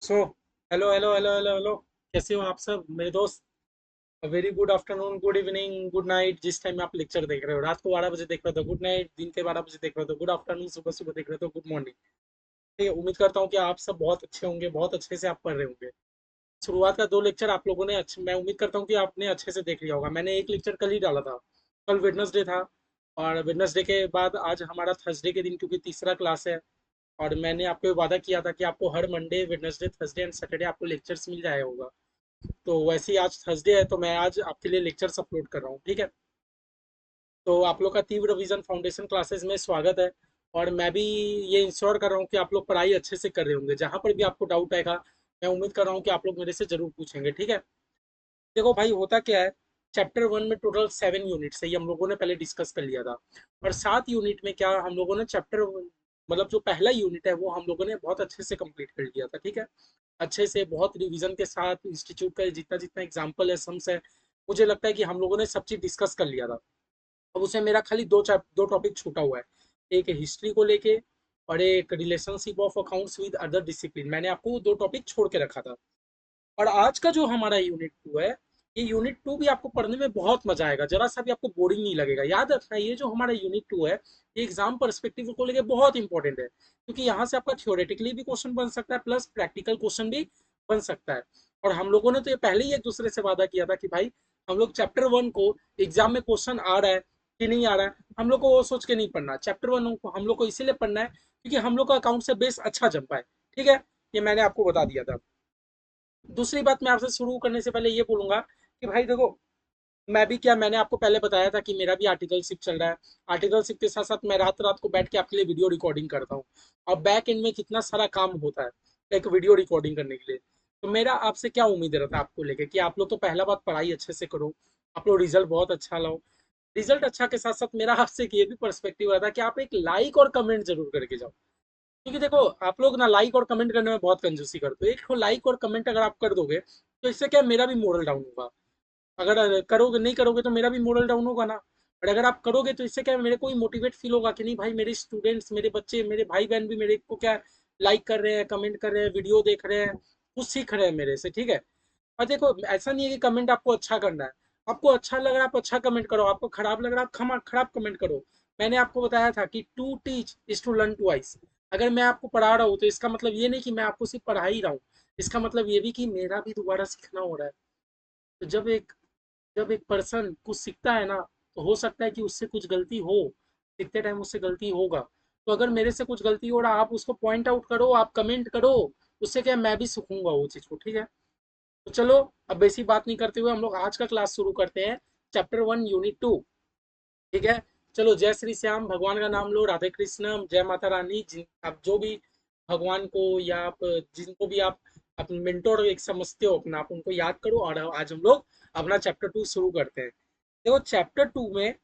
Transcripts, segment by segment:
So hello hello hello hello hello. कैसे हो आप सब मेरे दोस्त? Very good afternoon, good evening, good night. जिस टाइम में आप लेक्चर देख रहे हो, रात को 12 बजे देख रहे हो तो गुड नाइट, दिन के 12 बजे देख रहे हो तो गुड आफ्टरनून, सुबह सुबह देख रहे हो तो गुड मॉर्निंग। ठीक है, उम्मीद करता हूँ कि आप सब बहुत अच्छे होंगे, बहुत अच्छे से आप पढ़ रहे होंगे। शुरुआत का दो लेक्चर आप लोगों ने अच्छे, मैं उम्मीद करता हूँ कि आपने अच्छे से देख लिया होगा। मैंने एक लेक्चर कल ही डाला था। कल वेडनेसडे था, और वेडनेसडे के बाद आज हमारा थर्सडे के दिन, क्योंकि तीसरा क्लास है। और मैंने आपको वादा किया था कि आपको हर Monday, Wednesday, Thursday and Saturday आपको लेक्चर्स मिल जाया होगा। तो वैसे ही आज थर्सडे है, तो मैं आज आपके लिए लेक्चर्स अपलोड कर रहा हूँ। ठीक है, तो आप लोग का तीव्र विजन फाउंडेशन क्लासेस में स्वागत है। और मैं भी ये इंश्योर कर रहा हूँ कि आप लोग पढ़ाई अच्छे से कर रहे होंगे। जहाँ पर भी आपको डाउट आएगा, मैं उम्मीद कर रहा हूँ कि आप लोग मेरे से जरूर पूछेंगे। ठीक है, देखो भाई, होता क्या है, चैप्टर 1 में टोटल 7 यूनिट्स है, ये हम लोगों ने पहले डिस्कस कर लिया था। और 7 यूनिट में क्या हम लोगों ने चैप्टर, मतलब जो पहला यूनिट है वो हम लोगों ने बहुत अच्छे से कंप्लीट कर लिया था। ठीक है, अच्छे से बहुत रिवीजन के साथ इंस्टीट्यूट का जितना जितना एग्जाम्पल है, सम्स है, मुझे लगता है कि हम लोगों ने सब चीज डिस्कस कर लिया था। अब उसमें मेरा खाली दो टॉपिक छूटा हुआ है। एक हिस्ट्री को लेके, और एक relationship of accounts with other discipline. मैंने आपको दो टॉपिक छोड़ के रखा था। और आज का जो हमारा यूनिट 2 है, ये यूनिट 2 भी आपको पढ़ने में बहुत मजा आएगा, जरा सा भी आपको बोरिंग नहीं लगेगा। याद रखना, ये जो हमारा यूनिट 2 है, ये एग्जाम परस्पेक्टिव को लेके बहुत इंपॉर्टेंट है, क्योंकि यहाँ से आपका थियोरेटिकली भी क्वेश्चन बन सकता है, प्लस प्रैक्टिकल क्वेश्चन भी बन सकता है। और हम लोगों ने तो ये पहले ही एक दूसरे से वादा किया था कि भाई, हम लोग चैप्टर 1 को एग्जाम में क्वेश्चन आ रहा है कि नहीं आ रहा है, हम लोग को वो सोच के नहीं पढ़ना। चैप्टर 1 को हम लोग को इसीलिए पढ़ना है क्योंकि हम लोग का अकाउंट से बेस अच्छा जम पाए। ठीक है, ये मैंने आपको बता दिया था। दूसरी बात, मैं आपसे शुरू करने से पहले ये बोलूंगा कि भाई देखो, मैं भी क्या, मैंने आपको पहले बताया था कि मेरा भी आर्टिकलशिप चल रहा है। आर्टिकलशिप के साथ साथ मैं रात रात को बैठ के आपके लिए वीडियो रिकॉर्डिंग करता हूँ। और बैक एंड में कितना सारा काम होता है एक वीडियो रिकॉर्डिंग करने के लिए। तो मेरा आपसे क्या उम्मीद रहता है आपको लेके, कि आप लोग तो पहला बात पढ़ाई अच्छे से करो, आप लोग रिजल्ट बहुत अच्छा लाओ। रिजल्ट अच्छा के साथ साथ मेरा आपसे ये भी पर्सपेक्टिव रहता है कि आप एक लाइक और कमेंट जरूर करके जाओ। क्योंकि देखो, आप लोग ना लाइक और कमेंट करने में बहुत कंजूसी करते हो। एक लाइक और कमेंट अगर आप कर दोगे, तो इससे क्या है, मेरा भी मोरल डाउन होगा। अगर करोगे, नहीं करोगे तो मेरा भी मोरल डाउन होगा ना। और अगर आप करोगे तो इससे क्या है, मेरे को ही मोटिवेट फील होगा कि नहीं भाई, मेरे स्टूडेंट्स, मेरे बच्चे, मेरे भाई बहन भी मेरे को क्या लाइक कर रहे हैं, कमेंट कर रहे हैं, वीडियो देख रहे हैं, कुछ सीख रहे हैं मेरे से। ठीक है, और देखो, ऐसा नहीं है कि कमेंट आपको अच्छा करना है। आपको अच्छा लग रहा है आप अच्छा कमेंट करो, आपको खराब लग रहा है आप खराब कमेंट करो। मैंने आपको बताया था कि to teach is to learn twice. अगर मैं आपको पढ़ा रहा हूँ तो इसका मतलब ये नहीं कि मैं आपको सिर्फ पढ़ा ही रहा हूँ, इसका मतलब ये भी कि मेरा भी दोबारा सीखना हो रहा है। तो जब एक पर्सन कुछ सीखता है ना, तो हो सकता है कि उससे कुछ गलती हो, सीखते टाइम उससे गलती होगा। तो अगर मेरे से कुछ गलती हो रहा, आप उसको पॉइंट आउट करो, आप कमेंट करो, उससे क्या है, मैं भी सीखूंगा वो चीज को। ठीक है, तो चलो, अब बेसी बात नहीं करते हुए हम लोग आज का क्लास शुरू करते हैं। Chapter 1 unit 2। ठीक है, चलो, जय श्री श्याम, भगवान का नाम लो, राधे कृष्ण, जय माता रानी। जिन आप जो भी भगवान को, या आप जिनको भी आप अपने मेंटोर एक समझते हो अपना, आप उनको याद करो। और आज हम लोग अपना चैप्टर 2 शुरू करते हैं। देखो, चैप्टर 2 में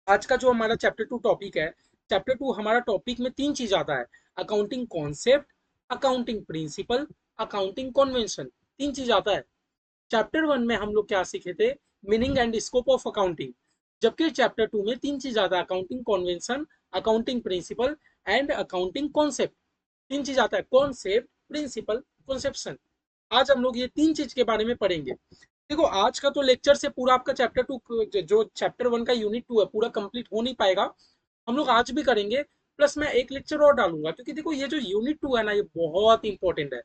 आज का जो हमारा चैप्टर 2 टॉपिक है, चैप्टर 2 हमारा टॉपिक में तीन चीज आता है। Accounting concept, accounting principal, accounting convention. तीन चीज आता है। चैप्टर 1 में हम लोग क्या सीखे थे, meaning and scope of accounting. जबकि चैप्टर 2 में तीन चीज आता है, accounting convention, accounting principle and accounting concept. तीन चीज आता है, कॉन्सेप्ट, प्रिंसिपल, कॉन्सेप्शन। आज हम लोग ये तीन चीज के बारे में पढ़ेंगे। देखो, आज का तो लेक्चर से पूरा आपका चैप्टर 2, जो चैप्टर 1 का यूनिट 2 है, पूरा कंप्लीट हो नहीं पाएगा। हम लोग आज भी करेंगे, प्लस मैं एक लेक्चर और डालूंगा, क्योंकि देखो, ये जो यूनिट 2 है ना, ये बहुत इंपॉर्टेंट है।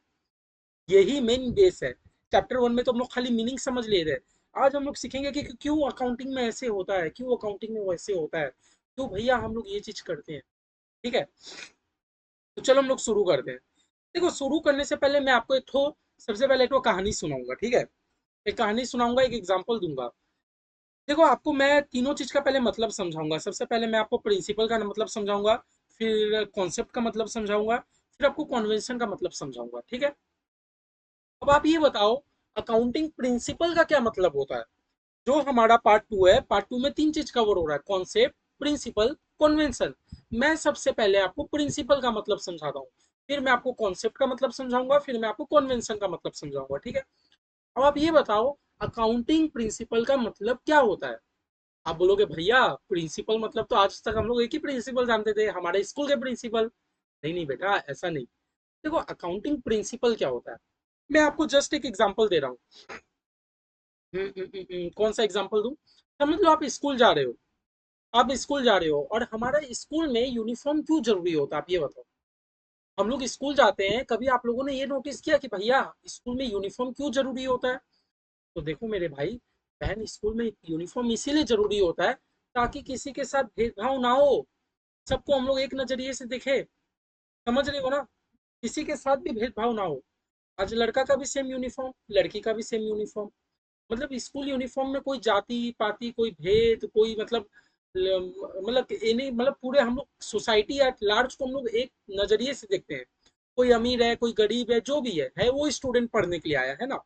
यही मेन बेस है। चैप्टर 1 में तो हम लोग खाली मीनिंग समझ ले रहे हैं। आज हम लोग सीखेंगे कि क्यों अकाउंटिंग में ऐसे होता है, क्यों अकाउंटिंग में वैसे होता है, क्यों भैया हम लोग ये चीज करते हैं। ठीक है, तो चलो हम लोग शुरू करते हैं। देखो, शुरू करने से पहले मैं आपको सबसे पहले एक कहानी सुनाऊंगा। ठीक है, एक कहानी सुनाऊंगा, एक एग्जाम्पल दूंगा। देखो, आपको मैं तीनों चीज का पहले मतलब समझाऊंगा। सबसे पहले मैं आपको प्रिंसिपल का मतलब समझाऊंगा, फिर कॉन्सेप्ट का मतलब समझाऊंगा, फिर आपको कॉन्वेंशन का मतलब समझाऊंगा। ठीक है, अब आप ये बताओ, अकाउंटिंग प्रिंसिपल का क्या मतलब होता है। जो हमारा पार्ट 2 है, पार्ट 2 में तीन चीज कवर हो रहा है, कॉन्सेप्ट, प्रिंसिपल, कॉन्वेंशन। मैं सबसे पहले आपको प्रिंसिपल का मतलब समझाता हूँ, फिर मैं आपको कॉन्सेप्ट का मतलब समझाऊंगा, फिर मैं आपको कॉन्वेंशन का मतलब समझाऊंगा। ठीक है, अब आप ये बताओ, अकाउंटिंग प्रिंसिपल का मतलब क्या होता है। आप बोलोगे भैया, प्रिंसिपल मतलब तो आज तक हम लोग एक ही प्रिंसिपल जानते थे, हमारे स्कूल के प्रिंसिपल। नहीं नहीं बेटा, ऐसा नहीं। देखो अकाउंटिंग प्रिंसिपल क्या होता है, मैं आपको जस्ट एक एग्जांपल दे रहा हूँ। कौन सा एग्जांपल दूं? समझ लो आप स्कूल जा रहे हो, आप स्कूल जा रहे हो और हमारा स्कूल में यूनिफॉर्म क्यों जरूरी होता है, आप ये बताओ। हम लोग स्कूल जाते हैं, कभी आप लोगों ने ये नोटिस किया कि भैया स्कूल में यूनिफॉर्म क्यों जरूरी होता है? तो देखो मेरे भाई बहन, स्कूल में यूनिफॉर्म इसीलिए जरूरी होता है ताकि किसी के साथ भेदभाव ना हो, सबको हम लोग एक नजरिए से देखे। समझ रहे हो ना? किसी के साथ भी भेदभाव ना हो। आज लड़का का भी सेम यूनिफॉर्म, लड़की का भी सेम यूनिफॉर्म। मतलब स्कूल यूनिफॉर्म में कोई जाति पाति, कोई भेद, कोई मतलब मतलब ये नहीं, मतलब पूरे हम लोग सोसाइटी एट लार्ज को हम लोग एक नजरिए से देखते हैं। कोई अमीर है, कोई गरीब है, जो भी है वो स्टूडेंट पढ़ने के लिए आया है ना।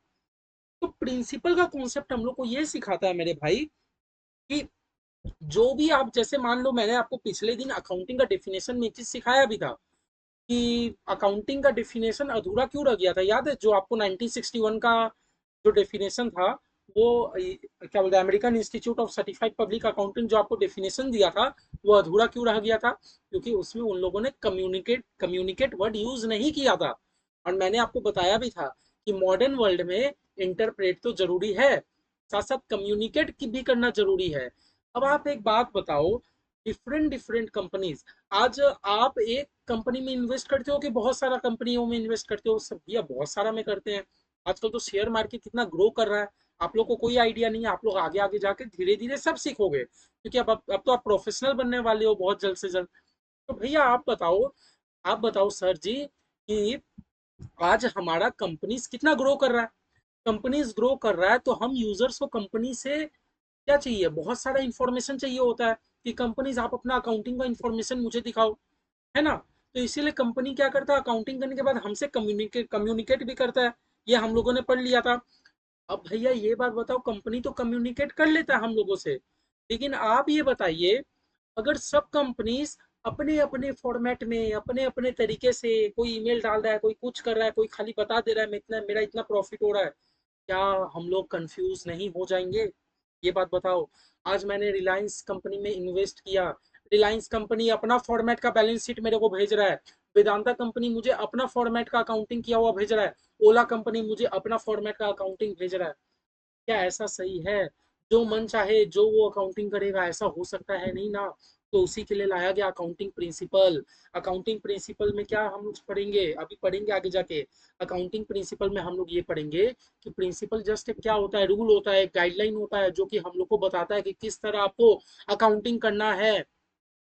तो प्रिंसिपल का कॉन्सेप्ट हम लोग को ये सिखाता है मेरे भाई कि जो भी आप, जैसे मान लो मैंने आपको पिछले दिन अकाउंटिंग का डेफिनेशन में एक चीज सिखाया भी था कि अकाउंटिंग का डेफिनेशन अधूरा क्यों रह गया था, याद है? जो आपको 1961 का जो डेफिनेशन था, वो क्या बोलते हैं, American institute of certified public accountant जो आपको डेफिनेशन दिया था, वो अधूरा क्यों रह गया था? क्योंकि उसमें उन लोगों ने कम्युनिकेट कम्युनिकेट वर्ड यूज नहीं किया था। और मैंने आपको बताया भी था कि मॉडर्न वर्ल्ड में इंटरप्रेट तो जरूरी है, साथ साथ कम्युनिकेट भी करना जरूरी है। अब आप एक बात बताओ, डिफरेंट डिफरेंट कंपनीज, आज आप एक कंपनी में इन्वेस्ट करते हो कि बहुत सारा कंपनियों में इन्वेस्ट करते हो? सब भैया बहुत सारा में करते हैं। आजकल तो शेयर मार्केट कितना ग्रो कर रहा है, आप लोग को कोई आइडिया नहीं है। आप लोग आगे आगे जाके धीरे धीरे सब सीखोगे, क्योंकि अब तो आप प्रोफेशनल बनने वाले हो बहुत जल्द से जल्द। तो भैया आप बताओ सर जी कि आज हमारा कंपनीज कितना ग्रो कर रहा है। कंपनीज ग्रो कर रहा है तो हम यूजर्स को कंपनी से क्या चाहिए, बहुत सारा इंफॉर्मेशन चाहिए होता है कि कंपनीज आप अपना अकाउंटिंग का इंफॉर्मेशन मुझे दिखाओ, है ना? तो इसीलिए कंपनी क्या करता है, अकाउंटिंग करने के बाद हमसे कम्युनिकेट कम्युनिकेट भी करता है। ये हम लोगों ने पढ़ लिया था। अब भैया ये बात बताओ, कंपनी तो कम्युनिकेट कर लेता है हम लोगों से, लेकिन आप ये बताइए, अगर सब कंपनीज अपने अपने फॉर्मेट में अपने अपने तरीके से, कोई ईमेल डाल रहा है, कोई कुछ कर रहा है, कोई खाली बता दे रहा है मैं इतना, मेरा इतना प्रॉफिट हो रहा है, क्या हम लोग कंफ्यूज नहीं हो जाएंगे? ये बात बताओ। आज मैंने रिलायंस कंपनी में इन्वेस्ट किया, रिलायंस कंपनी अपना फॉर्मेट का बैलेंस शीट मेरे को भेज रहा है, वेदांता कंपनी मुझे अपना फॉर्मेट का अकाउंटिंग किया हुआ भेज रहा है, ओला कंपनी मुझे अपना फॉर्मेट का अकाउंटिंग भेज रहा है। क्या ऐसा सही है? जो मन चाहे जो वो अकाउंटिंग करेगा, ऐसा हो सकता है नहीं ना। तो उसी के लिए लाया गया अकाउंटिंग प्रिंसिपल। अकाउंटिंग प्रिंसिपल में क्या हम लोग पढ़ेंगे, अभी पढ़ेंगे आगे जाके। अकाउंटिंग प्रिंसिपल में हम लोग ये पढ़ेंगे कि प्रिंसिपल जस्ट एक क्या होता है, रूल होता है, गाइडलाइन होता है, जो कि हम लोग को बताता है कि किस तरह आपको अकाउंटिंग करना है।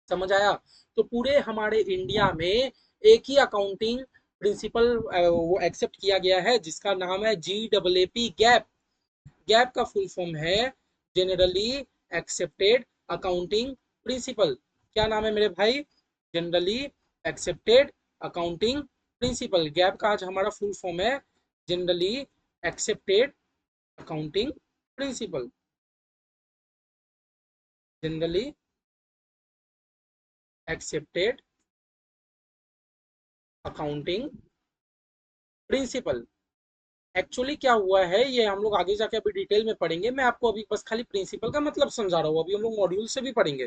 समझ आया? तो पूरे हमारे इंडिया में एक ही अकाउंटिंग प्रिंसिपल वो एक्सेप्ट किया गया है, जिसका नाम है GAAP, गैप। गैप का फुल फॉर्म है जनरली एक्सेप्टेड अकाउंटिंग प्रिंसिपल। क्या नाम है मेरे भाई? Generally accepted accounting principal. Gap का आज हमारा फुल फॉर्म है generally accepted accounting principal. Generally accepted accounting principal. Actually क्या हुआ है, ये हम लोग आगे जाके अभी डिटेल में पढ़ेंगे, मैं आपको अभी बस खाली प्रिंसिपल का मतलब समझा रहा हूँ, अभी हम लोग मॉड्यूल से भी पढ़ेंगे।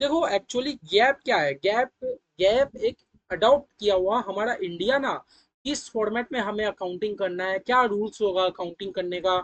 देखो एक्चुअली गैप क्या है, गैप गैप एक अडॉप्ट किया हुआ हमारा इंडिया ना, किस फॉर्मेट में हमें अकाउंटिंग करना है, क्या रूल्स होगा अकाउंटिंग करने का।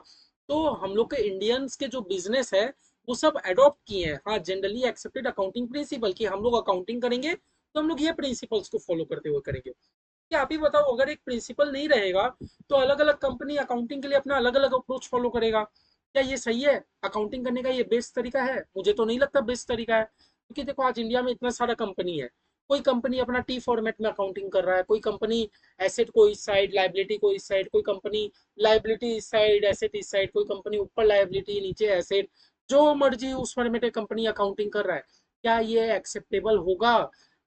तो हम लोग के इंडियंस के जो बिजनेस है वो सब अडॉप्ट किए हैं, हाँ, जनरली एक्सेप्टेड अकाउंटिंग प्रिंसिपल, कि हम लोग अकाउंटिंग करेंगे तो हम लोग ये प्रिंसिपल्स को फॉलो करते हुए करेंगे। क्या आप ही बताओ, अगर एक प्रिंसिपल नहीं रहेगा तो अलग अलग कंपनी अकाउंटिंग के लिए अपना अलग अलग अप्रोच फॉलो करेगा। क्या ये सही है? अकाउंटिंग करने का ये बेस्ट तरीका है? मुझे तो नहीं लगता बेस्ट तरीका है, क्योंकि देखो आज इंडिया में इतना सारा कंपनी है। कोई कंपनी अपना टी फॉर्मेट में अकाउंटिंग कर रहा है, कोई कंपनी एसेट को इस साइड, लाइबिलिटी को इस साइड, कोई कंपनी लाइबिलिटी इस साइड, एसेट इस साइड, कोई कंपनी ऊपर लाइबिलिटी नीचे एसेट, जो मर्जी उस फॉर्मेट में कंपनी अकाउंटिंग कर रहा है। क्या ये एक्सेप्टेबल होगा?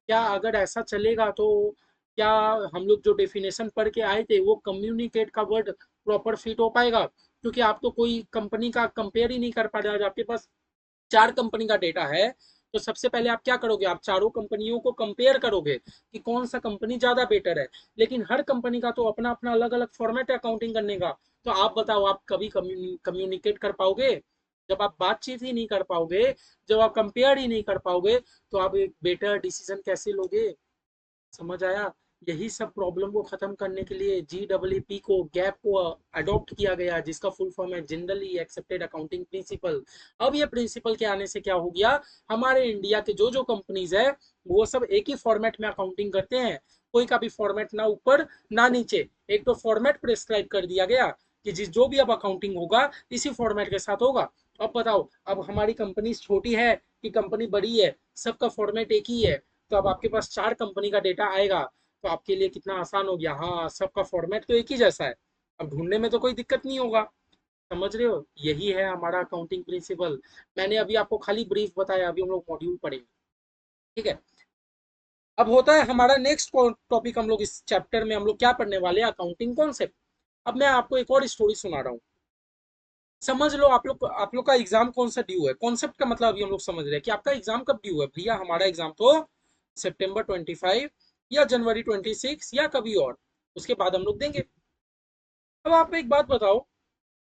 क्या अगर ऐसा चलेगा तो क्या हम लोग जो डेफिनेशन पढ़ के आए थे वो कम्युनिकेट का वर्ड प्रॉपर फिट हो पाएगा? क्योंकि आप तो कोई कंपनी का कंपेयर ही नहीं कर पा रहे। आज आपके पास 4 कंपनी का डेटा है, तो सबसे पहले आप क्या करोगे, आप चारों कंपनियों को कंपेयर करोगे कि कौन सा कंपनी ज्यादा बेटर है। लेकिन हर कंपनी का तो अपना अपना अलग अलग फॉर्मेट है अकाउंटिंग करने का। तो आप बताओ, आप कभी कम्युनिकेट कर पाओगे? जब आप बातचीत ही नहीं कर पाओगे, जब आप कंपेयर ही नहीं कर पाओगे, तो आप एक बेटर डिसीजन कैसे लोगे? समझ आया? यही सब प्रॉब्लम को खत्म करने के लिए GEE को, गैप को अडॉप्ट किया गया, जिसका फुल फॉर्म है जनरली एक्सेप्टेड अकाउंटिंग प्रिंसिपल। अब ये प्रिंसिपल के आने से क्या हो गया, हमारे इंडिया के जो जो कंपनीज है वो सब एक ही फॉर्मेट में अकाउंटिंग करते हैं। कोई का भी फॉर्मेट ना ऊपर ना नीचे, एक तो फॉर्मेट प्रिस्क्राइब कर दिया गया कि जिस जो भी अब अकाउंटिंग होगा इसी फॉर्मेट के साथ होगा। अब बताओ, अब हमारी कंपनी छोटी है कि कंपनी बड़ी है, सबका फॉर्मेट एक ही है, तो अब आपके पास 4 कंपनी का डेटा आएगा तो आपके लिए कितना आसान हो गया। हाँ, सबका फॉर्मेट तो एक ही जैसा है, अब ढूंढने में तो कोई दिक्कत नहीं होगा। समझ रहे हो, यही है हमारा अकाउंटिंग प्रिंसिपल। मैंने अभी आपको खाली ब्रीफ बताया, अभी हम लोग मॉड्यूल पढ़ेंगे। ठीक है, अब होता है हमारा नेक्स्ट टॉपिक, हम लोग इस चैप्टर में हम लोग क्या पढ़ने वाले हैं, अकाउंटिंग कॉन्सेप्ट। अब मैं आपको एक और स्टोरी सुना रहा हूँ। समझ लो, आप लोग का एग्जाम कौन सा ड्यू है, कॉन्सेप्ट का मतलब अभी हम लोग समझ रहे हैं कि आपका एग्जाम कब ड्यू है। भैया हमारा एग्जाम तो सितंबर 25 या जनवरी 26 या कभी और, उसके बाद हम लोग देंगे। अब आप एक बात बताओ,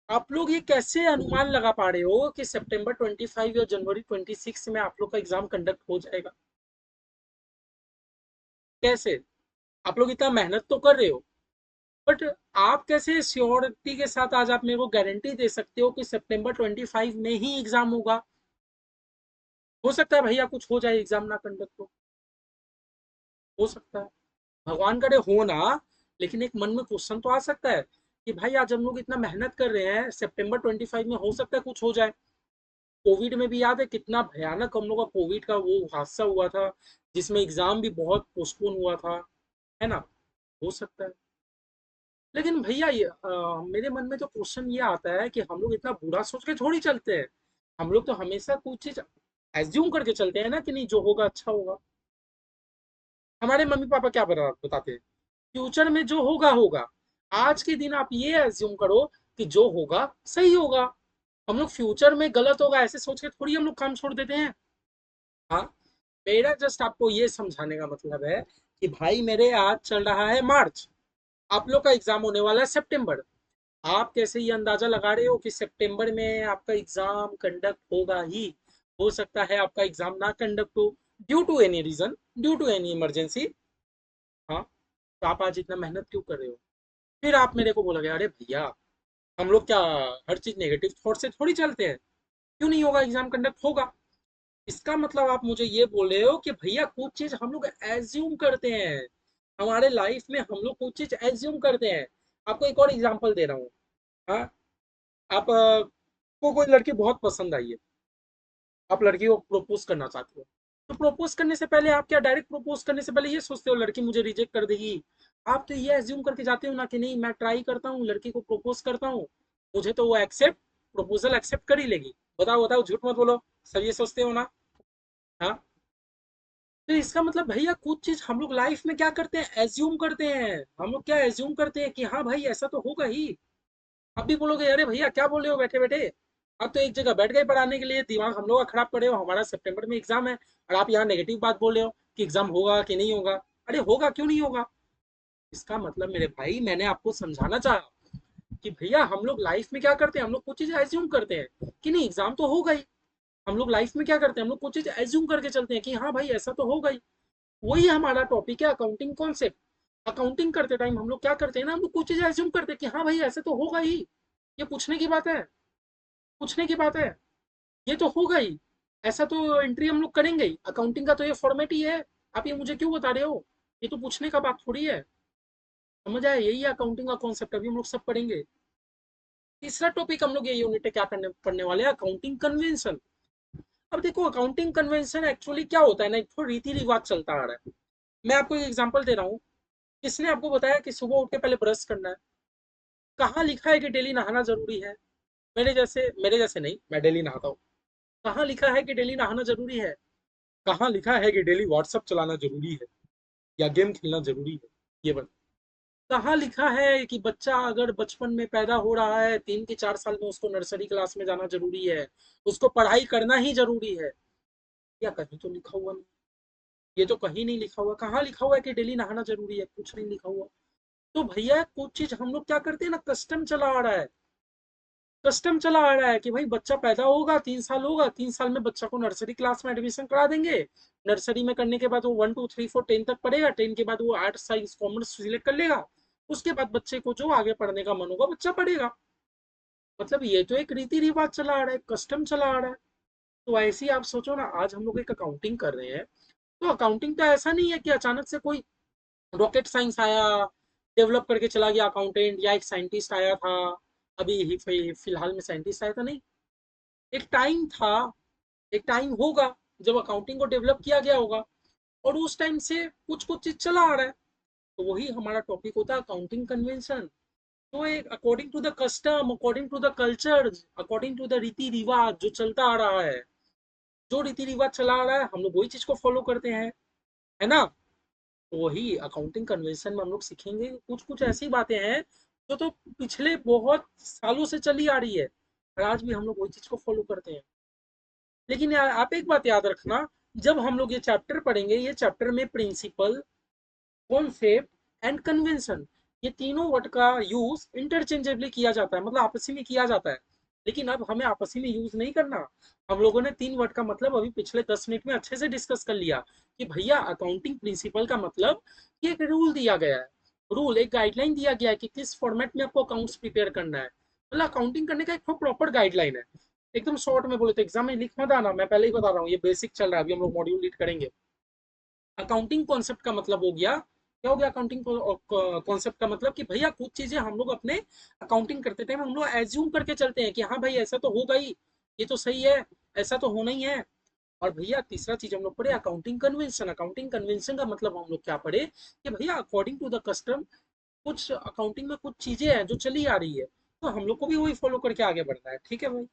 आप लोग ये कैसे अनुमान लगा पा रहे हो कि सितंबर 25 या जनवरी 26 में आप लोग का एग्जाम कंडक्ट हो जाएगा? कैसे? आप लोग इतना मेहनत तो कर रहे हो, बट आप कैसे श्योरिटी के साथ आज आप मेरे को गारंटी दे सकते हो कि सितंबर 25 में ही एग्जाम होगा? हो सकता है भैया कुछ हो जाए, एग्जाम ना कंडक्ट हो सकता है, भगवान करे हो ना। लेकिन एक मन में क्वेश्चन तो आ सकता है कि भाई आज हम लोग इतना मेहनत कर रहे हैं, सितंबर 25 में हो सकता है कुछ हो जाए। कोविड में भी याद है कितना भयानक हम लोग का कोविड का वो हादसा हुआ था, जिसमें एग्जाम भी बहुत पोस्टपोन हुआ था, है ना? हो सकता है। लेकिन भैया मेरे मन में तो क्वेश्चन ये आता है कि हम लोग इतना बुरा सोच के थोड़ी चलते हैं। हम लोग तो हमेशा कुछ चीज एज्यूम करके चलते हैं ना कि नहीं, जो होगा अच्छा होगा। हमारे मम्मी पापा क्या बताते हैं, फ्यूचर में जो होगा होगा, आज के दिन आप ये एज्यूम करो कि जो होगा सही होगा। हम लोग फ्यूचर में गलत होगा ऐसे सोच के थोड़ी हम लोग काम छोड़ देते हैं। हाँ, मेरा जस्ट आपको ये समझाने का मतलब है कि भाई मेरे आज चल रहा है मार्च, आप लोग का एग्जाम होने वाला है सितंबर। आप कैसे ये अंदाजा लगा रहे हो कि सितंबर में आपका एग्जाम कंडक्ट होगा ही? हो सकता है आपका एग्जाम ना कंडक्ट हो, due to any reason, due to any emergency. हाँ, तो आप आज इतना मेहनत क्यों कर रहे हो? फिर आप मेरे को बोलोगे अरे भैया, हम लोग क्या हर चीज नेगेटिव थॉट से थोड़ी चलते हैं? क्यों नहीं होगा, एग्जाम कंडक्ट होगा। इसका मतलब आप मुझे ये बोल रहे हो कि भैया कुछ चीज हम लोग एज्यूम करते हैं, हमारे लाइफ में हम लोग कुछ चीज एज्यूम करते हैं। आपको एक और एग्जांपल दे रहा हूँ। हाँ, आप को कोई लड़की बहुत पसंद आई है, आप लड़की को प्रपोज करना चाहते हो, तो प्रपोज करने से पहले आप क्या डायरेक्ट प्रपोज करने से पहले ये सोचते हो लड़की मुझे रिजेक्ट कर देगी? आप तो ये एज्यूम करके जाते हो ना कि नहीं, मैं ट्राई करता हूँ, लड़की को प्रपोज करता हूँ, मुझे तो वो एक्सेप्ट प्रपोजल एक्सेप्ट कर ही लेगी। बताओ बताओ, झूठ मत बोलो, सब ये सोचते हो ना? हाँ, तो इसका मतलब भैया कुछ चीज हम लोग लाइफ में क्या करते हैं, एज्यूम करते हैं। हम लोग क्या एज्यूम करते हैं कि हाँ भाई ऐसा तो होगा ही। आप भी बोलोगे अरे भैया क्या बोले हो बैठे बैठे, आप तो एक जगह बैठ गए पढ़ाने के लिए, दिमाग हम लोग का खराब करे हो, हमारा सितंबर में एग्जाम है और आप यहाँ नेगेटिव बात बोल रहे हो कि एग्जाम होगा कि नहीं होगा। अरे होगा, क्यों नहीं होगा? इसका मतलब मेरे भाई मैंने आपको समझाना चाहा कि भैया हम लोग लाइफ में क्या करते हैं, हम लोग कुछ चीज एज्यूम करते हैं कि नहीं एग्जाम तो होगा ही। हम लोग लाइफ में क्या करते हैं, हम लोग कुछ चीज एज्यूम करके चलते हैं कि हाँ भाई ऐसा तो होगा ही। वही हमारा टॉपिक है अकाउंटिंग कॉन्सेप्ट। अकाउंटिंग करते टाइम हम लोग क्या करते हैं ना, हम लोग कुछ चीज एज्यूम करते हैं कि हाँ भाई ऐसे तो होगा ही। ये पूछने की बात है, पूछने की बात है, ये तो होगा ही, ऐसा तो एंट्री हम लोग करेंगे ही, अकाउंटिंग का तो ये फॉर्मेट ही है। आप ये मुझे क्यों बता रहे हो? ये तो पूछने का बात थोड़ी है। समझ आया, यही है अकाउंटिंग का कॉन्सेप्ट, अभी हम लोग सब पढ़ेंगे। तीसरा टॉपिक हम लोग ये यूनिट है क्या करने पढ़ने वाले हैं, अकाउंटिंग कन्वेंशन। अब देखो अकाउंटिंग कन्वेंशन एक्चुअली क्या होता है ना, एक तो रीति रिवाज चलता आ रहा है। मैं आपको एक एग्जांपल दे रहा हूँ। किसने आपको बताया कि सुबह उठ के पहले ब्रश करना है? कहाँ लिखा है कि डेली नहाना जरूरी है? मेरे जैसे नहीं, मैं डेली नहाता हूँ। कहाँ लिखा है कि डेली नहाना जरूरी है? कहाँ लिखा है कि डेली व्हाट्सअप चलाना जरूरी है या गेम खेलना जरूरी है? ये बता। कहाँ लिखा है कि बच्चा अगर बचपन में पैदा हो रहा है 3 के 4 साल में उसको नर्सरी क्लास में जाना जरूरी है, उसको पढ़ाई करना ही जरूरी है? या कहीं तो लिखा हुआ नहीं, ये तो कहीं नहीं लिखा हुआ। कहाँ लिखा हुआ है कि डेली नहाना जरूरी है? कुछ नहीं लिखा हुआ। तो भैया कुछ चीज हम लोग क्या करते हैं ना, कस्टम चला आ रहा है। कस्टम चला आ रहा है कि भाई बच्चा पैदा होगा, 3 साल होगा, 3 साल में बच्चा को नर्सरी क्लास में एडमिशन करा देंगे। नर्सरी में करने के बाद वो 1 2 3 4 10 तक पढ़ेगा, 10 के बाद वो आर्ट साइंस कॉमर्स सिलेक्ट कर लेगा। उसके बाद बच्चे को जो आगे पढ़ने का मन होगा बच्चा पढ़ेगा। मतलब ये तो एक रीति रिवाज चला आ रहा है, कस्टम चला आ रहा है। तो ऐसे ही आप सोचो ना, आज हम लोग एक अकाउंटिंग कर रहे हैं, तो अकाउंटिंग तो ऐसा नहीं है कि अचानक से कोई रॉकेट साइंस आया, डेवलप करके चला गया अकाउंटेंट, या एक साइंटिस्ट आया था, अभी फिलहाल में साइंटिस्ट आया था, नहीं। एक टाइम था, एक टाइम होगा जब अकाउंटिंग को डेवलप किया गया होगा, और उस टाइम से कुछ कुछ चीज चला आ रहा है। तो वही हमारा टॉपिक होता है अकाउंटिंग कन्वेंशन। तो एक according to the custom, according to the culture, according to the रीति रिवाज जो चलता आ रहा है, जो रीति रिवाज चला आ रहा है हम लोग वही चीज को फॉलो करते हैं, है ना। तो वही अकाउंटिंग कन्वेंशन में हम लोग सीखेंगे कुछ कुछ ऐसी बातें हैं जो तो पिछले बहुत सालों से चली आ रही है, और आज भी हम लोग वही चीज को फॉलो करते हैं। लेकिन यार आप एक बात याद रखना, जब हम लोग ये चैप्टर पढ़ेंगे, ये चैप्टर में प्रिंसिपल, कॉन्सेप्ट एंड कन्वेंशन, ये तीनों वर्ड का यूज इंटरचेंजेबली किया जाता है, मतलब आपसी में किया जाता है। लेकिन अब हमें आपसी में यूज नहीं करना। हम लोगों ने 3 वर्ड का मतलब अभी पिछले 10 मिनट में अच्छे से डिस्कस कर लिया कि भैया अकाउंटिंग प्रिंसिपल का मतलब कि एक रूल दिया गया है, रूल एक गाइडलाइन दिया गया है कि किस फॉर्मेट में आपको अकाउंट्स प्रिपेयर करना है। मतलब अकाउंटिंग करने का एक प्रॉपर गाइडलाइन है। एकदम शॉर्ट में बोले तो एग्जाम में लिख मत आना, मैं पहले ही बता रहा हूँ, ये बेसिक चल रहा है, अभी हम लोग मॉड्यूल लीड करेंगे। अकाउंटिंग कॉन्सेप्ट का मतलब हो गया, क्या हो गया अकाउंटिंग कॉन्सेप्ट का मतलब कि भैया कुछ चीजें हम लोग अपने अकाउंटिंग करते टाइम हम लोग एज्यूम करके चलते हैं कि हाँ भाई ऐसा तो होगा ही, ये तो सही है, ऐसा तो होना ही है। और भैया तीसरा चीज हम लोग पढ़े अकाउंटिंग कन्वेंशन। अकाउंटिंग कन्वेंशन का मतलब हम लोग क्या पढ़े कि भैया अकॉर्डिंग टू द कस्टम कुछ अकाउंटिंग में कुछ चीजें हैं जो चली आ रही है, तो हम लोग को भी वही फॉलो करके आगे बढ़ना है, ठीक है भाई।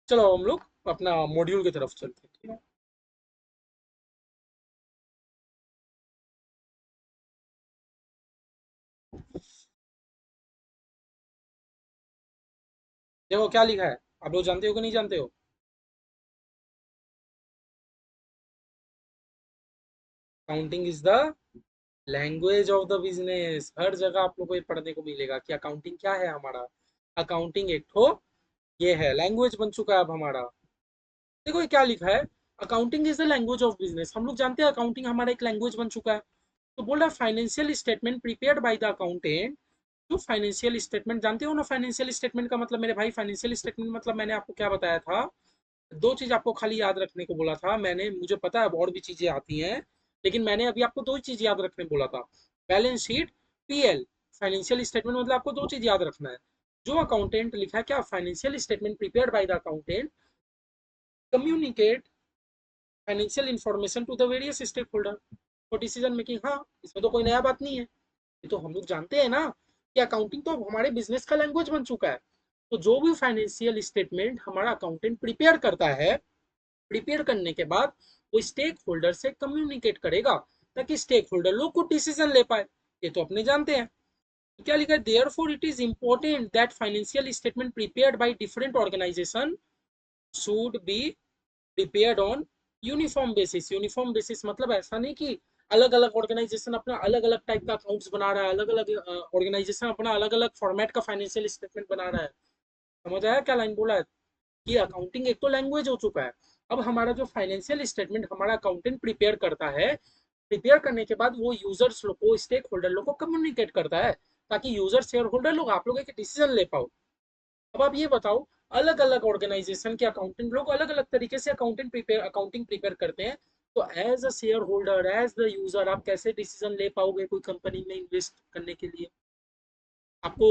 चलो हम लोग अपना मॉड्यूल की तरफ चलते हैं, ठीक है। देखो क्या लिखा है, आप लोग जानते हो कि नहीं जानते हो। Accounting is the language of the business. हर जगह आप लोग को ये पढ़ने को मिलेगा कि अकाउंटिंग क्या है हमारा। अकाउंटिंग एक ठो ये है, लैंग्वेज बन चुका है अब हमारा। देखो ये क्या लिखा है, accounting is the language of business. हम लोग जानते हैं अकाउंटिंग हमारा एक लैंग्वेज बन चुका है। तो बोल रहा है financial statement prepared by the accountant. जो फाइनेंशियल स्टेटमेंट जानते हो ना, फाइनेंशियल स्टेटमेंट का मतलब मेरे भाई, फाइनेंशियल स्टेटमेंट मतलब मैंने आपको क्या बताया था, दो चीज आपको खाली याद रखने को बोला था मैंने, मुझे पता है अब और भी चीजें आती हैं, लेकिन मैंने अभी आपको दो चीज याद रखने बोला था, balance sheet, PL. Financial statement मतलब आपको दो चीज याद रखना है। जो अकाउंटेंट लिखा है क्या, financial statement prepared by the accountant communicate financial information to the various stakeholder for decision making. हाँ, इसमें तो कोई नया बात नहीं है, ये तो हम लोग जानते हैं ना कि अकाउंटिंग तो हमारे बिजनेस का लैंग्वेज बन चुका है। तो जो भी फाइनेंशियल स्टेटमेंट हमारा अकाउंटेंट प्रिपेयर करता है, प्रिपेयर करने के बाद वो स्टेक होल्डर से कम्युनिकेट करेगा, ताकि स्टेक होल्डर लोग को डिसीजन ले पाए। ये तो अपने जानते हैं। तो क्या लिखा है, therefore it is important that financial statement prepared by different organisation should be prepared on uniform basis. Uniform basis मतलब ऐसा नहीं कि अलग अलग ऑर्गेनाइजेशन अपना अलग अलग टाइप का अकाउंट्स बना रहा है, अलग अलग ऑर्गेनाइजेशन अपना अलग अलग फॉर्मेट का फाइनेंशियल स्टेटमेंट बना रहा है। समझ आया क्या लाइन बोला है, कि अकाउंटिंग एक तो लैंग्वेज हो चुका है। अब हमारा जो फाइनेंशियल स्टेटमेंट हमारा अकाउंटेंट प्रिपेयर करता है, प्रिपेयर करने के बाद वो यूजर्स लोग को, स्टेक होल्डर लोग को कम्युनिकेट करता है, ताकि यूजर शेयर होल्डर लोग आप लोग एक डिसीजन ले पाओ। अब आप ये बताओ, अलग अलग ऑर्गेनाइजेशन के अकाउंटेंट लोग अलग अलग तरीके से अकाउंटिंग प्रिपेयर करते हैं। तो as a shareholder, as the user, आप कैसे डिसीजन ले पाओगे कोई कंपनी में इन्वेस्ट करने के लिए। आपको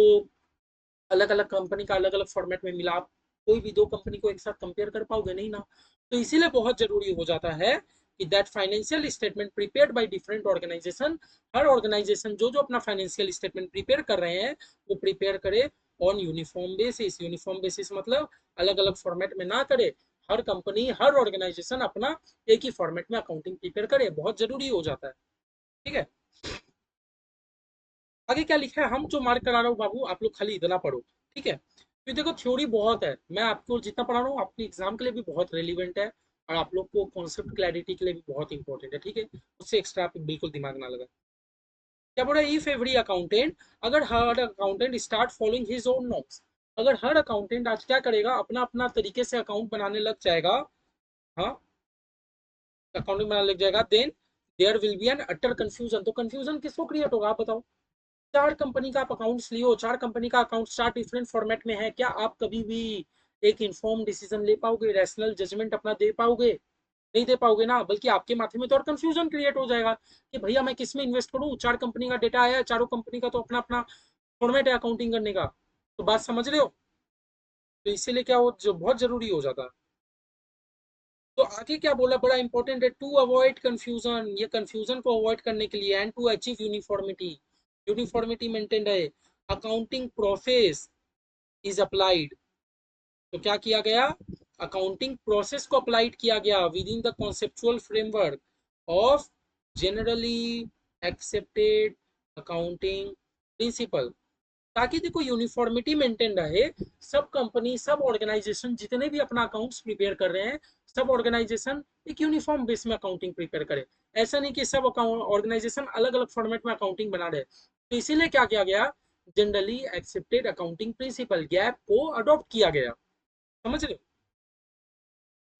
अलग अलग कंपनी का अलग अलग फॉर्मेट में मिला, आप कोई भी दो कंपनी को एक साथ कंपेयर कर पाओगे नहीं ना। तो इसीलिए बहुत जरूरी हो जाता है कि that financial statement prepared by different organisation, हर ऑर्गेनाइजेशन जो जो अपना फाइनेंशियल स्टेटमेंट प्रिपेयर कर रहे हैं वो प्रिपेयर करे on uniform basis. Uniform basis मतलब अलग अलग फॉर्मेट में ना करे, हर कंपनी हर ऑर्गेनाइजेशन अपना एक ही फॉर्मेट में अकाउंटिंग प्रिपेयर करे, बहुत जरूरी हो जाता है, ठीक है। आगे क्या लिखा है, हम जो मार्क करा रहा हूँ बाबू, आप लोग खाली इतना पढ़ो, ठीक है। तो देखो थ्योरी बहुत है, मैं आपको जितना पढ़ा रहा हूँ आपके एग्जाम के लिए भी बहुत रेलिवेंट है, और आप लोग को कॉन्सेप्ट क्लैरिटी के लिए भी बहुत इंपॉर्टेंट है, ठीक है। उससे एक्स्ट्रा आप बिल्कुल दिमाग ना लगा। क्या बोला, इफ एवरी अकाउंटेंट, अगर हर accountant start following his own norms, अगर हर अकाउंटेंट आज क्या करेगा, अपना अपना तरीके से अकाउंट बनाने लग जाएगा, हाँ, अकाउंटिंग बनाने लग जाएगा, then there will be an utter confusion. तो कंफ्यूजन किसको क्रिएट होगा आप बताओ? चार कंपनी का आप अकाउंट्स लियो, चार कंपनी का अकाउंट, चार डिफरेंट फॉर्मेट में है, क्या आप कभी भी एक इन्फॉर्म डिसीजन ले पाओगे, रैशनल जजमेंट अपना दे पाओगे? नहीं दे पाओगे ना, बल्कि आपके माथे में तो और कंफ्यूजन क्रिएट हो जाएगा कि भैया मैं किस में इन्वेस्ट करूं, चार कंपनी का डेटा आया है, चारों कंपनी का तो अपना अपना फॉर्मेट है अकाउंटिंग करने का। तो बात समझ रहे हो? तो इसीलिए क्या हो, जो बहुत जरूरी हो जाता है। तो आगे क्या बोला, बड़ा इंपॉर्टेंट है, टू अवॉइड कंफ्यूजन, ये कंफ्यूजन को अवॉइड करने के लिए, and to achieve uniformity, uniformity maintain है, अकाउंटिंग प्रोसेस इज अप्लाइड। तो क्या किया गया, अकाउंटिंग प्रोसेस को अप्लाइड किया गया with in the conceptual framework of generally accepted accounting principal, ताकि देखो यूनिफॉर्मिटी मेंटेन रहे। सब कंपनी, सब ऑर्गेनाइजेशन जितने भी अपना अकाउंट्स प्रिपेयर कर रहे हैं, सब ऑर्गेनाइजेशन एक यूनिफॉर्म बेस में अकाउंटिंग प्रिपेयर करे। ऐसा नहीं कि सब ऑर्गेनाइजेशन अलग अलग फॉर्मेट में अकाउंटिंग बना रहे। तो इसीलिए क्या किया गया, generally accepted accounting principal gap को अडॉप्ट किया गया। समझ रहे हो?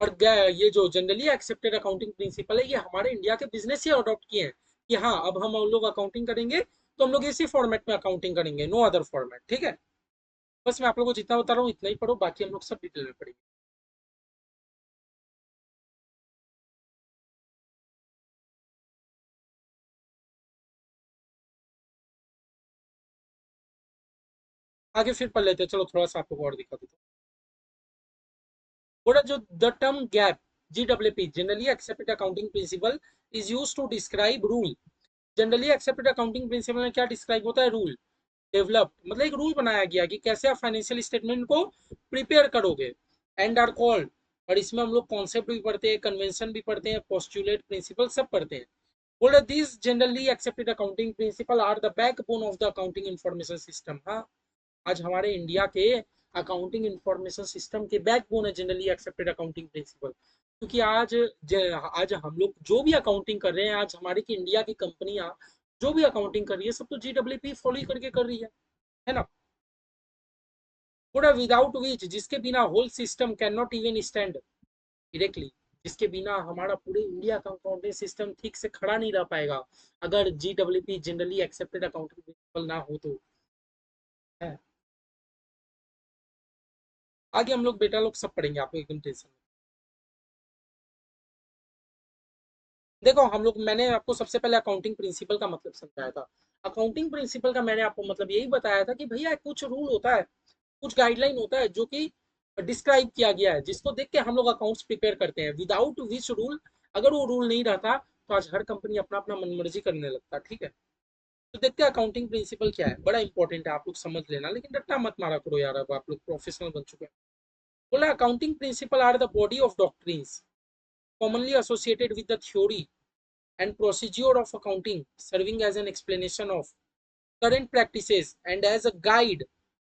और ये जो जनरली एक्सेप्टेड अकाउंटिंग प्रिंसिपल है, ये हमारे इंडिया के बिजनेस ही अडॉप्ट किए हैं कि हाँ अब हम लोग अकाउंटिंग करेंगे तो हम लोग इसी फॉर्मेट में अकाउंटिंग करेंगे, नो अदर फॉर्मेट। ठीक है, बस मैं आप लोगों को जितना बता रहा हूँ इतना ही पढ़ो, बाकी हम लोग सब डिटेल में पढ़ेंगे। आगे फिर पढ़ लेते हैं, चलो थोड़ा सा आप लोग को और दिखा देता हूँ। बोला जो the term GAAP, GWP generally accepted accounting principle is use to describe rule. Generally accepted accounting principle में क्या डिस्क्राइब होता है, रूल डेवलप, मतलब एक रूल बनाया गया कि कैसे आप फाइनेंशियल स्टेटमेंट को प्रिपेयर करोगे, एंड आर कॉल्ड, और इसमें हम लोग कॉन्सेप्ट भी पढ़ते हैं, कन्वेंशन भी पढ़ते हैं, पोस्टुलेट प्रिंसिपल सब पढ़ते हैं। बोले this generally accepted accounting principle are the backbone of the accounting information system. हाँ, आज हमारे इंडिया के अकाउंटिंग इंफॉर्मेशन सिस्टम के बैकबोन है जनरली एक्सेप्टेड अकाउंटिंग प्रिंसिपल। क्योंकि आज हम लोग जो भी अकाउंटिंग कर रहे हैं, आज हमारी की इंडिया की कंपनियां जो भी अकाउंटिंग कर रही है, सब तो GWP फॉलो ही करके कर रही है ना? पूरा विदाउट विच, जिसके बिना whole system can not even stand directly, जिसके बिना हमारा पूरे इंडिया का अकाउंटिंग सिस्टम ठीक से खड़ा नहीं रह पाएगा, अगर GWP generally accepted accounting principal ना हो तो। है, आगे हम लोग बेटा लोग सब पढ़ेंगे, आपको एकदम टेंशन। देखो हम लोग, मैंने आपको सबसे पहले अकाउंटिंग प्रिंसिपल का मतलब समझाया था। अकाउंटिंग प्रिंसिपल का मैंने आपको मतलब यही बताया था कि भैया कुछ रूल होता है, कुछ गाइडलाइन होता है जो कि डिस्क्राइब किया गया है, जिसको देख के हम लोग अकाउंट्स प्रिपेयर करते हैं, विदाउट विच रूल, अगर वो रूल नहीं रहता तो आज हर कंपनी अपना अपना मनमर्जी करने लगता। ठीक है, तो देखते हैं अकाउंटिंग प्रिंसिपल क्या है, बड़ा इंपॉर्टेंट है, आप लोग समझ लेना, लेकिन रट्टा मत मारा करो यार, अब आप लोग प्रोफेशनल बन चुके हैं। बोला accounting principle are the body of doctrines commonly associated with the theory and procedure of accounting, serving as an explanation of current practices and as a guide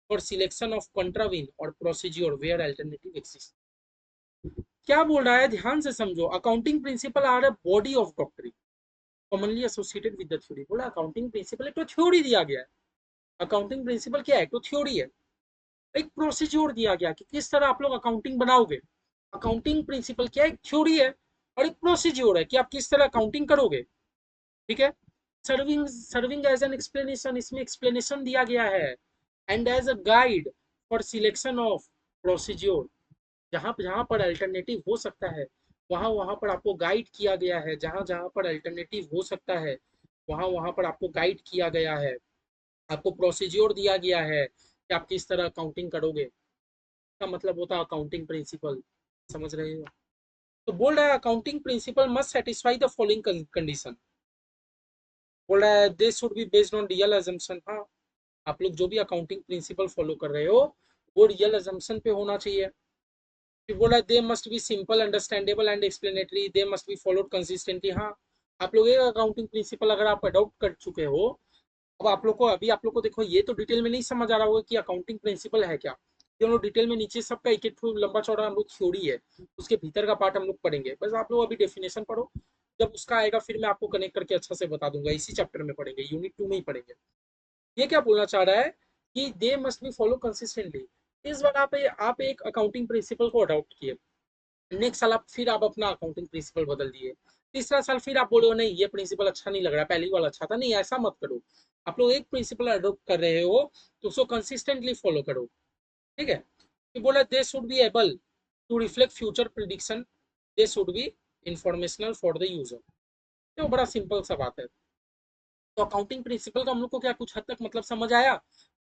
for selection of contravene or procedure where alternative exists। क्या बोल रहा है, ध्यान से समझो, accounting principle are a body of doctrine commonly associated with the theory. बोला accounting principle एक तो थ्योरी दिया गया है, अकाउंटिंग प्रिंसिपल क्या है, तो थ्योरी है। एक प्रोसीज्योर दिया गया कि किस तरह आप लोग अकाउंटिंग बनाओगे। अकाउंटिंग प्रिंसिपल क्या है, एक थ्योरी है, और एक प्रोसीज्योर है कि आप किस तरह अकाउंटिंग करोगे। ठीक है, serving serving as an explanation, इसमें एक्सप्लेनेशन दिया गया है, and as a guide for selection of procedure, जहां जहां पर अल्टरनेटिव हो सकता है, वहां वहां पर आपको गाइड किया गया है, जहां जहां पर अल्टरनेटिव हो सकता है वहां वहां पर आपको गाइड किया गया है, आपको प्रोसीज्योर दिया गया है कि आप किस तरह अकाउंटिंग करोगे। का मतलब होता है अकाउंटिंग प्रिंसिपल। समझ रहे हो? तो बोल रहा है accounting principle must satisfy the following condition. बोल रहा है दे should be based on real assumption. हाँ, आप लोग जो भी अकाउंटिंग प्रिंसिपल फॉलो कर रहे हो वो रियल अजम्पशन पे होना चाहिए। फिर बोला they must be simple, understandable and explanatory, they must be followed consistently. हाँ, आप लोग एक अकाउंटिंग प्रिंसिपल अगर आप अडॉप्ट कर चुके हो, अब आप लोग को, अभी आप लोग को देखो ये तो डिटेल में नहीं समझ आ रहा होगा कि अकाउंटिंग प्रिंसिपल है क्या, ये हम लोग डिटेल में नीचे सबका एक एक लंबा चौड़ा हम लोग थ्योरी है, उसके भीतर का पार्ट हम लोग पढ़ेंगे, बस आप लोग अभी डेफिनेशन पढ़ो, जब उसका आएगा फिर मैं आपको कनेक्ट करके अच्छा से बता दूंगा, इसी चैप्टर में पढ़ेंगे, यूनिट 2 में ही पढ़ेंगे। ये क्या बोलना चाह रहा है कि they must be follow consistently, इस बार आप एक अकाउंटिंग प्रिंसिपल को अडॉप्ट किए, नेक्स्ट साल आप फिर आप अपना अकाउंटिंग प्रिंसिपल बदल दिए, तीसरा साल फिर आप बोलो नहीं ये प्रिंसिपल अच्छा नहीं लग रहा, पहली वाला अच्छा था, नहीं ऐसा मत करो। आप लोग एक प्रिंसिपल अडॉप्ट कर रहे हो तो उसको कंसिस्टेंटली फॉलो करो, ठीक है। फिर बोला they should be able to reflect future prediction, they should be informational for the user. तो बड़ा सिंपल सा बात है। तो अकाउंटिंग प्रिंसिपल का हम लोग को क्या कुछ हद तक मतलब समझ आया?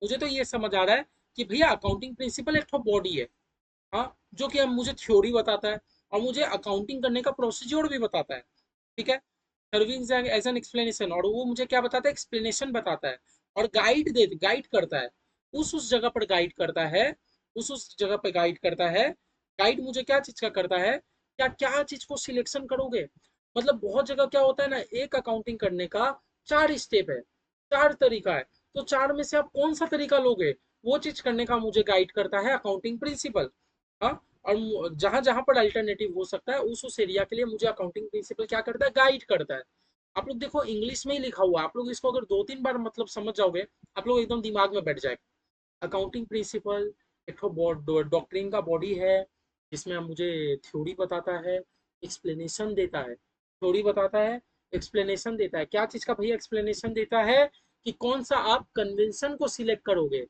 मुझे तो ये समझ आ रहा है कि भैया अकाउंटिंग प्रिंसिपल एक तो बॉडी है, हाँ, जो कि हम मुझे थ्योरी बताता है और मुझे अकाउंटिंग करने का प्रोसीजर भी बताता है, ठीक है। सर्विंग एज एन एक्सप्लेनेशन, और वो मुझे क्या बताता है, एक्सप्लेनेशन बताता है और गाइड करता है, उस जगह पर गाइड करता है, उस जगह पर गाइड करता है। गाइड मुझे क्या चीज का करता है, क्या क्या चीज को सिलेक्शन करोगे। मतलब बहुत जगह क्या होता है ना, एक अकाउंटिंग करने का 4 स्टेप है, 4 तरीका है, तो 4 में से आप कौन सा तरीका लोगे, वो चीज करने का मुझे गाइड करता है अकाउंटिंग प्रिंसिपल। हाँ, और जहां जहां पर अल्टरनेटिव हो सकता है उस एरिया के लिए मुझे अकाउंटिंग प्रिंसिपल क्या करता है, गाइड करता है। आप लोग देखो इंग्लिश में ही लिखा हुआ, आप लोग इसको अगर 2-3 बार मतलब समझ जाओगे, आप लोग एकदम दिमाग में बैठ जाएगा। अकाउंटिंग प्रिंसिपल एक डॉक्ट्रिन का बॉडी है, जिसमें मुझे थ्योरी बताता है, एक्सप्लेनेशन देता है, थ्योरी बताता है, एक्सप्लेनेशन देता है। क्या चीज का भैया एक्सप्लेनेशन देता है, कि कौन सा आप कन्वेंशन को सिलेक्ट करोगे।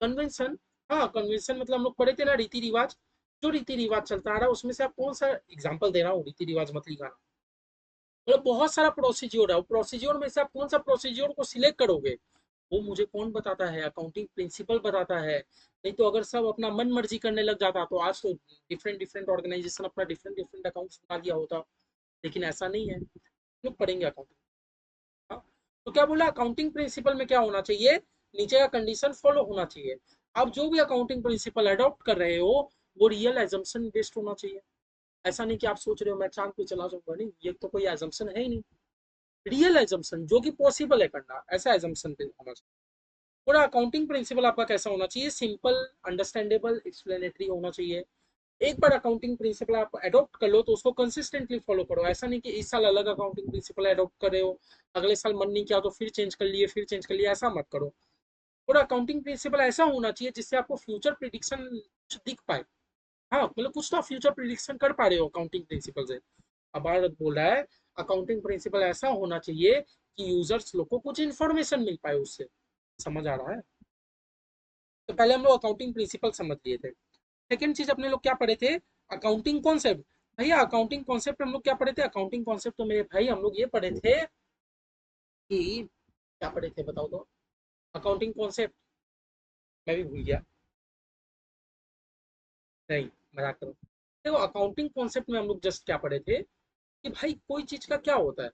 कन्वेंशन, हाँ कन्वेंशन मतलब हम लोग पढ़े थे ना, रीति रिवाज, जो रीति रिवाज चलता आ रहा है उसमें से आप कौन सा एग्जाम्पल दे रहा हूँ, रीति रिवाज मत लिखाना, मतलब बहुत सारा प्रोसीज्योर है, प्रोसीज्योर में से आप कौन सा प्रोसीज्योर को सिलेक्ट करोगे, वो मुझे कौन बताता है, अकाउंटिंग प्रिंसिपल बताता है। नहीं तो अगर सब अपना मन मर्जी करने लग जाता तो आज तो डिफरेंट डिफरेंट ऑर्गेनाइजेशन अपना डिफरेंट डिफरेंट अकाउंट्स बना दिया होता, लेकिन ऐसा नहीं है, लोग पढ़ेंगे अकाउंटिंग। हाँ? तो क्या बोला, अकाउंटिंग प्रिंसिपल में क्या होना चाहिए, नीचे का कंडीशन फॉलो होना चाहिए। आप जो भी अकाउंटिंग प्रिंसिपल अडॉप्ट कर रहे हो वो रियल एजम्पशन बेस्ड होना चाहिए। ऐसा नहीं कि आप सोच रहे हो मैं चांद पे चला जाऊंगा, नहीं, ये तो कोई एजम्पशन है ही नहीं। रियल एजम्पशन जो कि पॉसिबल है करना, ऐसा एजम्पशन पे होना चाहिए। पूरा अकाउंटिंग प्रिंसिपल आपका कैसा होना चाहिए, सिंपल, अंडरस्टैंडेबल, एक्सप्लेनेटरी होना चाहिए। एक बार अकाउंटिंग प्रिंसिपल आप अडॉप्ट कर लो तो उसको कंसिस्टेंटली फॉलो करो। ऐसा नहीं कि इस साल अलग अकाउंटिंग प्रिंसिपल अडॉप्ट कर रहे हो, अगले साल मन नहीं किया तो फिर चेंज कर लिए, फिर चेंज कर लिए, ऐसा मत करो। पूरा अकाउंटिंग प्रिंसिपल ऐसा होना चाहिए जिससे आपको फ्यूचर प्रिडिक्शन दिख पाए। हाँ मतलब कुछ तो आप फ्यूचर प्रिडिक्शन कर पा रहे हो अकाउंटिंग प्रिंसिपल से। अब भारत बोल रहा है अकाउंटिंग प्रिंसिपल ऐसा होना चाहिए कि यूजर्स लोग को कुछ इंफॉर्मेशन मिल पाए उससे। समझ आ रहा है? तो पहले हम लोग अकाउंटिंग प्रिंसिपल समझ लिए थे। सेकंड चीज अपने लोग क्या पढ़े थे, अकाउंटिंग कॉन्सेप्ट। भैया अकाउंटिंग कॉन्सेप्ट हम लोग क्या पढ़े थे, अकाउंटिंग कॉन्सेप्ट तो मेरे भाई हम लोग ये पढ़े थे कि, क्या पढ़े थे बताओ तो, अकाउंटिंग कॉन्सेप्ट मैं भी भूल गया, नहीं, मजाक करो। देखो अकाउंटिंग कॉन्सेप्ट में हम लोग जस्ट क्या पढ़े थे कि भाई कोई चीज का क्या होता है,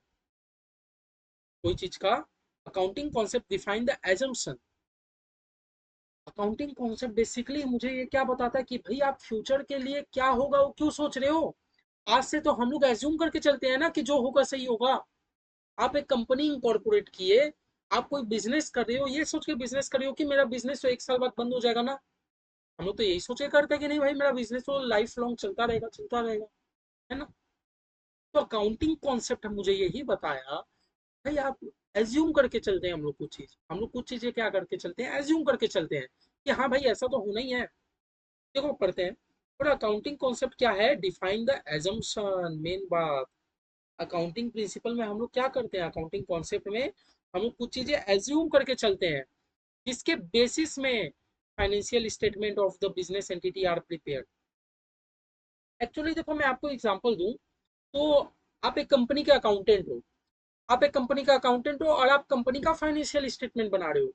कोई चीज का accounting concept define the assumption. Accounting concept basically मुझे ये क्या बताता है कि भाई आप फ्यूचर के लिए क्या होगा वो क्यों सोच रहे हो। आज से तो हम लोग एज्यूम करके चलते हैं ना कि जो होगा सही होगा। आप एक कंपनी इंकॉर्पोरेट किए, आप कोई बिजनेस कर रहे हो, ये सोच के बिजनेस कर रहे हो कि मेरा बिजनेस तो 1 साल बाद बंद हो जाएगा ना। हम लोग तो यही सोच के करते हैं कि नहीं भाई मेरा बिजनेस तो लाइफ लॉन्ग चलता रहेगा, चलता रहेगा, है ना। तो अकाउंटिंग कॉन्सेप्ट मुझे यही बताया, भाई आप एज्यूम करके चलते हैं, हम लोग कुछ चीजें क्या करके चलते हैं, एज्यूम करके चलते हैं कि हाँ भाई ऐसा तो होना ही है। देखो पढ़ते हैं, और अकाउंटिंग कॉन्सेप्ट क्या है, डिफाइन द एजम्पशन, मेन बात। अकाउंटिंग प्रिंसिपल में हम लोग क्या करते हैं, अकाउंटिंग कॉन्सेप्ट में हम लोग कुछ चीजें एज्यूम करके चलते हैं, जिसके बेसिस में financial statement of the business entity are prepare. Actually देखो मैं आपको एग्जांपल दूं, तो आप एक कंपनी के अकाउंटेंट हो, आप एक कंपनी का अकाउंटेंट हो और आप कंपनी का फाइनेंशियल स्टेटमेंट बना रहे हो।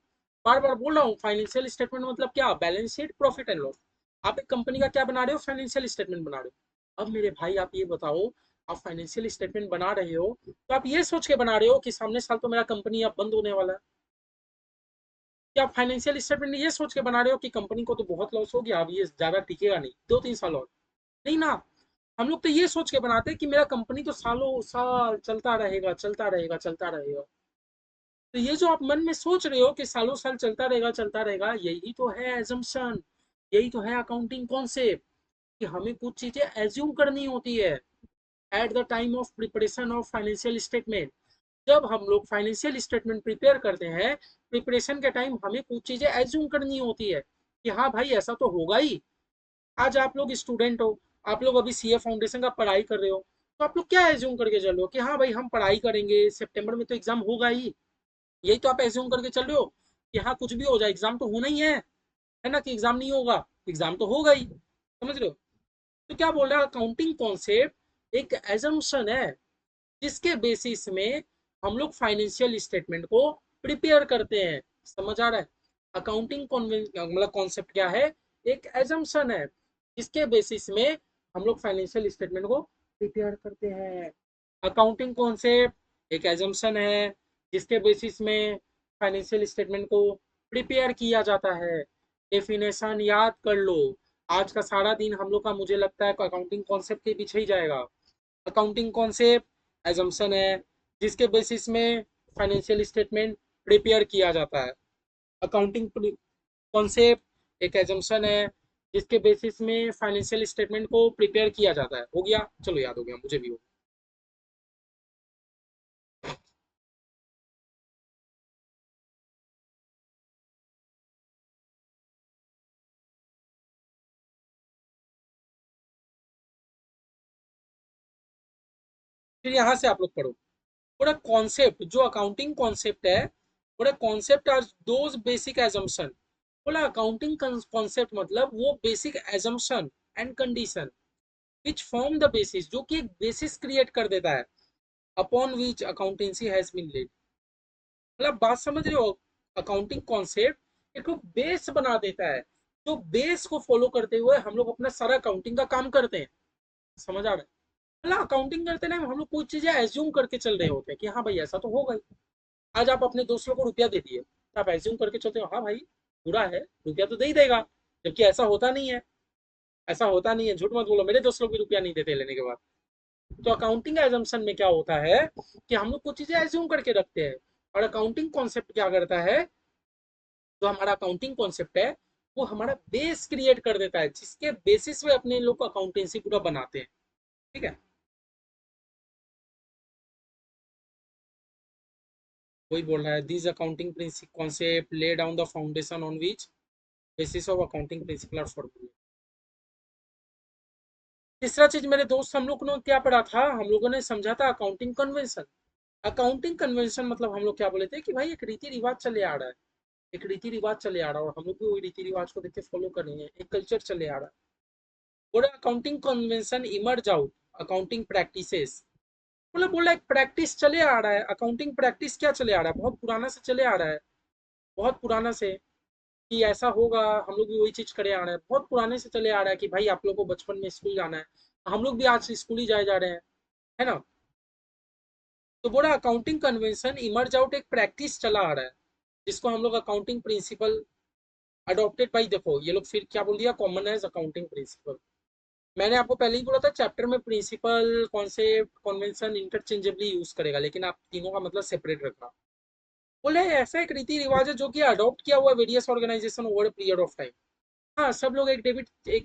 बार बार बोल रहा हूँ, फाइनेंशियल स्टेटमेंट मतलब क्या, balance sheet, profit and loss. आप एक कंपनी का क्या बना रहे हो, फाइनेंशियल स्टेटमेंट बना रहे हो। अब मेरे भाई आप ये बताओ, आप फाइनेंशियल स्टेटमेंट बना रहे हो तो आप ये सोच के बना रहे हो कि सामने साल तो मेरा कंपनी अब बंद होने वाला है, या आप फाइनेंशियल स्टेटमेंट ये सोच के बना रहे हो कि कंपनी को तो बहुत लॉस हो गया, अब ये ज्यादा टिकेगा नहीं, 2-3 साल और, नहीं ना। हम लोग तो ये सोच के बनाते हैं कि मेरा कंपनी तो सालों साल चलता रहेगा, चलता रहेगा, चलता रहेगा। तो ये जो आप मन में सोच रहे हो कि सालों साल चलता रहेगा, यही तो है एजम्पशन, यही तो है अकाउंटिंग कॉन्सेप्ट, कि हमें कुछ चीजें एज्यूम करनी होती है at the time of preparation of financial statement. जब हम लोग फाइनेंशियल स्टेटमेंट प्रिपेयर करते हैं, प्रिपरेशन के टाइम हमें कुछ चीजें एज्यूम करनी होती है। कि हाँ भाई ऐसा तो होगा ही। आज आप लोग स्टूडेंट हो, आप लोग अभी सीए फाउंडेशन का पढ़ाई कर रहे हो, तो आप लोग क्या एज्यूम करके चल रहे हो कि हाँ भाई हम पढ़ाई करेंगे, सितंबर में तो एग्जाम होगा ही। यही तो आप एज्यूम करके चल रहे हो कि हाँ कुछ भी हो जाए एग्जाम तो होना ही है ना, कि एग्जाम नहीं होगा, एग्जाम तो होगा ही। समझ रहे हो? तो क्या बोल रहा है, अकाउंटिंग कॉन्सेप्ट एक एजम्पशन है जिसके बेसिस में हम लोग फाइनेंशियल स्टेटमेंट को प्रिपेयर करते हैं। समझ आ रहा है? अकाउंटिंग मतलब कॉन्सेप्ट क्या है, एक एजम्पशन है जिसके बेसिस में हम लोग फाइनेंशियल स्टेटमेंट को प्रिपेयर करते हैं। अकाउंटिंग कॉन्सेप्ट एक एजम्पशन है जिसके बेसिस में फाइनेंशियल स्टेटमेंट को प्रिपेयर किया जाता है। डेफिनेशन याद कर लो। आज का सारा दिन हम लोग का मुझे लगता है अकाउंटिंग कॉन्सेप्ट के पीछे ही जाएगा। अकाउंटिंग कॉन्सेप्ट एजम्पशन है जिसके बेसिस में फाइनेंशियल स्टेटमेंट प्रिपेयर किया जाता है। अकाउंटिंग कॉन्सेप्ट एक एजम्पशन है जिसके बेसिस में फाइनेंशियल स्टेटमेंट को प्रिपेयर किया जाता है। हो गया? चलो याद हो गया, मुझे भी हो। फिर यहाँ से आप लोग पढ़ो। पूरा कॉन्सेप्ट जो अकाउंटिंग कॉन्सेप्ट है, पूरा concept are those basic assumption. बोला अकाउंटिंग कॉन्सेप्ट मतलब वो basic assumption and condition which form the basis, जो कि एक बेसिस क्रिएट कर देता है upon which accountancy has been laid. मतलब बात समझ रहे हो? अकाउंटिंग कॉन्सेप्ट एक बेस बना देता है, जो बेस को फॉलो करते हुए हम लोग अपना सारा अकाउंटिंग का काम करते हैं। समझ आ रहा है? मतलब अकाउंटिंग करते टाइम हम लोग कुछ चीजें एज्यूम करके चल रहे होते हैं कि हाँ भाई ऐसा तो होगा ही। आज आप अपने दोस्तों को रुपया दे दिए तो आप एज्यूम करके चलते हो हाँ भाई बुरा है, रुपया तो दे ही देगा, जबकि ऐसा होता नहीं है। ऐसा होता नहीं है, झूठ मत बोलो, मेरे दोस्त लोग भी रुपया नहीं देते लेने के बाद। तो अकाउंटिंग एजम्पशन में क्या होता है कि हम लोग कुछ चीजें एज्यूम करके रखते हैं, और अकाउंटिंग कॉन्सेप्ट क्या करता है, जो हमारा अकाउंटिंग कॉन्सेप्ट है वो हमारा बेस क्रिएट कर देता है जिसके बेसिस पे अपने लोग अकाउंटेंसी पूरा बनाते हैं। ठीक है? वही बोल रहा है, this accounting concept lay down the foundation on which basis of accounting principle और फॉर्मूले। तीसरा चीज मेरे दोस्त हम लोग ने क्या पढ़ा था, हम लोगों ने समझा था अकाउंटिंग कन्वेंशन। अकाउंटिंग कन्वेंशन मतलब हम लोग क्या बोले थे कि भाई एक रीति रिवाज चले आ रहा है, एक रीति रिवाज चले आ रहा है और हम लोग भी वही रीति रिवाज को देख के फॉलो कर रहे हैं, एक कल्चर चले आ रहा है। बोला accounting convention emerge out accounting practices. मतलब बोला एक प्रैक्टिस चले आ रहा है, अकाउंटिंग प्रैक्टिस क्या चले आ रहा है, बहुत पुराना से चले आ रहा है, बहुत पुराना से, कि ऐसा होगा, हम लोग भी वही चीज करे आ रहे हैं, बहुत पुराने से चले आ रहा है कि भाई आप लोग को बचपन में स्कूल जाना है, हम लोग भी आज से स्कूल ही जाए जा रहे हैं, है ना? तो बोला अकाउंटिंग कन्वेंशन इमर्ज आउट एक प्रैक्टिस चला आ रहा है जिसको हम लोग अकाउंटिंग प्रिंसिपल अडॉप्टेड बाई, देखो ये लोग फिर क्या बोल दिया, कॉमन एज अकाउंटिंग प्रिंसिपल। मैंने आपको पहले ही बोला था चैप्टर में principle concept convention interchangeably use करेगा, लेकिन आप तीनों का मतलब सेपरेट रखना। बोले ऐसा एक रीति रिवाज है जो कि अडॉप्ट किया हुआ various organisation over period of time. हाँ सब लोग एक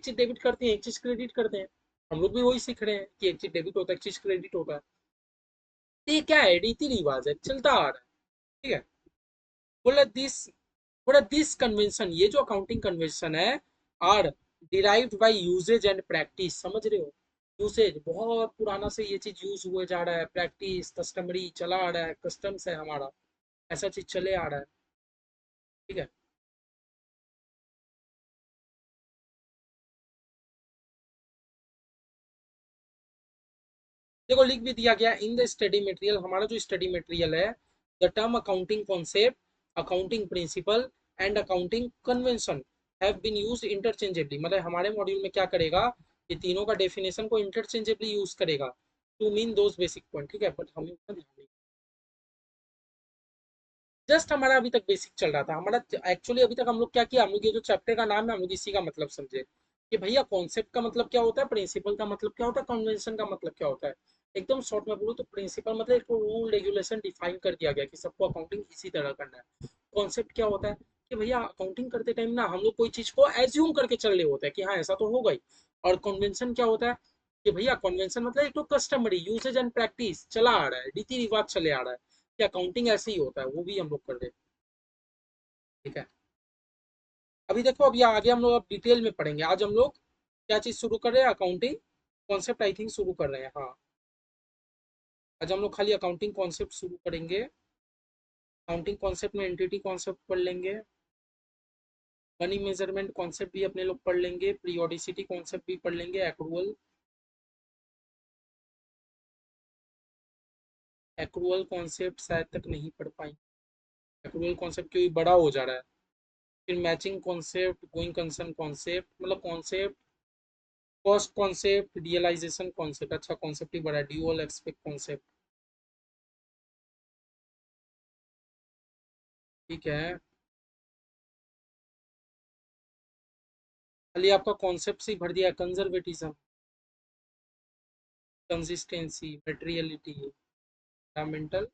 चीज डेबिट करते हैं, एक चीज क्रेडिट करते हैं, हम लोग भी वही सीख रहे हैं कि एक चीज डेबिट होता है, एक चीज क्रेडिट होता है। तो ये क्या है, रीति रिवाज है, चलता आ रहा है। ठीक है? बोला दिस बोला दिस कन्वेंशन, ये जो अकाउंटिंग कन्वेंशन है, are derived by usage and practice. समझ रहे हो? यूसेज बहुत पुराना से ये चीज यूज हुए जा रहा है, प्रैक्टिस कस्टमरी चला आ रहा है, कस्टम्स है हमारा, ऐसा चीज चले आ रहा है। ठीक है? देखो लिख भी दिया गया इन द स्टडी मटेरियल, हमारा जो स्टडी मटेरियल है, the term accounting concept, accounting principle and accounting convention have been used interchangeably. मतलब हमारे मॉड्यूल में क्या करेगा, ये तीनों का डेफिनेशन को इंटरचेंजेबली यूज करेगा to mean those basic point. ठीक है? बट हमें उतना ध्यान नहीं, जस्ट हमारा अभी तक बेसिक चल रहा था हमारा। एक्चुअली अभी तक हम लोग क्या किया, हम लोग ये जो चैप्टर का नाम है हम लोग इसी का मतलब समझे कि भैया कॉन्सेप्ट का मतलब क्या होता है, प्रिंसिपल का मतलब क्या होता है, कन्वेंशन का मतलब क्या होता है। एकदम शॉर्ट में बोलूँ तो प्रिंसिपल मतलब एक रूल रेगुलेशन डिफाइन कर दिया गया कि सबको अकाउंटिंग इसी तरह करना है। कॉन्सेप्ट क्या होता है कि भैया अकाउंटिंग करते टाइम ना हम लोग कोई चीज को एज्यूम करके चल रहे होते हैं कि हाँ ऐसा तो होगा ही। और कन्वेंशन क्या होता है कि भैया कन्वेंशन मतलब एक तो कस्टमरी यूसेज एंड प्रैक्टिस चला आ रहा है, रीति रिवाज चले आ रहा है कि अकाउंटिंग ऐसे ही होता है, वो भी हम लोग कर रहे हैं। ठीक है? अभी देखो, अभी आगे हम लोग अब डिटेल में पढ़ेंगे। आज हम लोग क्या चीज शुरू कर रहे हैं? अकाउंटिंग कॉन्सेप्ट आई थिंक शुरू कर रहे हैं, हाँ। आज हम लोग खाली अकाउंटिंग कॉन्सेप्ट शुरू करेंगे। अकाउंटिंग कॉन्सेप्ट में एंटिटी कॉन्सेप्ट पढ़ लेंगे, मनी मेजरमेंट कॉन्सेप्ट भी अपने लोग पढ़ लेंगे, पीरियोडिसिटी कॉन्सेप्ट भी पढ़ लेंगे, एक्रूअल एक्रूअल कॉन्सेप्ट शायद तक नहीं पढ़ पाएंगे। एक्रूअल कॉन्सेप्ट क्योंकि बड़ा हो जा रहा है। फिर matching concept, going concern concept, मतलब concept, cost concept, realisation concept. अच्छा, कॉन्सेप्ट ही बड़ा, ड्यूअल एक्सपेक्ट कॉन्सेप्ट। ठीक है, खाली आपका कॉन्सेप्ट से ही भर दिया। Conservatism, consistency, materiality, fundamental.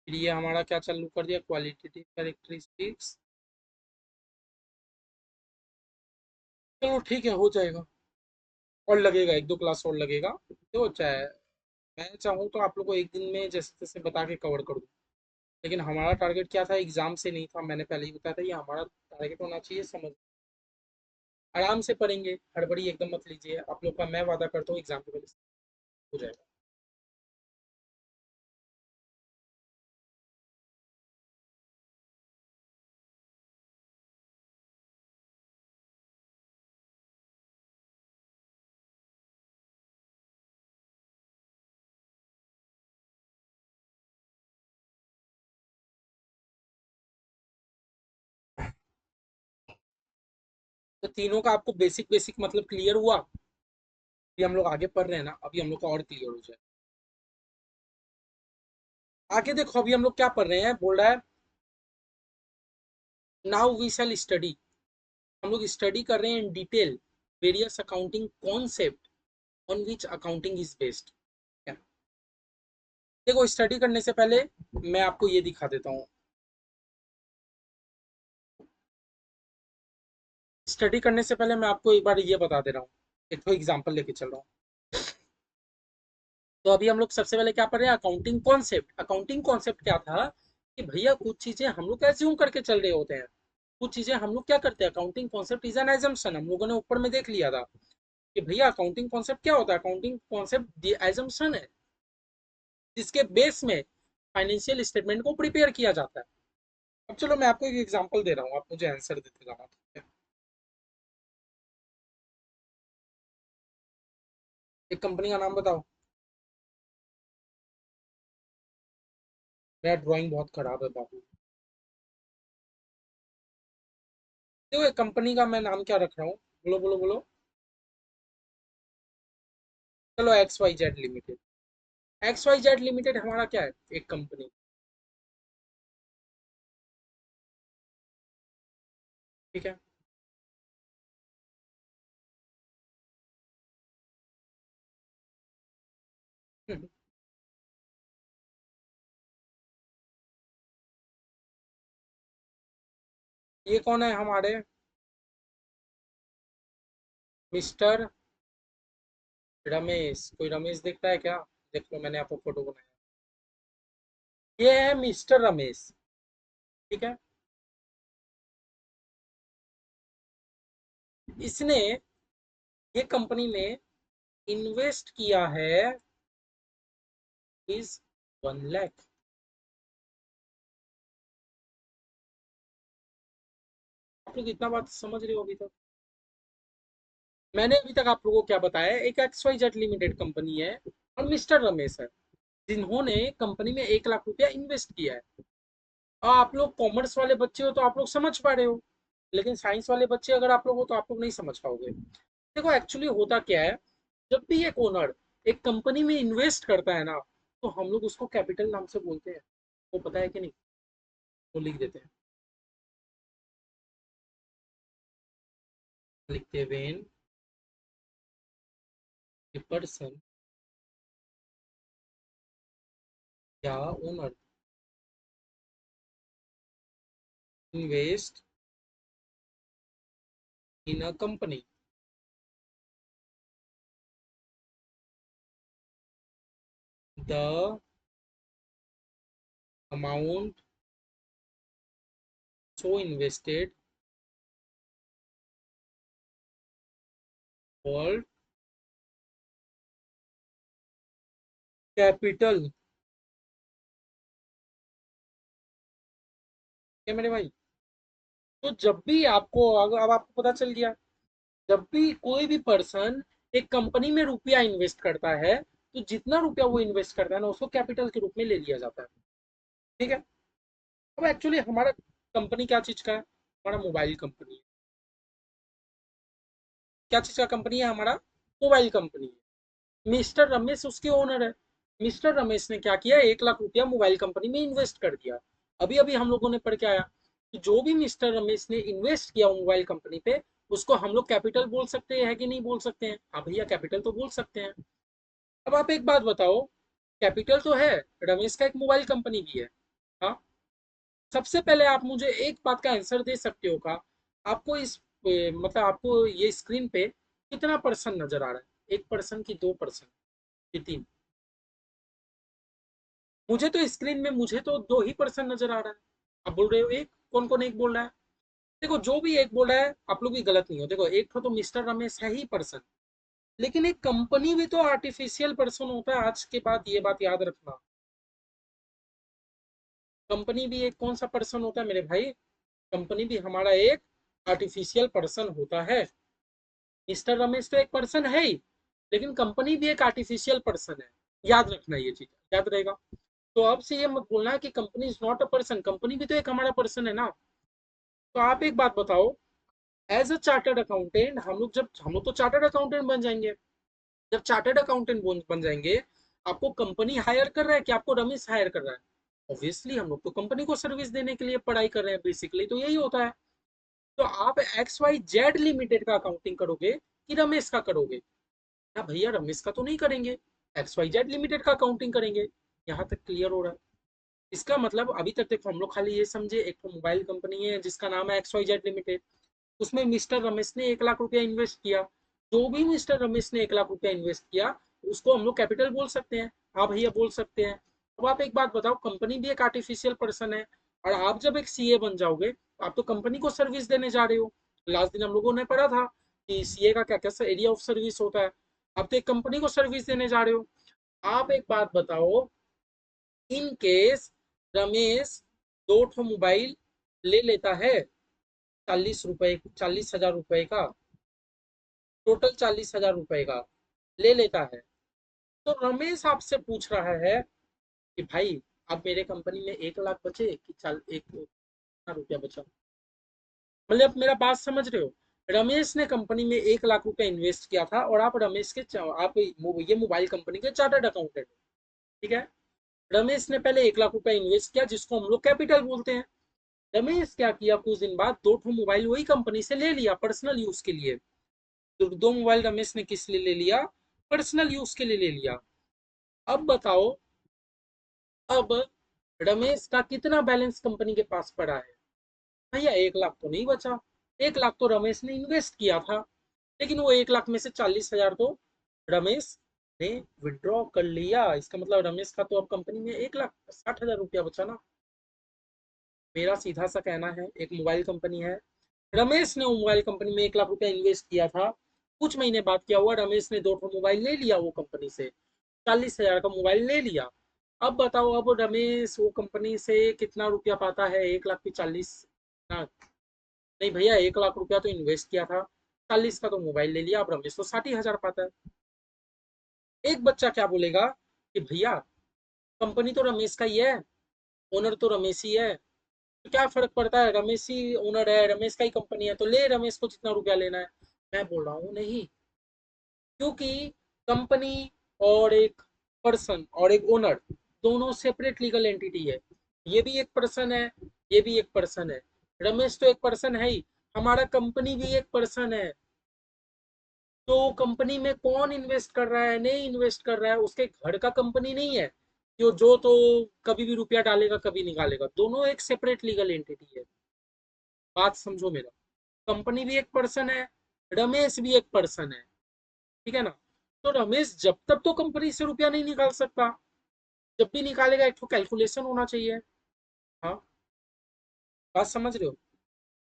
फिर ये हमारा क्या चालू कर दिया? Qualitative characteristics. चलो ठीक है, हो जाएगा। और लगेगा, एक दो क्लास और लगेगा तो चाहे, मैं चाहूँ तो आप लोग को एक दिन में जैसे तैसे बता के कवर कर दूँ। लेकिन हमारा टारगेट क्या था? एग्जाम से नहीं था, मैंने पहले ही बताया था। ये हमारा टारगेट होना चाहिए समझ। आराम से पढ़ेंगे, हड़बड़ी एकदम मत लीजिए। आप लोग का मैं वादा करता हूँ एग्जाम के पहले हो जाएगा। तो तीनों का आपको बेसिक बेसिक मतलब क्लियर हुआ? अभी हम लोग आगे पढ़ रहे हैं ना, अभी हम लोग का और क्लियर हो जाए। आगे देखो, अभी हम लोग क्या पढ़ रहे हैं, बोल रहा है नाउ वी शैल स्टडी। हम लोग स्टडी कर रहे हैं in detail various accounting concept on which accounting is based. देखो, स्टडी करने से पहले मैं आपको ये दिखा देता हूँ। स्टडी करने से पहले मैं आपको एक बार ये बता दे रहा हूँ। एक तो एग्जांपल लेके चल रहा हूँ। तो अभी हम लोग सबसे पहले क्या पढ़ रहे हैं? Accounting concept. अकाउंटिंग कॉन्सेप्ट क्या था कि भैया कुछ चीजें हम लोग एज्यूम करके चल रहे होते हैं। कुछ चीजें हम लोग क्या करते हैं? Accounting concept is an assumption. हम लोगों ने ऊपर में देख लिया था कि भैया अकाउंटिंग कॉन्सेप्ट क्या होता है। अकाउंटिंग कॉन्सेप्ट एजम्पशन है जिसके बेस में फाइनेंशियल स्टेटमेंट को प्रिपेयर किया जाता है। अब चलो मैं आपको एक एग्जांपल दे रहा हूँ, आप मुझे आंसर देते जाना, ठीक है? एक कंपनी का नाम बताओ। मेरा ड्राइंग बहुत खराब है बाबू। देखो, एक कंपनी का मैं नाम क्या रख रहा हूँ? बोलो बोलो बोलो। चलो, X Y Z limited. X Y Z limited हमारा क्या है? एक कंपनी। ठीक है। ये कौन है हमारे? मिस्टर रमेश। कोई रमेश दिखता है क्या? देख लो, मैंने आपको फोटो बनाया। ये है मिस्टर रमेश। ठीक है। इसने ये कंपनी में इन्वेस्ट किया है इज 1 लाख। आप लोग इतना बात समझ रहे हो अभी तक? मैंने अभी तक आप लोगों को क्या बताया? एक X Y Z limited company है और मिस्टर रमेश है जिन्होंने कंपनी में 1 लाख रुपया इन्वेस्ट किया है। और आप लोग कॉमर्स वाले बच्चे हो तो आप लोग समझ पा रहे हो, लेकिन साइंस वाले बच्चे अगर आप लोग हो तो आप लोग नहीं समझ पाओगे। देखो, एक्चुअली होता क्या है, जब भी एक ओनर एक कंपनी में इन्वेस्ट करता है ना, तो हम लोग उसको कैपिटल नाम से बोलते हैं। वो पता है कि नहीं? वो लिख देते हैं, लिखते वेन ए पर्सन या owner invest in a company, the amount so invested world capital. क्या मेरे भाई? तो जब भी आपको अब आपको पता चल गया, जब भी कोई भी पर्सन एक कंपनी में रुपया इन्वेस्ट करता है, तो जितना रुपया वो इन्वेस्ट करता है ना, उसको कैपिटल के रूप में ले लिया जाता है। ठीक है। अब एक्चुअली हमारा कंपनी क्या चीज का है? हमारा मोबाइल कंपनी है। क्या चीज का कंपनी है हमारा? मोबाइल कंपनी है। मिस्टर रमेश उसके ओनर है। मिस्टर रमेश ने क्या किया, 1 लाख रुपया मोबाइल कंपनी में इन्वेस्ट कर दिया। अभी अभी हम लोगों ने पढ़ के आया कि जो भी मिस्टर रमेश ने इन्वेस्ट किया मोबाइल कंपनी पे, उसको हम लोग कैपिटल बोल सकते हैं कि नहीं बोल सकते हैं? हाँ भैया, कैपिटल तो बोल सकते हैं। अब आप एक बात बताओ, कैपिटल तो है, रमेश का एक मोबाइल कंपनी भी है। हाँ। सबसे पहले आप मुझे एक बात का आंसर दे सकते हो का? आपको मतलब आपको ये स्क्रीन पे कितना पर्सन नजर आ रहा है? 1 पर्सन की 2 पर्सन की 3? मुझे तो स्क्रीन में मुझे तो 2 ही पर्सन नजर आ रहा है। आप बोल रहे हो एक, कौन कौन एक बोल रहा है? देखो, जो भी एक बोल रहा है आप लोग भी गलत नहीं हो। देखो, एक तो मिस्टर रमेश है ही पर्सन, लेकिन एक कंपनी भी तो आर्टिफिशियल पर्सन होता है। आज के बाद ये बात याद रखना, कंपनी भी एक कौन सा पर्सन होता है मेरे भाई? कंपनी भी हमारा एक आर्टिफिशियल पर्सन होता है। मिस्टर रमेश तो एक पर्सन है ही, लेकिन कंपनी भी एक आर्टिफिशियल पर्सन है। याद रखना, ये चीज याद रहेगा। तो अब से ये मत बोलना कि company is not a person, company भी तो एक हमारा पर्सन है ना। तो आप एक बात बताओ, एज अ चार्टर्ड अकाउंटेंट हम लोग तो चार्टर्ड अकाउंटेंट बन जाएंगे। जब चार्टर्ड अकाउंटेंट बन जाएंगे, आपको कंपनी हायर कर रहा है कि आपको रमेश हायर कर रहा है? ऑब्वियसली हम लोग तो कंपनी को सर्विस देने के लिए पढ़ाई कर रहे हैं, बेसिकली तो यही होता है। तो आप एक्स वाई जेड लिमिटेड का अकाउंटिंग करोगे कि रमेश का करोगे? ना भैया, रमेश का तो नहीं करेंगे, एक्स वाई जेड लिमिटेड का अकाउंटिंग करेंगे। यहाँ तक क्लियर हो रहा है? इसका मतलब अभी तक देखो, हम लोग खाली ये समझे एक तो मोबाइल कंपनी है जिसका नाम है एक्स वाई जेड लिमिटेड, उसमें मिस्टर रमेश ने 1 लाख रुपया इन्वेस्ट किया। जो भी मिस्टर रमेश ने 1 लाख रुपया इन्वेस्ट किया, उसको हम लोग कैपिटल बोल सकते हैं। हाँ भैया, बोल सकते हैं। अब आप एक बात बताओ, कंपनी भी एक आर्टिफिशियल पर्सन है, और आप जब एक सीए बन जाओगे तो आप तो कंपनी को सर्विस देने जा रहे हो। लास्ट दिन हम लोगों ने पढ़ा था कि सीए का क्या क्या एरिया ऑफ सर्विस होता है। आप तो एक कंपनी को सर्विस देने जा रहे हो। आप एक बात बताओ, इन केस रमेश 2 ठो मोबाइल ले लेता है, 40 रुपए, 40,000 रुपए का, टोटल 40,000 रुपए का ले लेता है, तो रमेश आपसे पूछ रहा है कि भाई, अब मेरे कंपनी में 1 लाख बचे कि चाल एक कितना रुपया बचा? मतलब आप मेरा बात समझ रहे हो? रमेश ने कंपनी में 1 लाख रुपया इन्वेस्ट किया था, और आप रमेश के आप ये मोबाइल कंपनी के चार्टर्ड अकाउंटेंट हो। ठीक है। रमेश ने पहले 1 लाख रुपया इन्वेस्ट किया, जिसको हम लोग कैपिटल बोलते हैं। रमेश क्या किया, कुछ दिन बाद 2 ठो मोबाइल वही कंपनी से ले लिया पर्सनल यूज के लिए। तो 2 मोबाइल रमेश ने किस लिए ले लिया? पर्सनल यूज के लिए ले लिया। अब बताओ, अब रमेश का कितना बैलेंस कंपनी के पास पड़ा है? भैया, 1 लाख तो नहीं बचा। 1 लाख तो रमेश ने इन्वेस्ट किया था, लेकिन वो 1 लाख में से 40,000 तो रमेश ने विड्रॉ कर लिया। इसका मतलब रमेश का तो अब कंपनी में 1,60,000 रुपया बचा ना। मेरा सीधा सा कहना है, एक मोबाइल कंपनी है, रमेश ने वो मोबाइल कंपनी में 1 लाख रुपया इन्वेस्ट किया था। कुछ महीने बाद क्या हुआ, रमेश ने 2 ठो मोबाइल ले लिया वो कंपनी से, 40,000 का मोबाइल ले लिया। अब बताओ, अब रमेश वो कंपनी से कितना रुपया पाता है? 1 लाख की 40 ना? नहीं भैया, 1 लाख रुपया तो इन्वेस्ट किया था, 40 का तो मोबाइल ले लिया, अब रमेश तो 60,000 पाता है। एक बच्चा क्या बोलेगा कि भैया, कंपनी तो रमेश का ही है, ओनर तो रमेश ही है, तो क्या फर्क पड़ता है, रमेश ही ओनर है, रमेश का ही कंपनी है, तो ले रमेश को जितना रुपया लेना है। मैं बोल रहा हूँ नहीं, क्योंकि कंपनी और एक पर्सन और एक ओनर दोनों सेपरेट लीगल एंटिटी है। ये भी एक पर्सन है, ये भी एक पर्सन है। रमेश तो एक पर्सन है ही, हमारा कंपनी भी एक पर्सन है। तो कंपनी में कौन इन्वेस्ट कर रहा है, नहीं इन्वेस्ट कर रहा है, उसके घर का कंपनी नहीं है जो तो कभी भी रुपया डालेगा कभी निकालेगा। दोनों एक सेपरेट लीगल एंटिटी है। बात समझो मेरा, कंपनी भी एक पर्सन है, रमेश भी एक पर्सन है। ठीक है ना? तो रमेश जब तक तो कंपनी से रुपया नहीं निकाल सकता। जब भी निकालेगा, एक तो कैलकुलेशन होना चाहिए। हाँ, बात समझ रहे हो?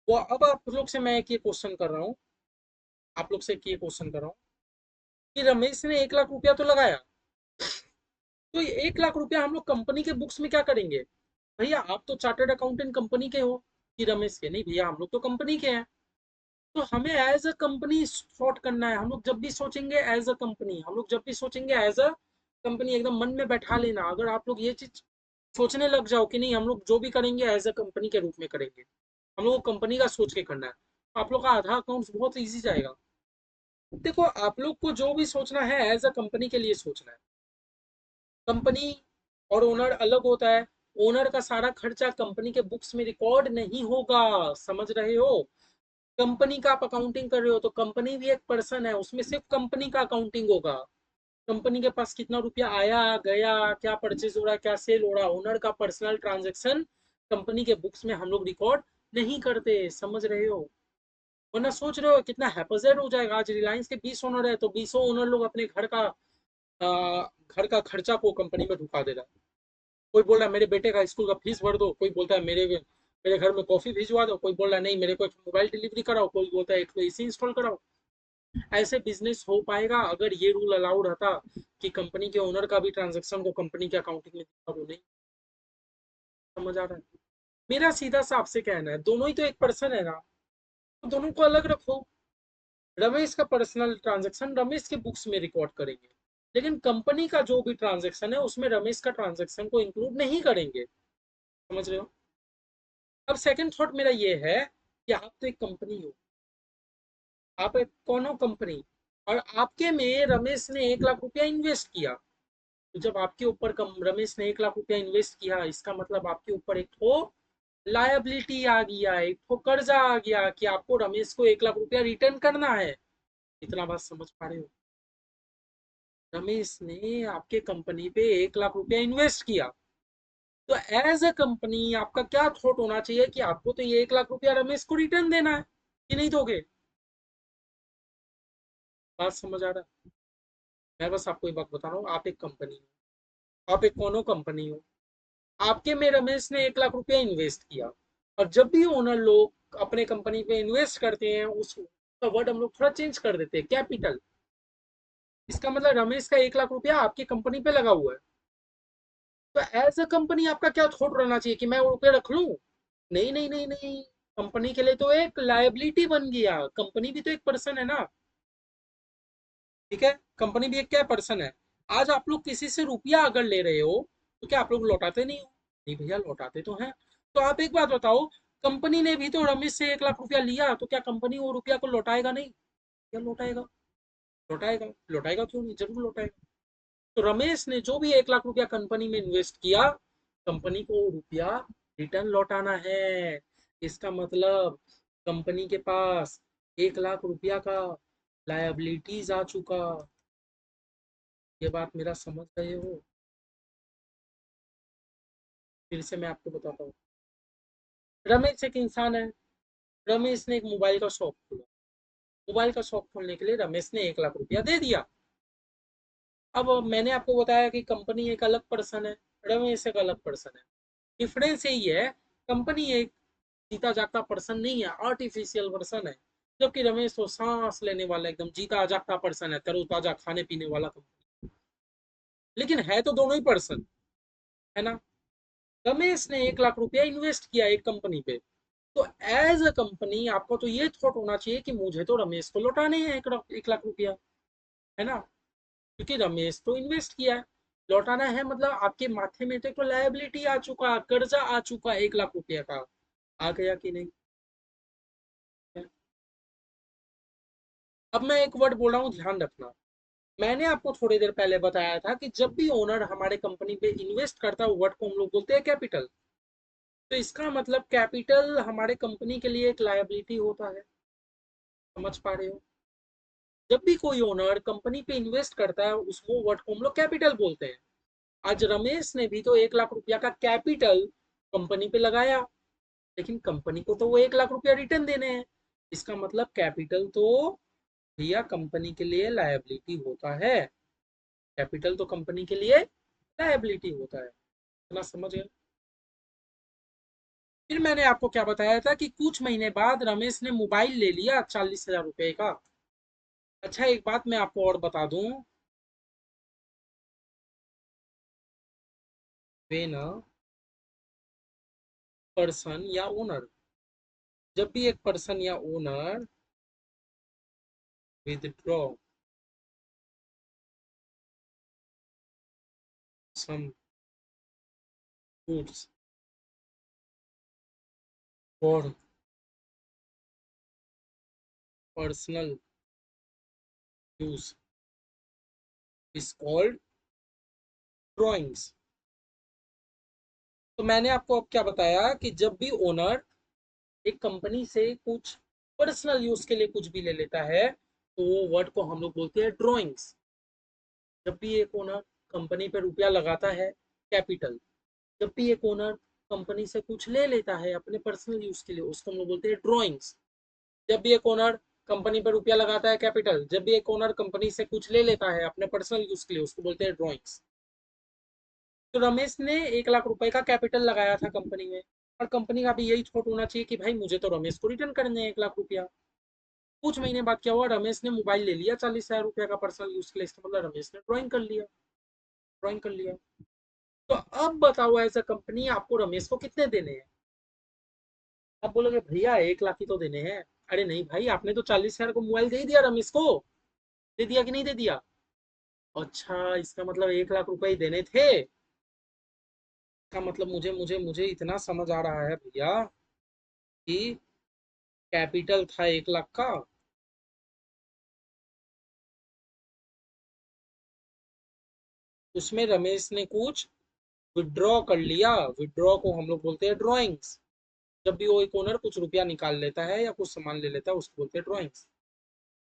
वो अब आप लोग से मैं एक ये क्वेश्चन कर रहा हूँ, आप लोग से एक ये क्वेश्चन कर रहा हूँ कि रमेश ने 1 लाख रुपया तो लगाया, तो ये 1 लाख रुपया हम लोग कंपनी के बुक्स में क्या करेंगे? भैया आप तो चार्टर्ड अकाउंटेंट कंपनी के हो, कि रमेश के? नहीं भैया, हम लोग तो कंपनी के हैं। तो हमें एज अ कंपनी सॉर्ट करना है। हम लोग जब भी सोचेंगे एज अ कंपनी, हम लोग जब भी सोचेंगे एज अ कंपनी, एकदम मन में बैठा लेना। अगर आप लोग ये चीज सोचने लग जाओ कि नहीं हम लोग जो भी करेंगे एज अ कंपनी के रूप में करेंगे, हम लोग को कंपनी का सोच के करना है, तो आप लोग का आधा अकाउंट बहुत इजी जाएगा। देखो आप लोग को जो भी सोचना है एज अ कंपनी के लिए सोचना है। कंपनी और ओनर अलग होता है। ओनर का सारा खर्चा कंपनी के बुक्स में रिकॉर्ड नहीं होगा, समझ रहे हो? कंपनी का आप अकाउंटिंग कर रहे हो तो कंपनी भी एक पर्सन है, उसमें सिर्फ कंपनी का अकाउंटिंग होगा। कंपनी के पास कितना रुपया आया गया, क्या परचेज हो रहा है, क्या सेल हो रहा है, ओनर का पर्सनल ट्रांजेक्शन कंपनी के बुक्स में हम लोग रिकॉर्ड नहीं करते, समझ रहे हो? वरना सोच रहे हो कितना हैपोजेड हो जाएगा। आज रिलायंस के 20 ओनर है तो 20 ओनर लोग अपने घर का खर्चा को कंपनी में ढुका दे रहा है। कोई बोल रहा है मेरे बेटे का स्कूल का फीस भर दो, कोई बोलता है मेरे घर में कॉफी भिजवा दो, कोई बोल रहा है नहीं मेरे को एक मोबाइल डिलीवरी कराओ, कोई बोलता है एक एसी इंस्टॉल कराओ। ऐसे बिजनेस हो पाएगा अगर ये रूल अलाउड रहता कि कंपनी के ओनर का भी ट्रांजेक्शन को कंपनी के अकाउंटिंग में दिखा दो? नहीं। समझ आ रहा है? मेरा सीधा सा आपसे कहना है, दोनों ही तो एक पर्सन है ना, तो दोनों को अलग रखो। रमेश का पर्सनल ट्रांजेक्शन रमेश के बुक्स में रिकॉर्ड करेंगे, लेकिन कंपनी का जो भी ट्रांजेक्शन है उसमें रमेश का ट्रांजेक्शन को इंक्लूड नहीं करेंगे। समझ रहे हो? अब सेकंड थॉट मेरा ये है कि आप तो एक कंपनी हो, आप एक कौन हो? कंपनी। और आपके में रमेश ने 1 लाख रुपया इन्वेस्ट किया, तो जब आपके ऊपर रमेश ने 1 लाख रुपया इन्वेस्ट किया, इसका मतलब आपके ऊपर एक तो लायबिलिटी आ गया, एक तो कर्जा आ गया कि आपको रमेश को 1 लाख रुपया रिटर्न करना है। इतना बात समझ पा रहे हो? रमेश ने आपके कंपनी पे 1 लाख रुपया इन्वेस्ट किया, तो एज अ कंपनी आपका क्या थॉट होना चाहिए कि आपको तो ये 1 लाख रुपया रमेश को रिटर्न देना है, कि नहीं दोगे? बात समझ आ रहा है? मैं बस आपको एक बात बता रहा हूँ, आप एक कंपनी हो, आप एक कोनो कंपनी हो, आपके में रमेश ने 1 लाख रुपया इन्वेस्ट किया, और जब भी ओनर लोग अपने कंपनी पे इन्वेस्ट करते हैं उसका वर्ड हम लोग थोड़ा चेंज कर देते हैं, कैपिटल। इसका मतलब रमेश का 1 लाख रुपया आपकी कंपनी पे लगा हुआ है, तो एज अ कंपनी आपका क्या थॉट रहना चाहिए कि मैं वो रुपया रख लूं? नहीं नहीं नहीं नहीं। कंपनी के लिए तो एक लायबिलिटी बन गया, कंपनी भी तो एक पर्सन है ना। ठीक है, कंपनी भी एक क्या पर्सन है। आज आप लोग किसी से रुपया अगर ले रहे हो तो क्या आप लोग लौटाते नहीं हो? नहीं भैया, लौटाते तो हैं। तो आप एक बात बताओ, कंपनी ने भी तो रमेश से 1 लाख रुपया लिया, तो क्या कंपनी वो रुपया को लौटाएगा नहीं? क्या लौटाएगा? लौटाएगा। लौटाएगा क्यों नहीं, जरूर लौटाएगा। तो रमेश ने जो भी 1 लाख रुपया कंपनी में इन्वेस्ट किया, कंपनी को रुपया रिटर्न लौटाना है। इसका मतलब कंपनी के पास 1 लाख रुपया का लायबिलिटीज आ चुका। ये बात मेरा समझ रहे हो? फिर से मैं आपको बताता हूँ। रमेश एक इंसान है, रमेश ने एक मोबाइल का शॉप खोला। मोबाइल का शॉप खोलने के लिए रमेश ने 1 लाख रुपया दे दिया। अब मैंने आपको बताया कि कंपनी एक अलग पर्सन है, रमेश एक अलग पर्सन है। डिफरेंस यही है, कंपनी एक जीता जागता पर्सन नहीं है, आर्टिफिशियल पर्सन है। जबकि रमेश तो सांस लेने वाला एकदम जीता जागता पर्सन है, तरोताजा खाने पीने वाला कंपनी। लेकिन है तो दोनों ही पर्सन, है ना? रमेश ने 1 लाख रुपया इन्वेस्ट किया एक कंपनी पे, तो एज अ कंपनी आपको तो ये थॉट होना चाहिए कि मुझे तो रमेश को लौटाने हैं 1 लाख रुपया, है ना? क्योंकि रमेश तो इन्वेस्ट किया है, लौटाना है मतलब आपके माथे में तो एक तो लायबिलिटी आ चुका, कर्जा आ चुका 1 लाख रुपया का। आ गया कि नहीं? अब मैं एक वर्ड बोल रहा हूँ, ध्यान रखना। मैंने आपको थोड़ी देर पहले बताया था कि जब भी ओनर हमारे कंपनी पे इन्वेस्ट करता है, वर्ड को हम लोग बोलते हैं कैपिटल। तो इसका मतलब कैपिटल हमारे कंपनी के लिए एक लायबिलिटी होता है। समझ पा रहे हो? जब भी कोई ओनर कंपनी पे इन्वेस्ट करता है उसको वर्ड को हम लोग कैपिटल बोलते हैं। आज रमेश ने भी तो 1 लाख रुपया का कैपिटल कंपनी पे लगाया, लेकिन कंपनी को तो वो 1 लाख रुपया रिटर्न देने हैं। इसका मतलब कैपिटल तो भैया कंपनी के लिए लायबिलिटी होता है। कैपिटल तो कंपनी के लिए लायबिलिटी होता है। इतना समझ गए? फिर मैंने आपको क्या बताया था कि कुछ महीने बाद रमेश ने मोबाइल ले लिया 40,000 रुपए का। अच्छा, एक बात मैं आपको और बता दूं। वेन अ पर्सन या ओनर, जब भी एक पर्सन या owner withdraw some goods for personal use is called drawings. तो मैंने आपको अब क्या बताया कि जब भी ओनर एक कंपनी से कुछ पर्सनल यूज के लिए कुछ भी ले लेता है, तो वो वर्ड को हम लोग बोलते हैं ड्रॉइंग्स। जब भी एक ओनर कंपनी पे रुपया लगाता है, कैपिटल। जब भी एक ओनर कंपनी से कुछ ले लेता है अपने पर्सनल यूज के लिए, उसको हम लोग बोलते हैं ड्रॉइंग्स। जब भी एक ओनर कंपनी पर रुपया लगाता है, कैपिटल। जब भी एक ओनर कंपनी से कुछ ले लेता है अपने पर्सनल यूज के लिए, उसको बोलते हैं ड्रॉइंग्स। तो रमेश ने 1 लाख रुपए का कैपिटल लगाया था कंपनी में, और कंपनी का भी यही थॉट होना चाहिए कि भाई मुझे तो रमेश को रिटर्न करने हैं 1 लाख रुपया। कुछ महीने बाद क्या हुआ, रमेश ने मोबाइल ले लिया 40,000 रुपया का पर्सनल यूज के लिए, इसका मतलब रमेश ने ड्राइंग कर लिया। ड्राइंग कर लिया। तो अब बताओ, एज अ कंपनी आपको रमेश को कितने देने हैं? आप बोलोगे भैया 1 लाख ही तो देने हैं। अरे नहीं भाई, आपने तो 40,000 को मोबाइल दे ही दिया रमेश को। दे दिया कि नहीं दे दिया? अच्छा, इसका मतलब 1 लाख रुपए ही देने थे। इसका मतलब मुझे इतना समझ आ रहा है भैया कि कैपिटल था 1 लाख का। उसमें रमेश ने कुछ विड्रॉ कर लिया। विड्रॉ को हम लोग बोलते हैं ड्रॉइंग्स। जब भी वो एक ओनर कुछ रुपया निकाल लेता है या कुछ सामान ले लेता है, उसको बोलते हैं ड्रॉइंग्स।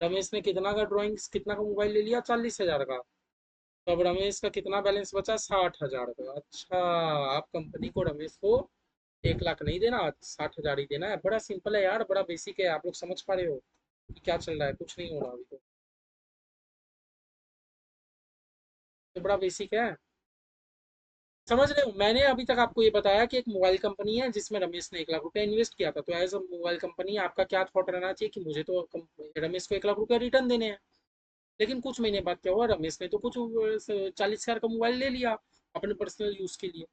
रमेश ने कितना का ड्रॉइंग्स, कितना का मोबाइल ले लिया? 40,000 का। तो अब रमेश का कितना बैलेंस बचा? 60,000 का। अच्छा, आप कंपनी को रमेश को 1 लाख नहीं देना, 60,000 ही देना है। बड़ा सिंपल है यार, बड़ा बेसिक है। आप लोग समझ पा रहे हो कि क्या चल रहा है? कुछ नहीं हो रहा अभी तो बड़ा बेसिक है। समझ रहे हो? मैंने अभी तक आपको ये बताया कि एक मोबाइल कंपनी है जिसमें रमेश ने 1 लाख रुपया इन्वेस्ट किया था। तो एज अ मोबाइल कंपनी आपका क्या थॉट रहना चाहिए कि मुझे तो रमेश को 1 लाख रुपया रिटर्न देने हैं। लेकिन कुछ महीने बाद क्या हुआ, रमेश ने तो कुछ 40,000 का मोबाइल ले लिया अपने पर्सनल यूज के लिए।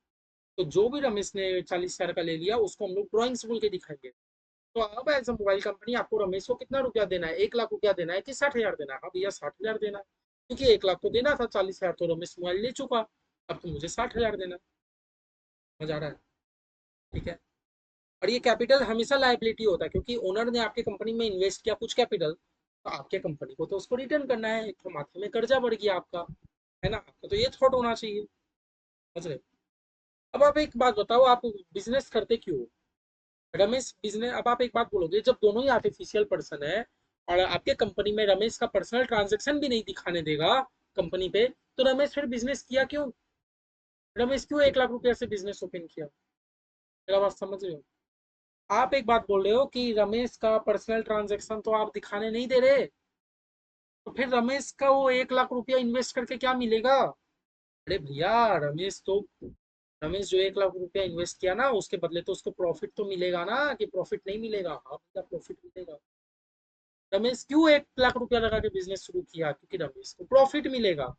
तो जो भी रमेश ने 40,000 का ले लिया, उसको हम लोग ड्रॉइंग्स बोल के दिखाएंगे। तो अब एज अ मोबाइल कंपनी आपको रमेश को कितना रुपया देना है? 1 लाख रुपया देना है कि 60,000 देना है? हाँ भैया, 60,000 देना है। क्योंकि 1 लाख तो देना था, 40,000 तो रमेश मोबाइल ले चुका। अब तो मुझे 60,000 देना है। मजा आ रहा है? ठीक है। और ये कैपिटल हमेशा लायबिलिटी होता है, क्योंकि ओनर ने आपके कंपनी में इन्वेस्ट किया कुछ कैपिटल, तो आपके कंपनी को तो उसको रिटर्न करना है। एक तो माथे में कर्जा बढ़ गया आपका, है ना? आपका तो ये थॉट होना चाहिए। समझ रहे? अब आप एक बात बताओ, आप बिजनेस करते क्यों हो? रमेश बिजनेस, अब आप एक बात बोलोगे, जब दोनों ही आर्टिफिशियल पर्सन है और आपके कंपनी में रमेश का पर्सनल ट्रांजेक्शन भी नहीं दिखाने देगा कंपनी पे, तो रमेश फिर बिजनेस किया क्यों? रमेश क्यों 1 लाख रुपया से बिजनेस ओपन किया? मेरा बात समझ रहे हो? आप एक बात बोल रहे हो कि रमेश का पर्सनल ट्रांजैक्शन तो आप दिखाने नहीं दे रहे, तो फिर रमेश का वो 1 लाख रुपया इन्वेस्ट करके क्या मिलेगा? अरे भैया, रमेश जो 1 लाख रुपया इन्वेस्ट किया ना, उसके बदले तो उसको प्रॉफिट तो मिलेगा ना, कि प्रॉफिट नहीं मिलेगा? हाँ भैया, प्रॉफिट मिलेगा। रमेश क्यों 1 लाख रुपया लगा के बिजनेस शुरू किया? क्योंकि रमेश को प्रॉफिट मिलेगा।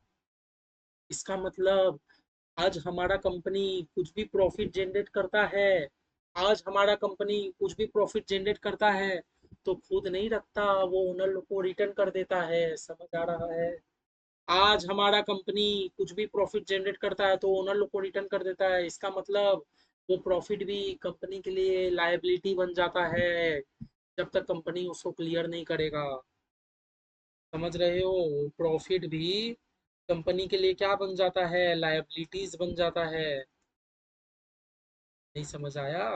इसका मतलब आज हमारा कंपनी कुछ भी प्रॉफिट जनरेट करता है, आज हमारा कंपनी कुछ भी प्रॉफिट जनरेट करता है, तो खुद नहीं रखता, वो ओनर लोग को रिटर्न कर देता है। समझ आ रहा है? आज हमारा कंपनी कुछ भी प्रॉफिट जनरेट करता है तो ओनर लोग को रिटर्न कर देता है। इसका मतलब वो प्रॉफिट भी कंपनी के लिए लायबिलिटी बन जाता है, जब तक कंपनी उसको क्लियर नहीं करेगा। समझ रहे हो? प्रॉफिट भी कंपनी के लिए क्या बन जाता है? लायबिलिटीज बन जाता है। नहीं समझ आया?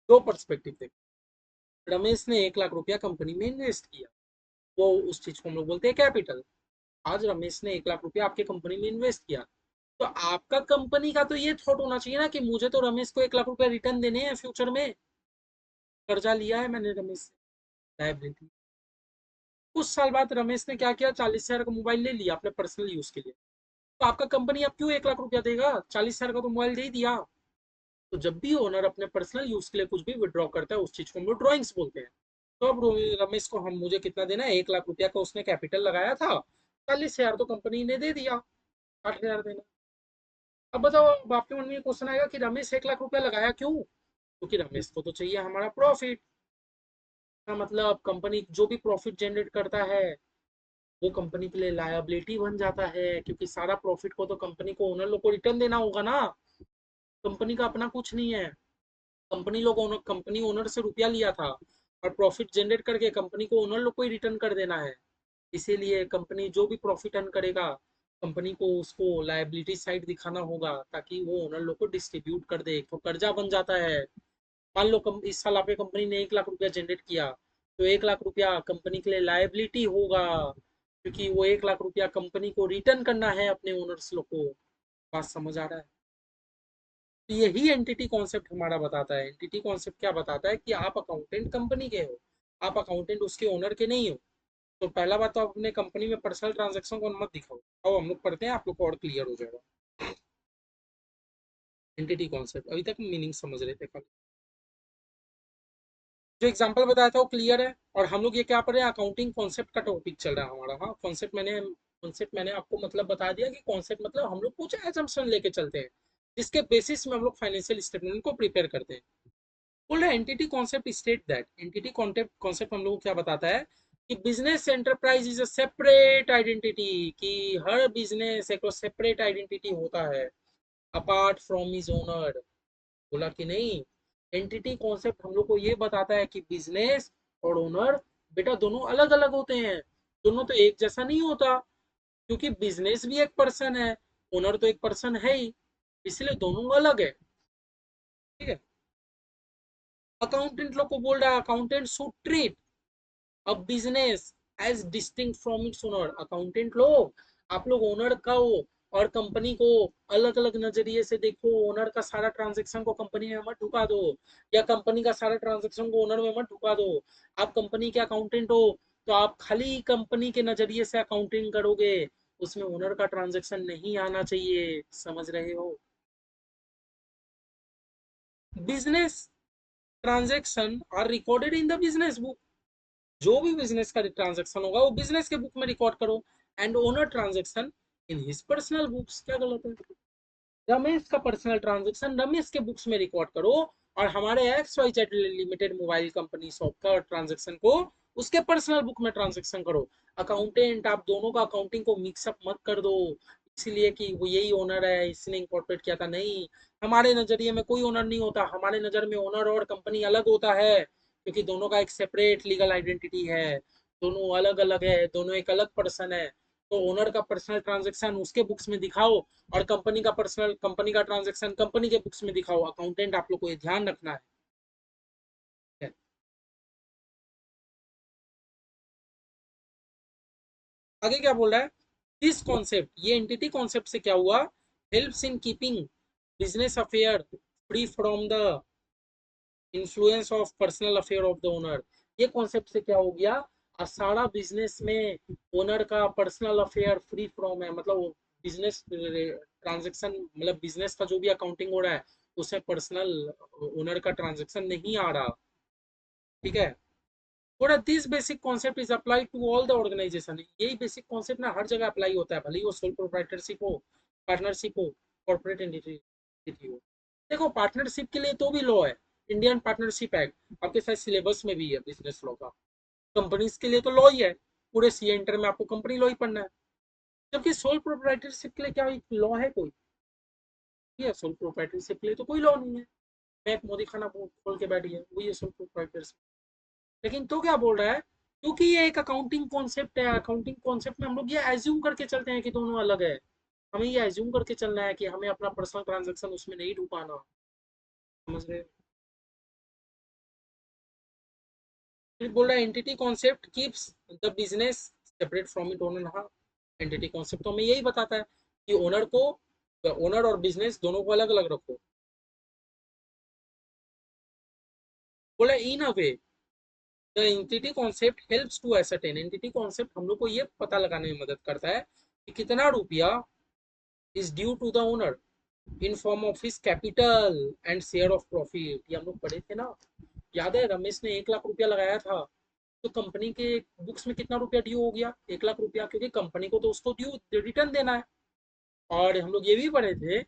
दो पर्सपेक्टिव देखो। रमेश ने 1 लाख रुपया कंपनी में इन्वेस्ट किया, वो उस चीज को हम लोग बोलते हैं कैपिटल। आज रमेश ने 1 लाख रुपया आपके कंपनी में इन्वेस्ट किया, तो आपका कंपनी का तो ये थॉट होना चाहिए ना कि मुझे तो रमेश को 1 लाख रुपया रिटर्न देने हैं फ्यूचर में। कर्जा लिया है मैंने रमेश से, लायबिलिटी। कुछ साल बाद रमेश ने क्या किया, 40,000 का मोबाइल ले लिया अपने पर्सनल यूज के लिए। तो आपका कंपनी अब क्यों 1 लाख रुपया देगा? 40,000 का तो मोबाइल दे ही दिया। तो जब भी ओनर अपने पर्सनल यूज के लिए कुछ भी विड्रॉ करता है, उस चीज को हम लोग ड्रॉइंग्स बोलते हैं। तो अब रमेश को हम मुझे कितना देना है, 1 लाख रुपया का उसने कैपिटल लगाया था, 40,000 तो कंपनी ने दे दिया, 8,000 देना। अब बताओ, अब आपके मन में ये क्वेश्चन आएगा कि रमेश 1 लाख रुपया लगाया क्यों? क्योंकि रमेश को तो चाहिए हमारा प्रॉफिट का, मतलब कंपनी जो भी प्रॉफिट जनरेट करता है वो कंपनी के लिए लायबिलिटी बन जाता है, क्योंकि सारा प्रॉफिट को तो कंपनी को, ओनर लोग को रिटर्न देना होगा ना। कंपनी का अपना कुछ नहीं है। कंपनी ओनर से रुपया लिया था और प्रॉफिट जनरेट करके कंपनी को ओनर लोग को ही रिटर्न कर देना है। इसीलिए कंपनी जो भी प्रॉफिट अर्न करेगा, कंपनी को उसको लायबिलिटी साइड दिखाना होगा, ताकि वो ओनर लोग को डिस्ट्रीब्यूट कर दे, तो कर्जा बन जाता है। मान लो इस साल आपके कंपनी ने 1 लाख रुपया जनरेट किया, तो 1 लाख रुपया कंपनी के लिए लायबिलिटी होगा, क्योंकि वो 1 लाख रुपया कंपनी को रिटर्न करना है अपने ओनर्स लोग को। बात समझ आ रहा है? तो यही एंटिटी कॉन्सेप्ट हमारा बताता है। एंटिटी कॉन्सेप्ट क्या बताता है कि आप अकाउंटेंट कंपनी के हो, आप अकाउंटेंट उसके ओनर के नहीं हो। तो पहला बात तो आप अपने कंपनी में पर्सनल ट्रांजैक्शन को मत दिखाओ। आओ हम लोग पढ़ते हैं, आप लोग को और क्लियर हो जाएगा। एंटिटी कॉन्सेप्ट अभी तक मीनिंग समझ रहे थे खाली। जो एग्जांपल बताया था वो क्लियर है। और हम लोग ये क्या पढ़ रहे हैं, अकाउंटिंग कॉन्सेप्ट का टॉपिक चल रहा है हमारा। हाँ, कॉन्सेप्ट मैंने आपको मतलब बता दिया कि कॉन्सेप्ट मतलब हम लोग कुछ एजम्पशन लेके चलते हैं, जिसके बेसिस में हम लोग फाइनेंशियल स्टेटमेंट को प्रिपेयर करते हैं। बोल रहे entity concept state that, entity concept हम लोग को क्या बताता है कि business enterprise is a separate identity, कि हर बिजनेस एक सेपरेट आइडेंटिटी होता है अपार्ट फ्रॉम हिज ओनर। बोला कि नहीं, एंटिटी कॉन्सेप्ट हम लोग को ये बताता है कि बिजनेस और ओनर बेटा दोनों अलग अलग होते हैं, दोनों तो एक जैसा नहीं होता, क्योंकि बिजनेस भी एक पर्सन है, ओनर तो एक पर्सन है ही, इसलिए दोनों अलग है। ठीक है। अकाउंटेंट लोग को बोल रहा है अकाउंटेंट शुड ट्रीट अब business as distinct from its owner. Accountant लोग, आप लोग ओनर का हो और कंपनी को अलग अलग नजरिए से देखो। ओनर का सारा ट्रांजेक्शन को कंपनी में मत ढुका दो, या कंपनी का सारा ट्रांजेक्शन को ओनर में मत ढुका दो। आप कंपनी के अकाउंटेंट हो तो आप खाली कंपनी के नजरिए से अकाउंटिंग करोगे, उसमें ओनर का ट्रांजेक्शन नहीं आना चाहिए। समझ रहे हो? Business transaction are recorded in the business book. जो भी बिजनेस का ट्रांजेक्शन होगा वो बिजनेस के बुक में रिकॉर्ड करो, and owner transaction in his personal books. क्या गलत है? रमेश का पर्सनल ट्रांजेक्शन रमेश के बुक्स में रिकॉर्ड करो, और हमारे X Y Z limited mobile company shop का ट्रांजेक्शन को उसके पर्सनल बुक में ट्रांजेक्शन करो। अकाउंटेंट आप दोनों का अकाउंटिंग को मिक्सअप मत कर दो, इसीलिए कि वो यही ओनर है इसने इंकॉर्पोरेट किया था। नहीं, हमारे नजरिए में कोई ओनर नहीं होता। हमारे नजर में ओनर और कंपनी अलग होता है, क्योंकि दोनों का एक सेपरेट लीगल आइडेंटिटी है, दोनों अलग अलग है, दोनों एक अलग पर्सन है। तो ओनर का पर्सनल ट्रांजेक्शन उसके बुक्स में दिखाओ, और कंपनी का ट्रांजेक्शन कंपनी के बुक्स में दिखाओ। अकाउंटेंट आप लोग को ये ध्यान रखना है। आगे क्या बोल रहा है, दिस कॉन्सेप्ट, ये एंटिटी कॉन्सेप्ट से क्या हुआ, helps in keeping business affair free from the influence of personal affair of the owner. ये कॉन्सेप्ट से क्या हो गया, सारा बिजनेस में ओनर का पर्सनल अफेयर फ्री फ्रॉम है, मतलब बिजनेस ट्रांजेक्शन, मतलब बिजनेस का जो भी अकाउंटिंग हो रहा है उसमें पर्सनल ओनर का ट्रांजेक्शन नहीं आ रहा। ठीक है। थोड़ा this basic concept is apply to all the organisation. यही बेसिक कॉन्सेप्ट ना हर जगह अप्लाई होता है, भले ही वो सोल प्रोप्राइटरशिप हो, पार्टनरशिप हो, कॉर्पोरेट एंटिटी हो। देखो पार्टनरशिप के लिए तो भी लॉ है, इंडियन पार्टनरशिप एक्ट आपके साथ सिलेबस में भी है बिजनेस लॉ का। कंपनीज के लिए तो लॉ ही है, पूरे सी इंटर में आपको कंपनी लॉ ही पढ़ना है। जबकि सोल प्रोप्राइटरशिप के लिए क्या लॉ है कोई? ये सोल प्रोप्राइटरशिप के लिए तो कोई लॉ नहीं है। मैं एक मोदी खाना खोल के बैठी है, वो ये सोल प्रोप्राइटरशिप। लेकिन तो क्या बोल रहा है, क्योंकि ये एक अकाउंटिंग कॉन्सेप्ट है, अकाउंटिंग कॉन्सेप्ट में हम लोग ये एज्यूम करके चलते हैं कि दोनों अलग है। हमें ये एज्यूम करके चलना है कि हमें अपना पर्सनल ट्रांजेक्शन उसमें नहीं ढुकाना। समझ रहे? फिर बोल रहा है entity concept keeps the business separate from it owner. हाँ, एंटिटी कॉन्सेप्ट तो हमें यही बताता है कि ओनर और बिजनेस दोनों को अलग अलग रखो। बोला in a way the entity concept helps to ascertain. Entity concept हम लोग को ये पता लगाने में मदद करता है कि कितना रुपया is due to the owner in form of his capital and share of profit. ये हम लोग पढ़े थे ना, याद है? रमेश ने 1 लाख रुपया लगाया था, तो कंपनी के बुक्स में कितना रुपया ड्यू हो गया? 1 लाख रुपया, क्योंकि कंपनी को तो उसको ड्यू रिटर्न देना है। और हम लोग ये भी पढ़े थे,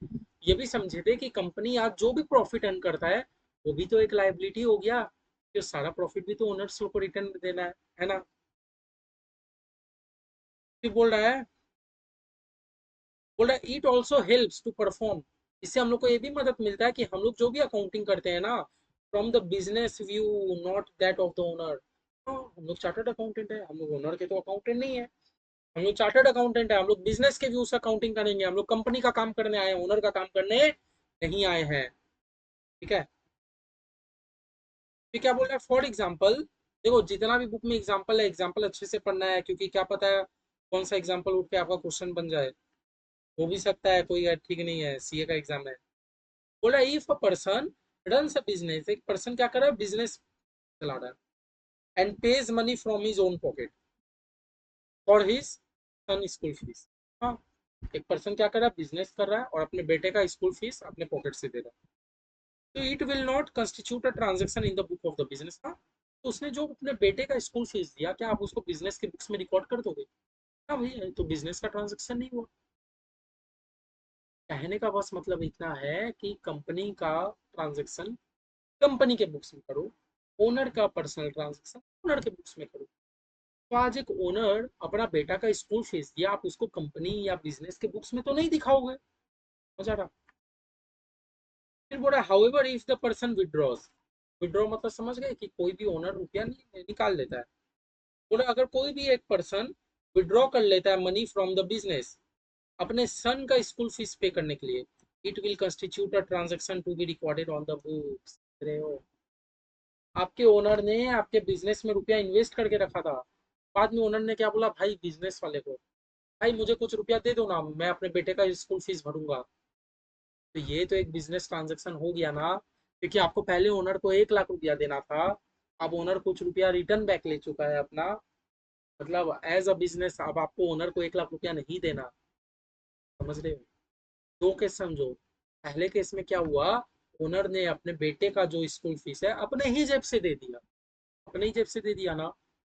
ये भी समझे थे कि कंपनी आज जो भी प्रॉफिट अर्न करता है वो भी तो एक लाइबिलिटी हो गया, कि सारा प्रॉफिट भी तो ओनर्स को रिटर्न देना है ना? फिर बोल रहा है it also helps to perform. इससे हम लोग को ये भी मदद मिलता है कि हम लोग जो भी अकाउंटिंग करते हैं ना, from the business view, not that of the owner. हम लोग चार्टर्ड अकाउंटेंट है, हम लोग ओनर के तो अकाउंटेंट नहीं है। हम लोग चार्टर्ड अकाउंटेंट है, हम लोग बिजनेस के व्यू से अकाउंटिंग करेंगे, हम लोग कंपनी का काम करने आए हैं, ओनर का काम करने नहीं आए हैं। ठीक है। फिर क्या बोल रहा है, फॉर एग्जाम्पल, देखो जितना भी बुक में एग्जाम्पल है, एग्जाम्पल अच्छे से पढ़ना है, क्योंकि क्या पता है कौन सा एग्जाम्पल उठ के आपका क्वेश्चन बन जाए। हो भी सकता है, कोई ठीक नहीं है, सीए का एग्जाम है। बोला if a person runs a business, एक पर्सन क्या कर रहा है, बिजनेस चला रहा है, and page money from his own pocket for his son school fees. हाँ, एक पर्सन क्या कर रहा है, बिजनेस कर रहा है और अपने बेटे का स्कूल फीस अपने पॉकेट से दे रहा है, तो it will not constitute a transaction in the book of the business. हाँ, तो उसने जो अपने बेटे का स्कूल फीस दिया, क्या आप उसको बिजनेस के बुक्स में रिकॉर्ड कर दोगे? हाँ भैया, तो बिजनेस का ट्रांजेक्शन नहीं हुआ। कहने का बस मतलब इतना है कि कंपनी का ट्रांजेक्शन कंपनी के बुक्स में करो, ओनर का पर्सनल ट्रांजेक्शन ओनर के बुक्स में करो। तो आज एक ओनर अपना बेटा का स्कूल फीस दिया, आप उसको कंपनी या बिजनेस के बुक्स में तो नहीं दिखाओगे। मजा रहा। फिर बोला however if the person withdraws, withdraw मतलब समझ गए कि कोई भी ओनर रुपया निकाल लेता है। बोला अगर कोई भी एक पर्सन विड्रॉ कर लेता है मनी फ्रॉम द बिजनेस अपने सन का स्कूल फीस पे करने के लिए, it will constitute a transaction to be recorded on the books. आपके ओनर ने आपके बिजनेस में रुपया इन्वेस्ट करके रखा था, बाद में ओनर ने क्या बोला, भाई बिजनेस वाले को, भाई मुझे कुछ रुपया दे दो ना, मैं अपने बेटे का स्कूल फीस भरूंगा। तो ये तो एक बिजनेस ट्रांजेक्शन हो गया ना, क्योंकि आपको पहले ओनर को 1 लाख रुपया देना था, अब ओनर कुछ रुपया रिटर्न बैक ले चुका है अपना, मतलब एज अ बिजनेस अब आपको ओनर को 1 लाख रुपया नहीं देना। समझ रहे हो? दो केस समझो। पहले केस में क्या हुआ, ओनर ने अपने बेटे का जो स्कूल फीस है अपने ही जेब से दे दिया, अपने ही जेब से दे दिया ना,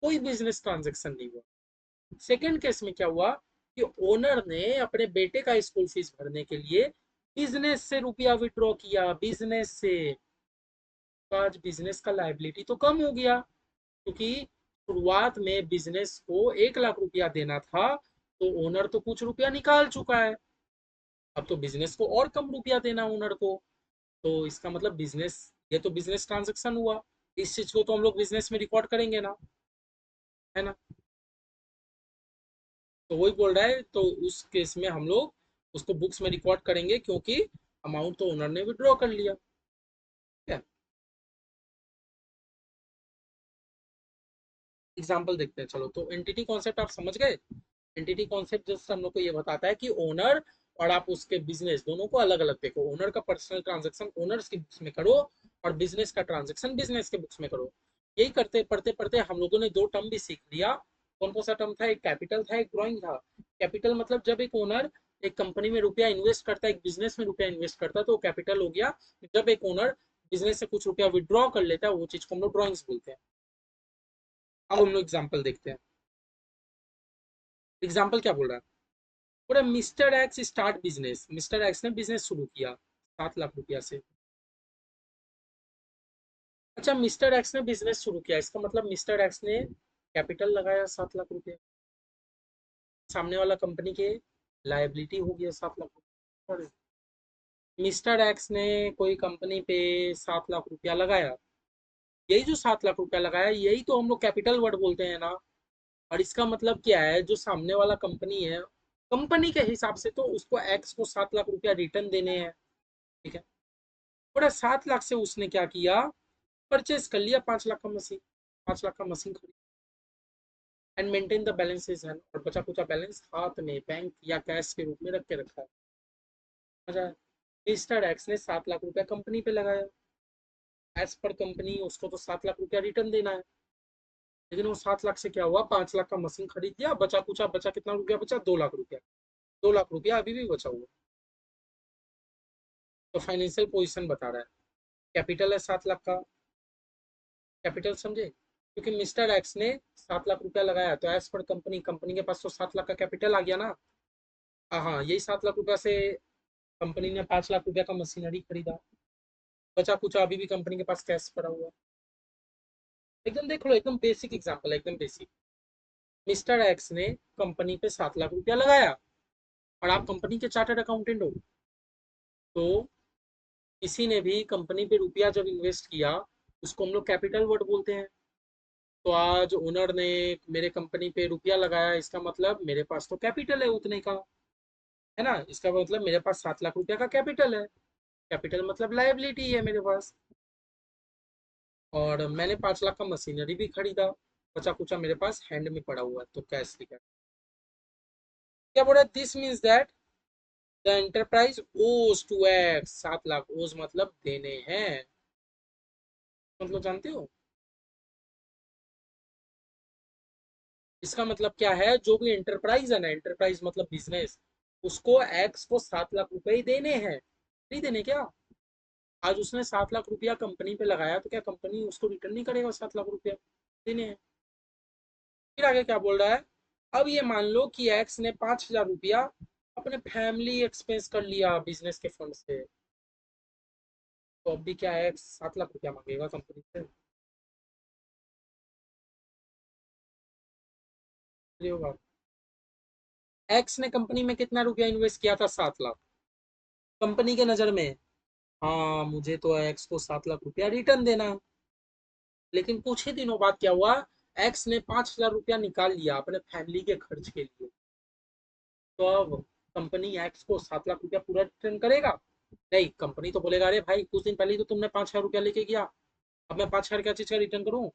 कोई बिजनेस ट्रांजेक्शन नहीं हुआ। सेकंड केस में क्या हुआ कि ओनर ने अपने बेटे का स्कूल फीस भरने के लिए बिजनेस से रुपया विड्रॉ किया, बिजनेस से। तो आज बिजनेस का लायबिलिटी तो कम हो गया, क्योंकि शुरुआत में बिजनेस को 1 लाख रुपया देना था, तो ओनर तो कुछ रुपया निकाल चुका है, अब तो बिजनेस को और कम रुपया देना ओनर को। तो इसका मतलब बिजनेस, ये तो बिजनेस ट्रांजेक्शन हुआ, इस चीज को तो हम लोग बिजनेस में रिकॉर्ड करेंगे ना, है ना? तो वही बोल रहा है, तो उस केस में हम लोग उसको बुक्स में रिकॉर्ड करेंगे, क्योंकि अमाउंट तो ओनर ने विड्रॉ कर लिया। ठीक है। एग्जाम्पल देखते हैं, चलो। तो एंटिटी कॉन्सेप्ट आप समझ गए। एंटिटी कॉन्सेप्ट जस्ट हम लोग को ये बताता है कि ओनर और आप उसके बिजनेस दोनों को अलग अलग देखो, ओनर का पर्सनल ट्रांजेक्शन ओनर्स के बुक्स में करो और बिजनेस का ट्रांजेक्शन बिजनेस के बुक्स में करो। यही करते पढ़ते पढ़ते हम लोगों ने दो टर्म भी सीख लिया। कौन कौन सा टर्म था, एक कैपिटल था, एक ड्रॉइंग था। कैपिटल मतलब जब एक ओनर एक कंपनी में रुपया इन्वेस्ट करता है, एक बिजनेस में रुपया इन्वेस्ट करता है, तो वो कैपिटल हो गया। जब एक ओनर बिजनेस से कुछ रुपया विड्रॉ कर लेता है, वो चीज को हम लोग ड्रॉइंग्स बोलते हैं। अब हम लोग एग्जाम्पल देखते हैं। एग्जाम्पल क्या बोल रहा है, पूरा mister x start business, mister x ने बिजनेस शुरू किया 7 लाख रुपया से। अच्छा, मिस्टर एक्स ने बिजनेस शुरू किया, इसका मतलब मिस्टर एक्स ने कैपिटल लगाया 7 लाख रुपया, सामने वाला कंपनी के लायबिलिटी हो गया 7 लाख रुपया। मिस्टर एक्स ने कोई कंपनी पे 7 लाख रुपया लगाया, यही जो 7 लाख रुपया लगाया यही तो हम लोग कैपिटल वर्ड बोलते हैं ना। और इसका मतलब क्या है, जो सामने वाला कंपनी है, कंपनी के हिसाब से तो उसको एक्स को 7 लाख रुपया रिटर्न देने हैं। ठीक है। पूरा 7 लाख से उसने क्या किया, परचेज कर लिया 5 लाख का मशीन, 5 लाख का मशीन खरीद, एंड मेंटेन द बैलेंसेज है, और बचा कुचा बैलेंस हाथ में बैंक या कैश के रूप में रख के रखा है। मजा है। मिस्टर एक्स ने 7 लाख रुपया कंपनी पे लगाया, एज पर कंपनी उसको तो 7 लाख रुपया रिटर्न देना है, लेकिन वो 7 लाख से क्या हुआ, 5 लाख का मशीन खरीद लिया, बचा कुचा बचा, कितना रुपया बचा, 2 लाख रुपया। 2 लाख रुपया अभी भी बचा हुआ। तो फाइनेंशियल पोजिशन बता रहा है, कैपिटल है 7 लाख का, कैपिटल समझे, क्योंकि मिस्टर एक्स ने 7 लाख रुपया लगाया, तो एज पर कंपनी, कंपनी के पास तो 7 लाख का कैपिटल आ गया ना। हाँ, यही 7 लाख रुपया से कंपनी ने 5 लाख रुपया का मशीनरी खरीदा। बचा कुछ अभी भी कंपनी के पास कैश पड़ा हुआ है। एकदम देख लो, एकदम बेसिक एग्जांपल है, एकदम बेसिक। मिस्टर एक्स ने कंपनी पे 7 लाख रुपया लगाया, और आप कंपनी के चार्टर्ड अकाउंटेंट हो, तो किसी ने भी कंपनी पे रुपया जब इन्वेस्ट किया, उसको हम लोग कैपिटल वर्ड बोलते हैं। तो आज ओनर ने मेरे कंपनी पे रुपया लगाया, इसका मतलब मेरे पास तो कैपिटल है उतने का, है ना। इसका मतलब मेरे पास 7 लाख रुपया का कैपिटल है। कैपिटल मतलब लायबिलिटी है मेरे पास। और मैंने 5 लाख का मशीनरी भी खरीदा, बचा कुचा मेरे पास हैंड में पड़ा हुआ है, तो कैश लिखा है। क्या बोला, this means that the enterprise ओज टू एक्स। 7 लाख ओज मतलब देने हैं, मतलब जानते हो। इसका मतलब क्या है, जो भी एंटरप्राइज है ना, एंटरप्राइज मतलब बिजनेस, उसको एक्स को 7 लाख रुपए ही देने हैं। नहीं देने क्या? आज उसने 7 लाख रुपया कंपनी पे लगाया, तो क्या कंपनी उसको रिटर्न नहीं करेगा 7 लाख रुपया? देने हैं। फिर आगे क्या बोल रहा है, अब ये मान लो कि एक्स ने 5,000 रुपया अपने फैमिली एक्सपेंस कर लिया बिजनेस के फंड से, तो अब भी क्या है, एक्स 7 लाख रुपया मांगेगा कंपनी से? ये होगा। एक्स ने कंपनी में कितना रुपया इन्वेस्ट किया था? 7 लाख। कंपनी के नजर में, हाँ, मुझे तो एक्स को 7 लाख रुपया रिटर्न देना है। लेकिन कुछ ही दिनों बाद क्या हुआ, एक्स ने 5,000 रुपया निकाल लिया अपने फैमिली के खर्च के लिए। तो अब कंपनी एक्स को 7 लाख रुपया पूरा रिटर्न करेगा? नहीं, कंपनी तो बोलेगा, अरे भाई कुछ दिन पहले ही तो तुमने 5,000 रुपया लेके गया, अब मैं 5,000 क्या चीज का रिटर्न करूँ?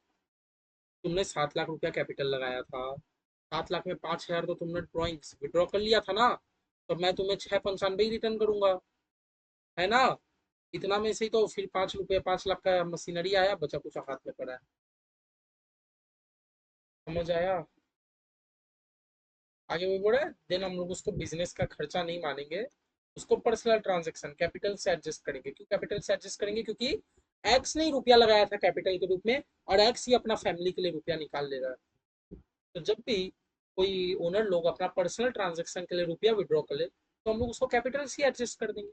तुमने 7 लाख रुपया कैपिटल लगाया था, 7 लाख में 5,000 तो तुमने ड्रॉइंग्स विड्रॉ कर लिया था ना, तो मैं तुम्हें 6,95 ही रिटर्न करूंगा, है ना। इतना में से ही तो फिर 5 रुपये, 5 लाख का मशीनरी आया, बचा कुछ हाथ में पड़ा है। समझ आया? आगे वो बोला, देन हम लोग उसको बिजनेस का खर्चा नहीं मानेंगे, उसको पर्सनल ट्रांजेक्शन कैपिटल से एडजस्ट करेंगे। क्यों कैपिटल से एडजस्ट करेंगे? क्योंकि एक्स ने ही रुपया लगाया था कैपिटल के रूप में, और एक्स ही अपना फैमिली के लिए रुपया निकाल ले रहा है। तो जब भी कोई ओनर लोग अपना पर्सनल ट्रांजेक्शन के लिए रुपया विड्रॉ कर ले, तो हम लोग उसको कैपिटल से एडजस्ट कर देंगे।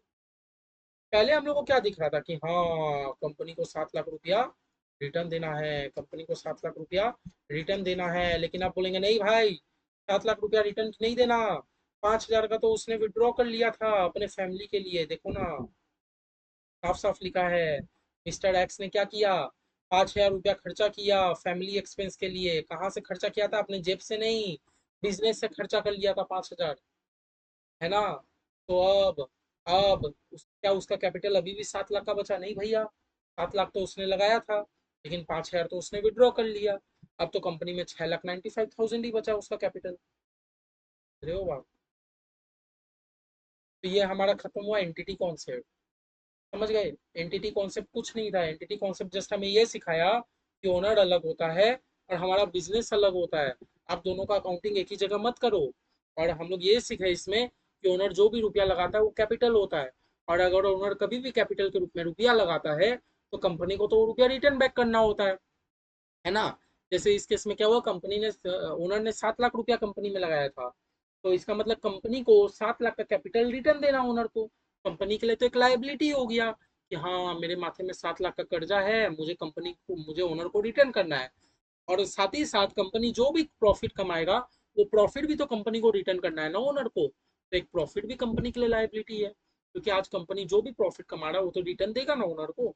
पहले हम लोग को क्या दिख रहा था कि हाँ, कंपनी को 7 लाख रुपया रिटर्न देना है, कंपनी को 7 लाख रुपया रिटर्न देना है। लेकिन आप बोलेंगे नहीं भाई, 7 लाख रुपया रिटर्न नहीं देना, 5,000 का तो उसने विड्रॉ कर लिया था अपने फैमिली के लिए, देखो ना, साफ साफ लिखा है। मिस्टर एक्स ने क्या किया, 5,000 रुपया खर्चा किया फैमिली एक्सपेंस के लिए। कहाँ से खर्चा किया था? अपने जेब से नहीं, बिजनेस से खर्चा कर लिया था 5,000, है ना। तो अब क्या उसका कैपिटल अभी भी 7 लाख का बचा? नहीं भैया, 7 लाख तो उसने लगाया था, लेकिन 5,000 तो उसने विड्रॉ कर लिया। अब तो कंपनी में 6,95,000 ही बचा उसका कैपिटल। अरे हो बाप। तो ये हमारा खत्म हुआ एंटिटी कॉन्सेप्ट। समझ गए? एंटिटी कॉन्सेप्ट कुछ नहीं था, एंटिटी कॉन्सेप्ट जस्ट हमें ये सिखाया कि ओनर अलग होता है और हमारा बिजनेस अलग होता है। आप दोनों का अकाउंटिंग एक ही जगह मत करो। और हम लोग ये सीखे इसमें कि ओनर जो भी रुपया लगाता है वो कैपिटल होता है, और अगर ओनर कभी भी कैपिटल के रूप में रुपया लगाता है, तो कंपनी को तो वो रुपया रिटर्न बैक करना होता है ना। जैसे इस केस में क्या हुआ, कंपनी ने, ओनर ने 7 लाख रुपया कंपनी में लगाया था, तो इसका मतलब कंपनी को 7 लाख का कैपिटल रिटर्न देना ओनर को। कंपनी के लिए तो एक लाइबिलिटी हो गया कि हाँ, मेरे माथे में 7 लाख का कर्जा है, मुझे कंपनी को, मुझे ओनर को रिटर्न करना है। और साथ ही साथ कंपनी जो भी प्रॉफिट कमाएगा, वो प्रॉफिट भी तो कंपनी को रिटर्न करना है ना ओनर को, तो एक प्रॉफिट भी कंपनी के लिए लाइबिलिटी है, क्योंकि आज कंपनी जो भी प्रॉफिट कमा रहा है वो तो रिटर्न देगा ना ओनर को।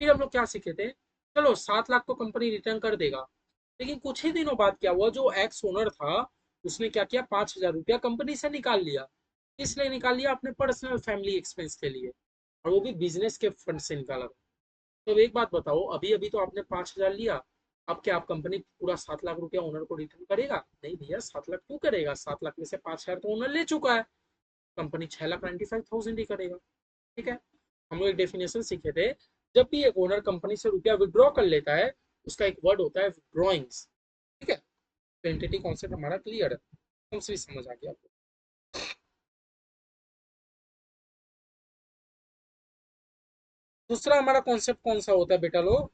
फिर हम लोग क्या सीखे थे, चलो 7 लाख तो कंपनी रिटर्न कर देगा, लेकिन कुछ ही दिनों बाद क्या हुआ, जो एक्स ओनर था उसने क्या किया, 5,000 रुपया कंपनी से निकाल लिया। किस लिए निकाल लिया? अपने पर्सनल फैमिली एक्सपेंस के लिए, और वो भी बिजनेस के फंड से निकाला। तो एक बात बताओ, अभी अभी तो आपने 5,000 लिया, अब क्या आप कंपनी पूरा 7 लाख रुपया ओनर को रिटर्न करेगा? नहीं भैया, 7 लाख क्यों करेगा? 7 लाख में से 5,000 तो ओनर ले चुका है, कंपनी 6,95,000 ही करेगा। ठीक है। हम लोग एक डेफिनेशन सीखे थे, जब भी एक ओनर कंपनी से रुपया विड्रॉ कर लेता है, उसका एक वर्ड होता है ड्रॉइंग्स। ठीक है। तो एंटिटी कॉन्सेप्ट हमारा क्लियर है, तुमसे भी समझ आ गया आपको। दूसरा हमारा कॉन्सेप्ट कौन सा होता है बेटा लोग?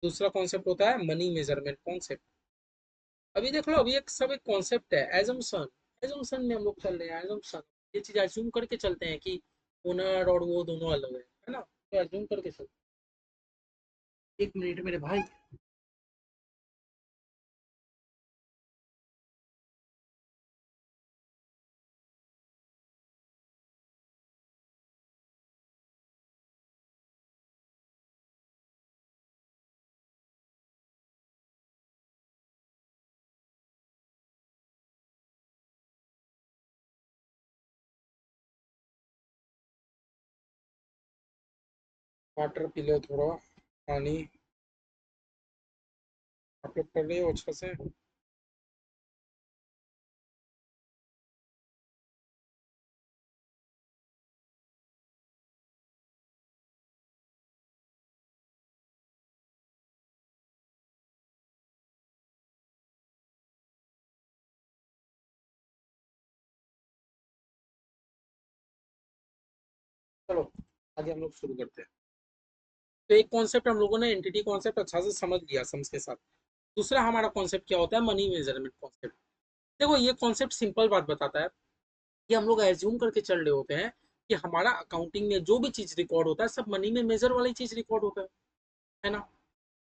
दूसरा कॉन्सेप्ट होता है मनी मेजरमेंट कॉन्सेप्ट। अभी देख लो, अभी एक सब एक कॉन्सेप्ट है, एजम्पशन। एजम्पशन में हम लोग चल रहे हैं, एजम्पशन। ये चीज एज्यूम करके चलते हैं कि ओनर और वो दोनों अलग है ना, तो एज्यूम करके चलते हैं। एक मिनट मेरे भाई। वाटर पी लो थोड़ा, पानी। आप लोग कर रहे हो अच्छा से। चलो आगे हम लोग शुरू करते हैं। तो एक कॉन्सेप्ट हम लोगों ने एंटिटी कॉन्सेप्ट अच्छा से समझ लिया सम्स के साथ। दूसरा हमारा कॉन्सेप्ट क्या होता है, मनी मेजरमेंट कॉन्सेप्ट। देखो ये कॉन्सेप्ट सिंपल बात बताता है कि हम लोग एज्यूम करके चल रहे होते हैं कि हमारा अकाउंटिंग में जो भी चीज रिकॉर्ड होता है सब मनी में मेजर वाली चीज रिकॉर्ड होता है ना।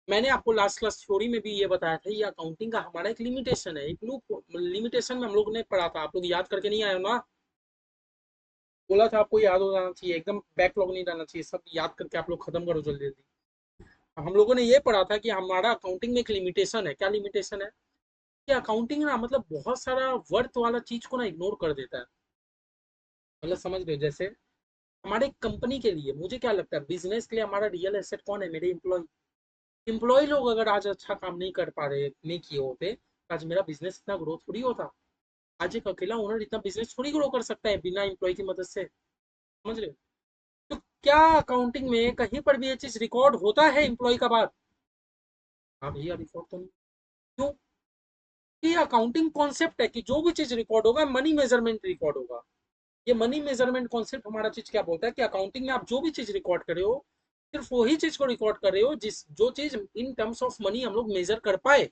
मैंने आपको लास्ट क्लास थ्योरी में भी ये बताया था, ये अकाउंटिंग का हमारा एक लिमिटेशन है, एक लूप लिमिटेशन में हम लोग ने पढ़ा था। आप लोग याद करके नहीं आए हो ना? बोला था आपको याद हो जाना चाहिए, एकदम बैकलॉग नहीं डालना चाहिए, सब याद करके आप लोग खत्म करो जल्दी जल्दी। हम लोगों ने ये पढ़ा था कि हमारा अकाउंटिंग में एक लिमिटेशन है। क्या लिमिटेशन है? कि अकाउंटिंग ना मतलब बहुत सारा वर्थ वाला चीज को ना इग्नोर कर देता है। मतलब समझ रहे हो? जैसे हमारे कंपनी के लिए मुझे क्या लगता है, बिजनेस के लिए हमारा रियल एसेट कौन है? मेरे एम्प्लॉय। एम्प्लॉय लोग अगर आज अच्छा काम नहीं कर पा रहे, नहीं किए होते, तो आज मेरा बिजनेस इतना ग्रोथ थोड़ी होता। आज एक अकेला ओनर इतना बिजनेस थोड़ी ग्रो कर सकता है बिना एम्प्लॉय की मदद से। समझ रहे हो? तो क्या अकाउंटिंग में कहीं पर भी ये चीज रिकॉर्ड होता है एम्प्लॉय का बात? हाँ भैया, रिकॉर्ड तो नहीं। क्यों? ये अकाउंटिंग कॉन्सेप्ट है कि जो भी चीज रिकॉर्ड होगा मनी मेजरमेंट रिकॉर्ड होगा। ये मनी मेजरमेंट कॉन्सेप्ट हमारा चीज क्या बोलता है कि अकाउंटिंग में आप जो भी चीज रिकॉर्ड कर रहे हो, सिर्फ वही चीज को रिकॉर्ड कर रहे हो जिस जो चीज इन टर्म्स ऑफ मनी हम लोग मेजर कर पाए।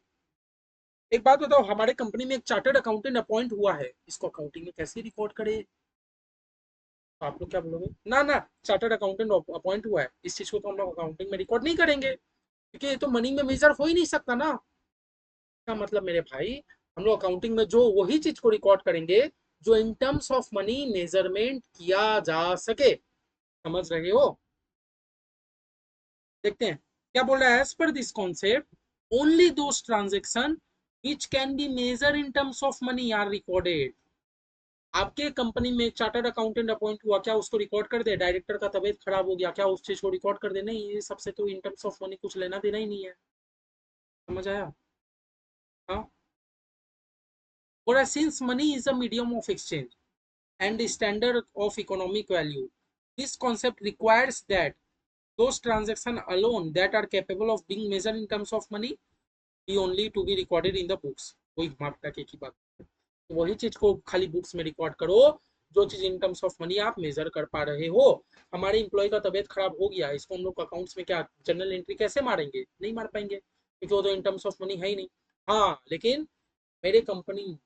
एक बात बताओ, हमारे कंपनी में एक चार्टर्ड अकाउंटेंट अपॉइंट हुआ है, इसको अकाउंटिंग में कैसे रिकॉर्ड करे? तो आप लोग क्या बोलोगे? ना ना, चार्टर्ड अकाउंटेंट अपॉइंट हुआ है, इस चीज को तो हम लोग अकाउंटिंग में रिकॉर्ड नहीं करेंगे क्योंकि ये तो मनी में मेजर हो ही नहीं सकता ना। का मतलब मेरे भाई, हम लोग अकाउंटिंग में जो वही चीज को रिकॉर्ड करेंगे जो in terms of money measurement किया जा सके। समझ रहे हो? देखते हैं क्या बोल रहा है। As per this concept, only those transaction which can be measure in terms of money are recorded. आपके कंपनी में एक चार्टर्ड अकाउंटेंट अपॉइंट हुआ, क्या उसको रिकॉर्ड कर दे? डायरेक्टर का तबीयत खराब हो गया, क्या उस चीज को रिकॉर्ड कर दे? नहीं, ये सबसे तो इन टर्म्स ऑफ मनी कुछ लेना देना ही नहीं है। समझ आया? हाँ। और since money is a medium of exchange and the standard of economic value, this concept requires that those transactions alone that are capable of being measured in terms of money be only to be recorded in the books। वही मापता की बात है। तो वही चीज को खाली बुक्स में रिकॉर्ड करो जो चीज इन टर्म्स ऑफ मनी आप मेजर कर पा रहे हो। हमारे इंप्लॉय का तबियत खराब हो गया, इसको हम लोग अकाउंट्स में क्या जनरल एंट्री कैसे मारेंगे? नहीं मार पाएंगे क्योंकि वो तो इन टर्म्स ऑफ मनी है ही नहीं। हाँ लेकिन मेरे कंपनी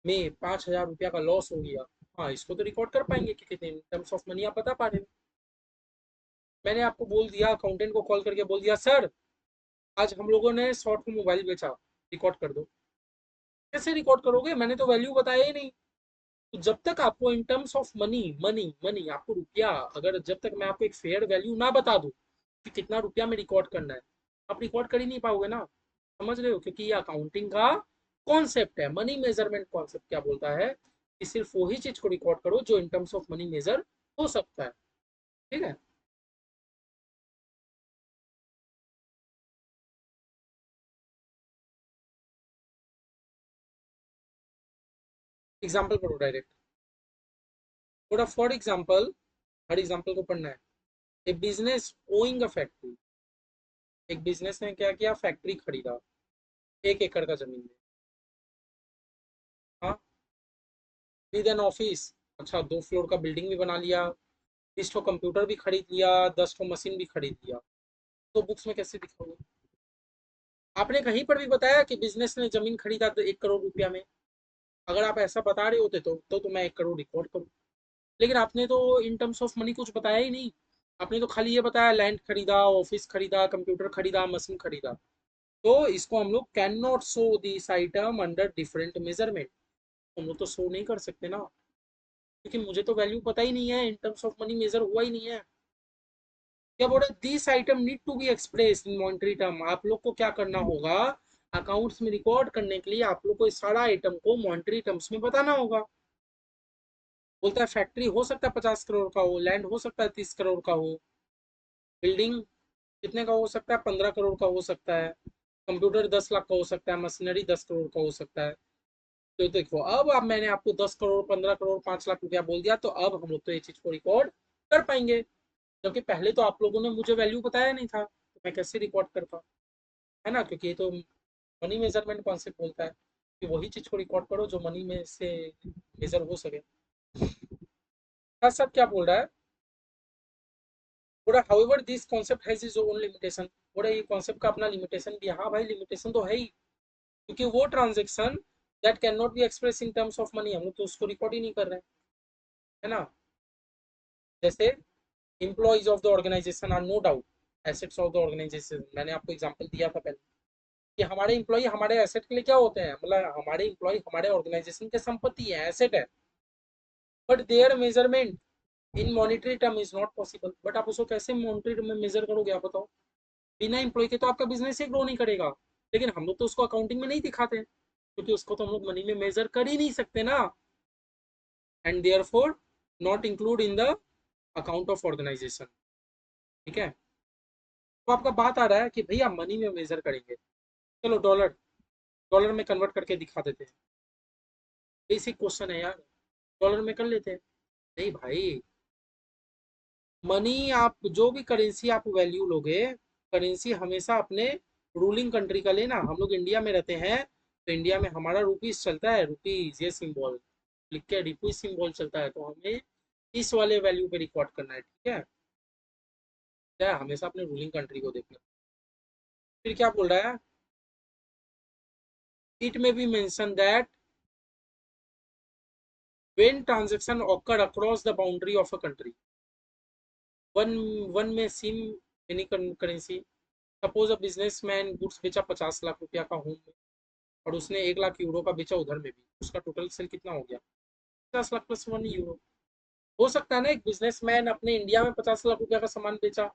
में 5,000 रुपया का लॉस हो गया, हाँ इसको तो रिकॉर्ड कर पाएंगे कि कितने टर्म्स ऑफ मनी आप बता पा रहे हो। मैंने आपको बोल दिया, अकाउंटेंट को कॉल करके बोल दिया, सर आज हम लोगों ने शॉर्ट में मोबाइल बेचा, रिकॉर्ड कर दो। कैसे रिकॉर्ड करोगे? मैंने तो वैल्यू बताया ही नहीं। तो जब तक आपको इन terms of money money money आपको रुपया, अगर जब तक मैं आपको एक फेयर वैल्यू ना बता दूं कि कितना रुपया में रिकॉर्ड करना है, आप रिकॉर्ड कर ही नहीं पाओगे ना। समझ रहे हो? क्योंकि ये अकाउंटिंग का कॉन्सेप्ट है। मनी मेजरमेंट कॉन्सेप्ट क्या बोलता है कि सिर्फ वही चीज को रिकॉर्ड करो जो in terms of money measure हो सकता है। ठीक है? एग्जाम्पल पढ़ो डायरेक्ट। थोड़ा फॉर एग्जाम्पल, हर एग्जाम्पल को पढ़ना है। ए बिजनेस ओइंग अ फैक्ट्री, एक बिजनेस ने क्या किया? फैक्ट्री खरीदा 1 एकड़ का जमीन में। हाँ। विद एन ऑफिस, अच्छा 2 फ्लोर का बिल्डिंग भी बना लिया, 20 ठो कंप्यूटर भी खरीद लिया, 10 ठो मशीन भी खरीद लिया। तो बुक्स में कैसे दिखाओगे? आपने कहीं पर भी बताया कि बिजनेस ने जमीन खरीदा तो 1 करोड़ रुपया में? अगर आप ऐसा बता रहे होते तो मैं 1 करोड़ रिकॉर्ड करूँ। लेकिन आपने तो इन टर्म्स ऑफ मनी कुछ बताया ही नहीं। आपने तो खाली ये बताया लैंड खरीदा, ऑफिस खरीदा, कंप्यूटर खरीदा, मशीन खरीदा। तो इसको हम लोग can not show this item under different measurement. हम लोग तो शो नहीं कर सकते ना, क्योंकि मुझे तो वैल्यू पता ही नहीं है, in terms of money measure हुआ ही नहीं है। क्या बोल रहे, this item need to be express in monetary term. आप लोग को क्या करना होगा, अकाउंट्स में रिकॉर्ड करने के लिए आप लोग को इस सारा आइटम को मॉनेटरी टर्म्स में बताना होगा। बोलता है फैक्ट्री हो सकता है 50 करोड़ का हो, लैंड हो सकता है 30 करोड़ का हो, बिल्डिंग कितने का हो सकता है, 15 करोड़ का हो सकता है, कंप्यूटर 10 लाख का हो सकता है, मशीनरी 10 करोड़ का हो सकता है। तो देखो अब आप, मैंने आपको 10 करोड़, 15 करोड़, 5 लाख रुपया बोल दिया, तो अब हम लोग तो ये चीज को रिकॉर्ड कर पाएंगे। क्योंकि पहले तो आप लोगों ने मुझे वैल्यू बताया नहीं था, तो मैं कैसे रिकॉर्ड करता, है ना? क्योंकि ये तो मनी मेजरमेंट कॉन्सेप्ट बोलता है कि वही चीज को रिकॉर्ड करो जो मनी में से मेजर हो सके। साथ साथ क्या बोल रहा है, बोला however this concept has its own limitation. बोला ये कॉन्सेप्ट का अपना लिमिटेशन भी है। हाँ भाई, लिमिटेशन तो है ही, क्योंकि वो transaction that can not be express in terms of money, हम लोग तो उसको रिकॉर्ड ही नहीं कर रहे हैं, है ना? जैसे employees of the organisation are no doubt assets of the organisation. मैंने आपको एग्जांपल दिया था पहले कि हमारे एम्प्लॉय हमारे एसेट के लिए क्या होते हैं, मतलब हमारे एम्प्लॉय हमारे ऑर्गेनाइजेशन के संपत्ति है, एसेट है। But there measurement in monetary term is not possible. But आप उसको कैसे मॉनिटरी टर्म में मेजर करोगे, आप बताओ? बिना एम्प्लॉय के तो आपका बिजनेस ही ग्रो नहीं करेगा। लेकिन हम लोग तो उसको अकाउंटिंग में नहीं दिखाते, क्योंकि उसको तो हम लोग मनी में मेजर कर ही नहीं सकते ना, and therefore not include in the account of organisation. ठीक है? तो आपका बात आ रहा है कि भैया मनी में मेजर करेंगे, चलो डॉलर, डॉलर में कन्वर्ट करके दिखा देते हैं। बेसिक क्वेश्चन है यार, डॉलर में कर लेते हैं। नहीं भाई, मनी आप जो भी करेंसी आप वैल्यू लोगे, करेंसी हमेशा अपने रूलिंग कंट्री का लेना। हम लोग इंडिया में रहते हैं, तो इंडिया में हमारा रुपीज चलता है, रुपीज ये सिंबल लिख के रुपीज सिंबल चलता है, तो हमें इस वाले वैल्यू पे रिकॉर्ड करना है। ठीक है? क्या है? हमेशा अपने रूलिंग कंट्री को देखना। फिर क्या बोल रहा है, इट में be mention that when transaction occur across the boundary of a country, one one may seem any currency. Suppose a businessman goods बेचा 50 लाख रुपया का होम में, और उसने 1 लाख यूरो का बेचा उधर में भी, उसका टोटल सेल कितना हो गया? 50 लाख प्लस 1 यूरो। हो सकता है ना एक बिजनेसमैन अपने इंडिया में 50 लाख रुपया का सामान बेचा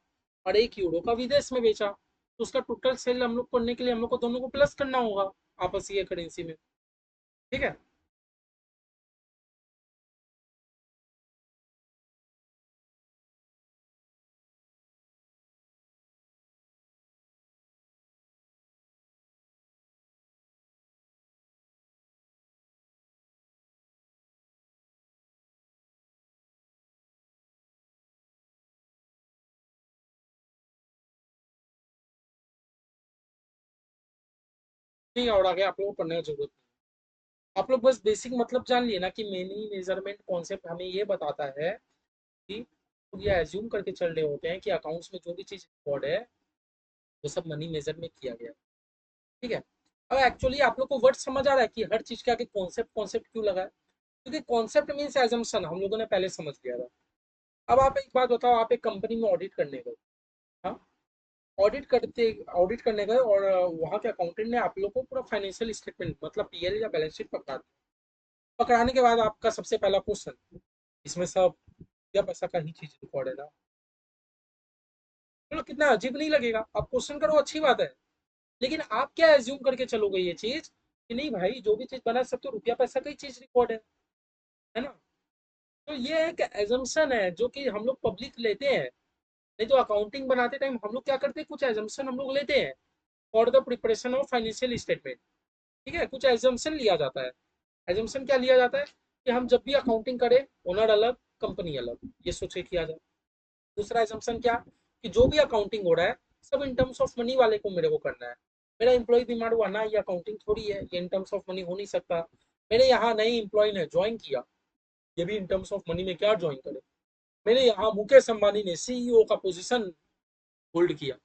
और 1 यूरो का विदेश में बेचा, तो उसका टोटल सेल हम लोग करने के लिए हम लोग को दोनों को प्लस करना होगा आपसी करेंसी में। ठीक है? ठीक है, और आगे आप लोगों को पढ़ने की जरूरत नहीं। आप लोग बस बेसिक मतलब जान लिए ना कि मेनी मेजरमेंट कॉन्सेप्ट हमें ये बताता है कि लोग ये एज्यूम करके चल रहे होते हैं कि अकाउंट्स में जो भी चीज रिकॉर्ड है वो सब मनी मेजर में किया गया। ठीक है? अब एक्चुअली आप लोग को वर्ड समझ आ रहा है कि हर चीज के आगे कॉन्सेप्ट कॉन्सेप्ट क्यों लगा है? क्योंकि कॉन्सेप्ट मीन्स एजम्पशन हम लोगों ने पहले समझ लिया था। अब आप एक बात बताओ, आप एक कंपनी में ऑडिट करने गए, हाँ, ऑडिट करने गए, और वहाँ के अकाउंटेंट ने आप लोग को पूरा फाइनेंशियल स्टेटमेंट मतलब पीएल या बैलेंस शीट पकड़ा दिया। पकड़ाने के बाद आपका सबसे पहला क्वेश्चन, इसमें सब या पैसा का ही चीज रिकॉर्ड है ना? चलो, कितना अजीब नहीं लगेगा? आप क्वेश्चन करो, अच्छी बात है। लेकिन आप क्या एज्यूम करके चलोगे ये चीज कि नहीं भाई जो भी चीज बना सब तो रुपया पैसा का ही चीज रिकॉर्ड है ना? तो ये एक एजम्पशन है जो कि हम लोग पब्लिक लेते हैं। नहीं तो अकाउंटिंग बनाते टाइम हम लोग क्या करते हैं, कुछ एजम्पशन हम लोग लेते हैं for the preparation of financial statement. ठीक है? कुछ एजम्पशन लिया जाता है। एजम्पशन क्या लिया जाता है कि हम जब भी अकाउंटिंग करें, ओनर अलग कंपनी अलग, ये सोच के किया जाए। दूसरा एजम्पशन क्या, कि जो भी अकाउंटिंग हो रहा है सब इन टर्म्स ऑफ मनी वाले को मेरे को करना है। मेरा एम्प्लॉय बीमार हुआ ना, ये अकाउंटिंग थोड़ी है, ये इन टर्म्स ऑफ मनी हो नहीं सकता। मेरे यहाँ नए एम्प्लॉय ने ज्वाइन किया, ये भी इन टर्म्स ऑफ मनी में क्या ज्वाइन करे? मेरे यहाँ मुकेश अंबानी ने सीईओ का पोजीशन होल्ड किया,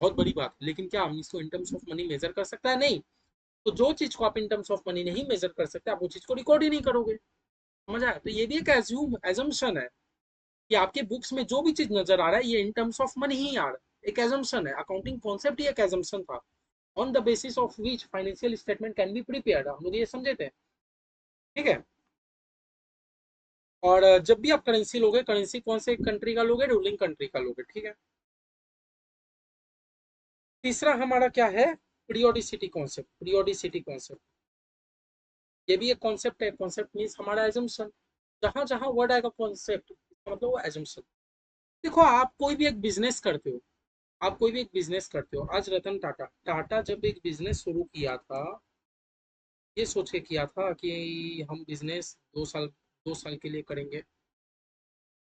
बहुत बड़ी बात है, लेकिन क्या हम इसको in terms of money measure कर सकता है? नहीं। तो जो चीज को आप इन टर्म्स ऑफ मनी नहीं मेजर कर सकते, आप वो चीज को रिकॉर्ड ही नहीं करोगे। समझ आया? तो ये भी एक एजम्पशन है कि आपके बुक्स में जो भी चीज नजर आ रहा है ये इन टर्म्स ऑफ मनी ही आ रहा है, एक एजम्पशन है। अकाउंटिंग कॉन्सेप्ट ही एक एजम्पशन था, on the basis of which financial statement can be prepared. हम लोग ये समझे थे। ठीक है। और जब भी आप करेंसी लोगे, करेंसी कौन से कंट्री का लोगे? रूलिंग कंट्री का लोगे। ठीक है। तीसरा हमारा क्या है? Periodicity concept. पीरियोडिसिटी कॉन्सेप्ट ये भी एक कॉन्सेप्ट है। कॉन्सेप्ट मीन्स हमारा एजम्पशन। जहां जहां वर्ड आएगा कॉन्सेप्ट, मतलब वो एजम्पशन। देखो, आप कोई भी एक बिजनेस करते हो, आप कोई भी एक बिजनेस करते हो। आज रतन टाटा, टाटा जब एक बिजनेस शुरू किया था, ये सोच के किया था कि हम बिजनेस 2 साल, 2 साल के लिए करेंगे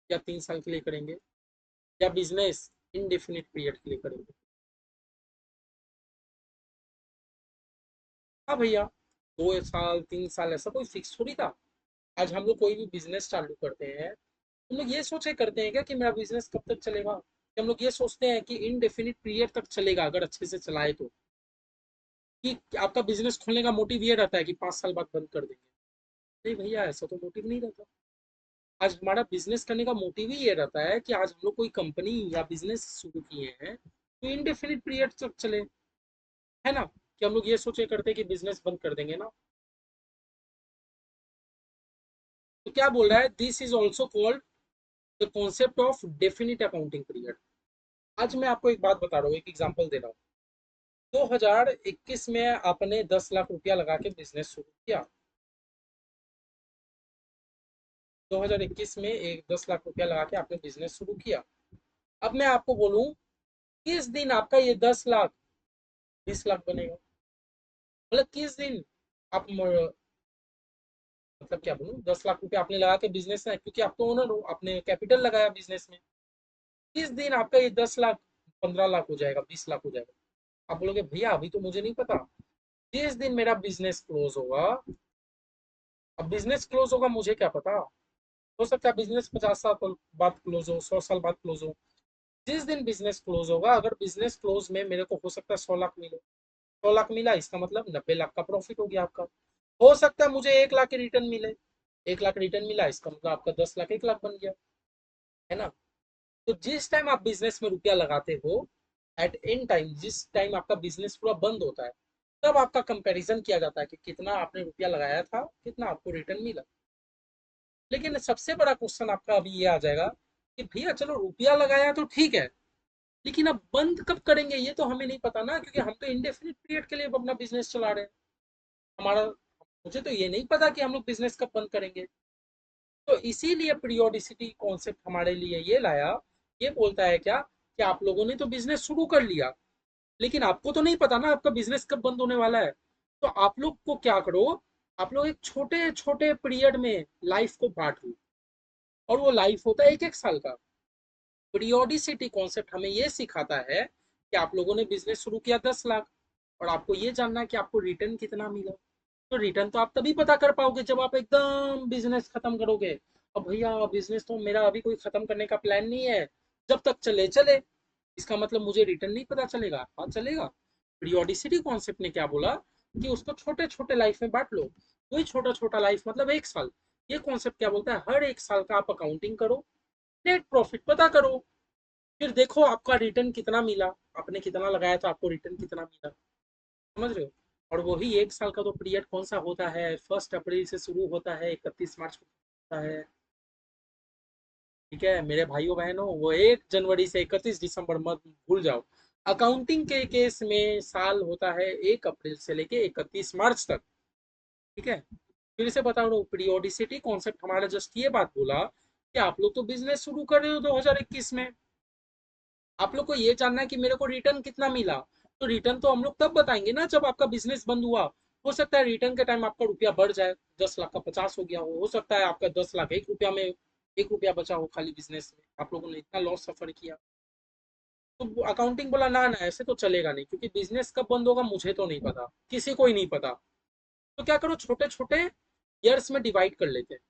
या 3 साल के लिए करेंगे, या बिजनेस इनडेफिनिट पीरियड के लिए करेंगे। हाँ भैया, 2 साल 3 साल ऐसा कोई फिक्स थोड़ी था। आज हम लोग कोई भी बिजनेस चालू करते हैं, हम लोग ये सोच के करते हैं क्या कि मेरा बिजनेस कब तक चलेगा? कि हम लोग ये सोचते हैं कि इनडेफिनिट पीरियड तक चलेगा अगर अच्छे से चलाए तो? कि आपका बिजनेस खोलने का मोटिव ये रहता है कि 5 साल बाद बंद कर देंगे? नहीं भैया, ऐसा तो मोटिव नहीं रहता। आज हमारा बिजनेस करने का मोटिव ही ये रहता है कि आज हम लोग कोई कंपनी या बिजनेस शुरू किए हैं तो इनडेफिनिट पीरियड तक चले, है ना? कि हम लोग ये सोचे करते हैं कि बिजनेस बंद कर देंगे ना। तो क्या बोल रहा है? This is also called the concept of definite accounting period. आज मैं आपको एक बात बता रहा हूँ, एक एग्जांपल दे रहा हूँ। 2021 में आपने 10 लाख रुपया लगा के बिजनेस शुरू किया। 2021 में एक 10 लाख रुपया लगा के आपने बिजनेस शुरू किया। अब मैं आपको बोलूं, किस दिन आपका ये 10 लाख 20 लाख बनेगा? मतलब किस दिन आप मतलब क्या बोलूं, 10 लाख रुपया आपने लगा के बिजनेस में, क्योंकि आप तो ओनर हो, आपने कैपिटल लगाया बिजनेस में। किस दिन आपका ये 10 लाख 15 लाख हो जाएगा, 20 लाख हो जाएगा? आप बोलोगे भैया अभी तो मुझे नहीं पता। जिस दिन मेरा बिजनेस क्लोज होगा, अब बिजनेस क्लोज होगा मुझे क्या पता? हो सकता है बिजनेस 50 साल बाद क्लोज हो, 100 साल बाद क्लोज हो। जिस दिन बिजनेस क्लोज होगा, अगर बिजनेस क्लोज में मेरे को हो सकता है 100 लाख मिले, 100 लाख मिला इसका मतलब 90 लाख का प्रॉफिट हो गया आपका। हो सकता है मुझे 1 लाख की रिटर्न मिले, 1 लाख रिटर्न मिला इसका मतलब आपका 10 लाख 1 लाख बन गया, है ना? तो जिस टाइम आप बिजनेस में रुपया लगाते हो, एट एन टाइम, जिस टाइम आपका बिजनेस पूरा बंद होता है, तब आपका कंपैरिजन किया जाता है कि कितना आपने रुपया लगाया था, कितना आपको रिटर्न मिला। लेकिन सबसे बड़ा क्वेश्चन आपका अभी ये आ जाएगा कि भैया चलो रुपया लगाया तो ठीक है, लेकिन अब बंद कब करेंगे ये तो हमें नहीं पता ना, क्योंकि हम तो इंडेफिनिट पीरियड के लिए अपना बिजनेस चला रहे हैं। हमारा, मुझे तो ये नहीं पता कि हम लोग बिजनेस कब बंद करेंगे। तो इसीलिए पीरियोडिसिटी कॉन्सेप्ट हमारे लिए ये लाया। ये बोलता है क्या कि आप लोगों ने तो बिजनेस शुरू कर लिया, लेकिन आपको तो नहीं पता ना आपका बिजनेस कब बंद होने वाला है। तो आप लोग को क्या करो, आप लोग एक छोटे छोटे पीरियड में लाइफ को बांट लो, और वो लाइफ होता है 1 1 साल का। पीरियोडिसिटी कॉन्सेप्ट हमें ये सिखाता है कि आप लोगों ने बिजनेस शुरू किया 10 लाख, और आपको ये जानना है कि आपको रिटर्न कितना मिला। तो रिटर्न तो आप तभी पता कर पाओगे जब आप एकदम बिजनेस खत्म करोगे। अब भैया बिजनेस तो मेरा अभी कोई खत्म करने का प्लान नहीं है, जब तक चले चले, इसका मतलब मुझे रिटर्न नहीं पता चलेगा? हाँ चलेगा। पीरियोडिसिटी कॉन्सेप्ट ने क्या बोला कि उसको छोटे छोटे लाइफ में बांट लो। वही छोटा छोटा लाइफ मतलब 1 साल। ये कॉन्सेप्ट क्या बोलता है? हर 1 साल का आप अकाउंटिंग करो, नेट प्रॉफिट पता करो, फिर देखो आपका रिटर्न कितना मिला, आपने कितना लगाया था, आपको रिटर्न कितना मिला। समझ रहे हो? और वही 1 साल का तो पीरियड कौन सा होता है? 1 अप्रैल से शुरू होता है, 31 मार्च को होता है। ठीक है मेरे भाइयों बहनों, वो 1 जनवरी से 31 दिसंबर मत भूल जाओ। अकाउंटिंग के केस में साल होता है 1 अप्रैल से लेके 31 मार्च तक। ठीक है। फिर से बता रहा हूँ, पीरियोडिसिटी कॉन्सेप्ट हमारा जस्ट ये बात बोला कि आप लोग तो बिजनेस शुरू कर रहे हो 2021 में, आप लोग को ये जानना है कि मेरे को रिटर्न कितना मिला। तो रिटर्न तो हम लोग तब बताएंगे ना जब आपका बिजनेस बंद हुआ। हो सकता है रिटर्न के टाइम आपका रुपया बढ़ जाए, 10 लाख का 50 हो गया हो सकता है आपका 10 लाख 1 रुपया में 1 रुपया बचा हो खाली बिजनेस में, आप लोगों ने इतना लॉस सफर किया। तो अकाउंटिंग बोला ना ना ऐसे तो चलेगा नहीं, क्योंकि बिजनेस कब बंद होगा मुझे तो नहीं पता, किसी को ही नहीं पता। तो क्या करो, छोटे छोटे ईयर्स में डिवाइड कर लेते हैं,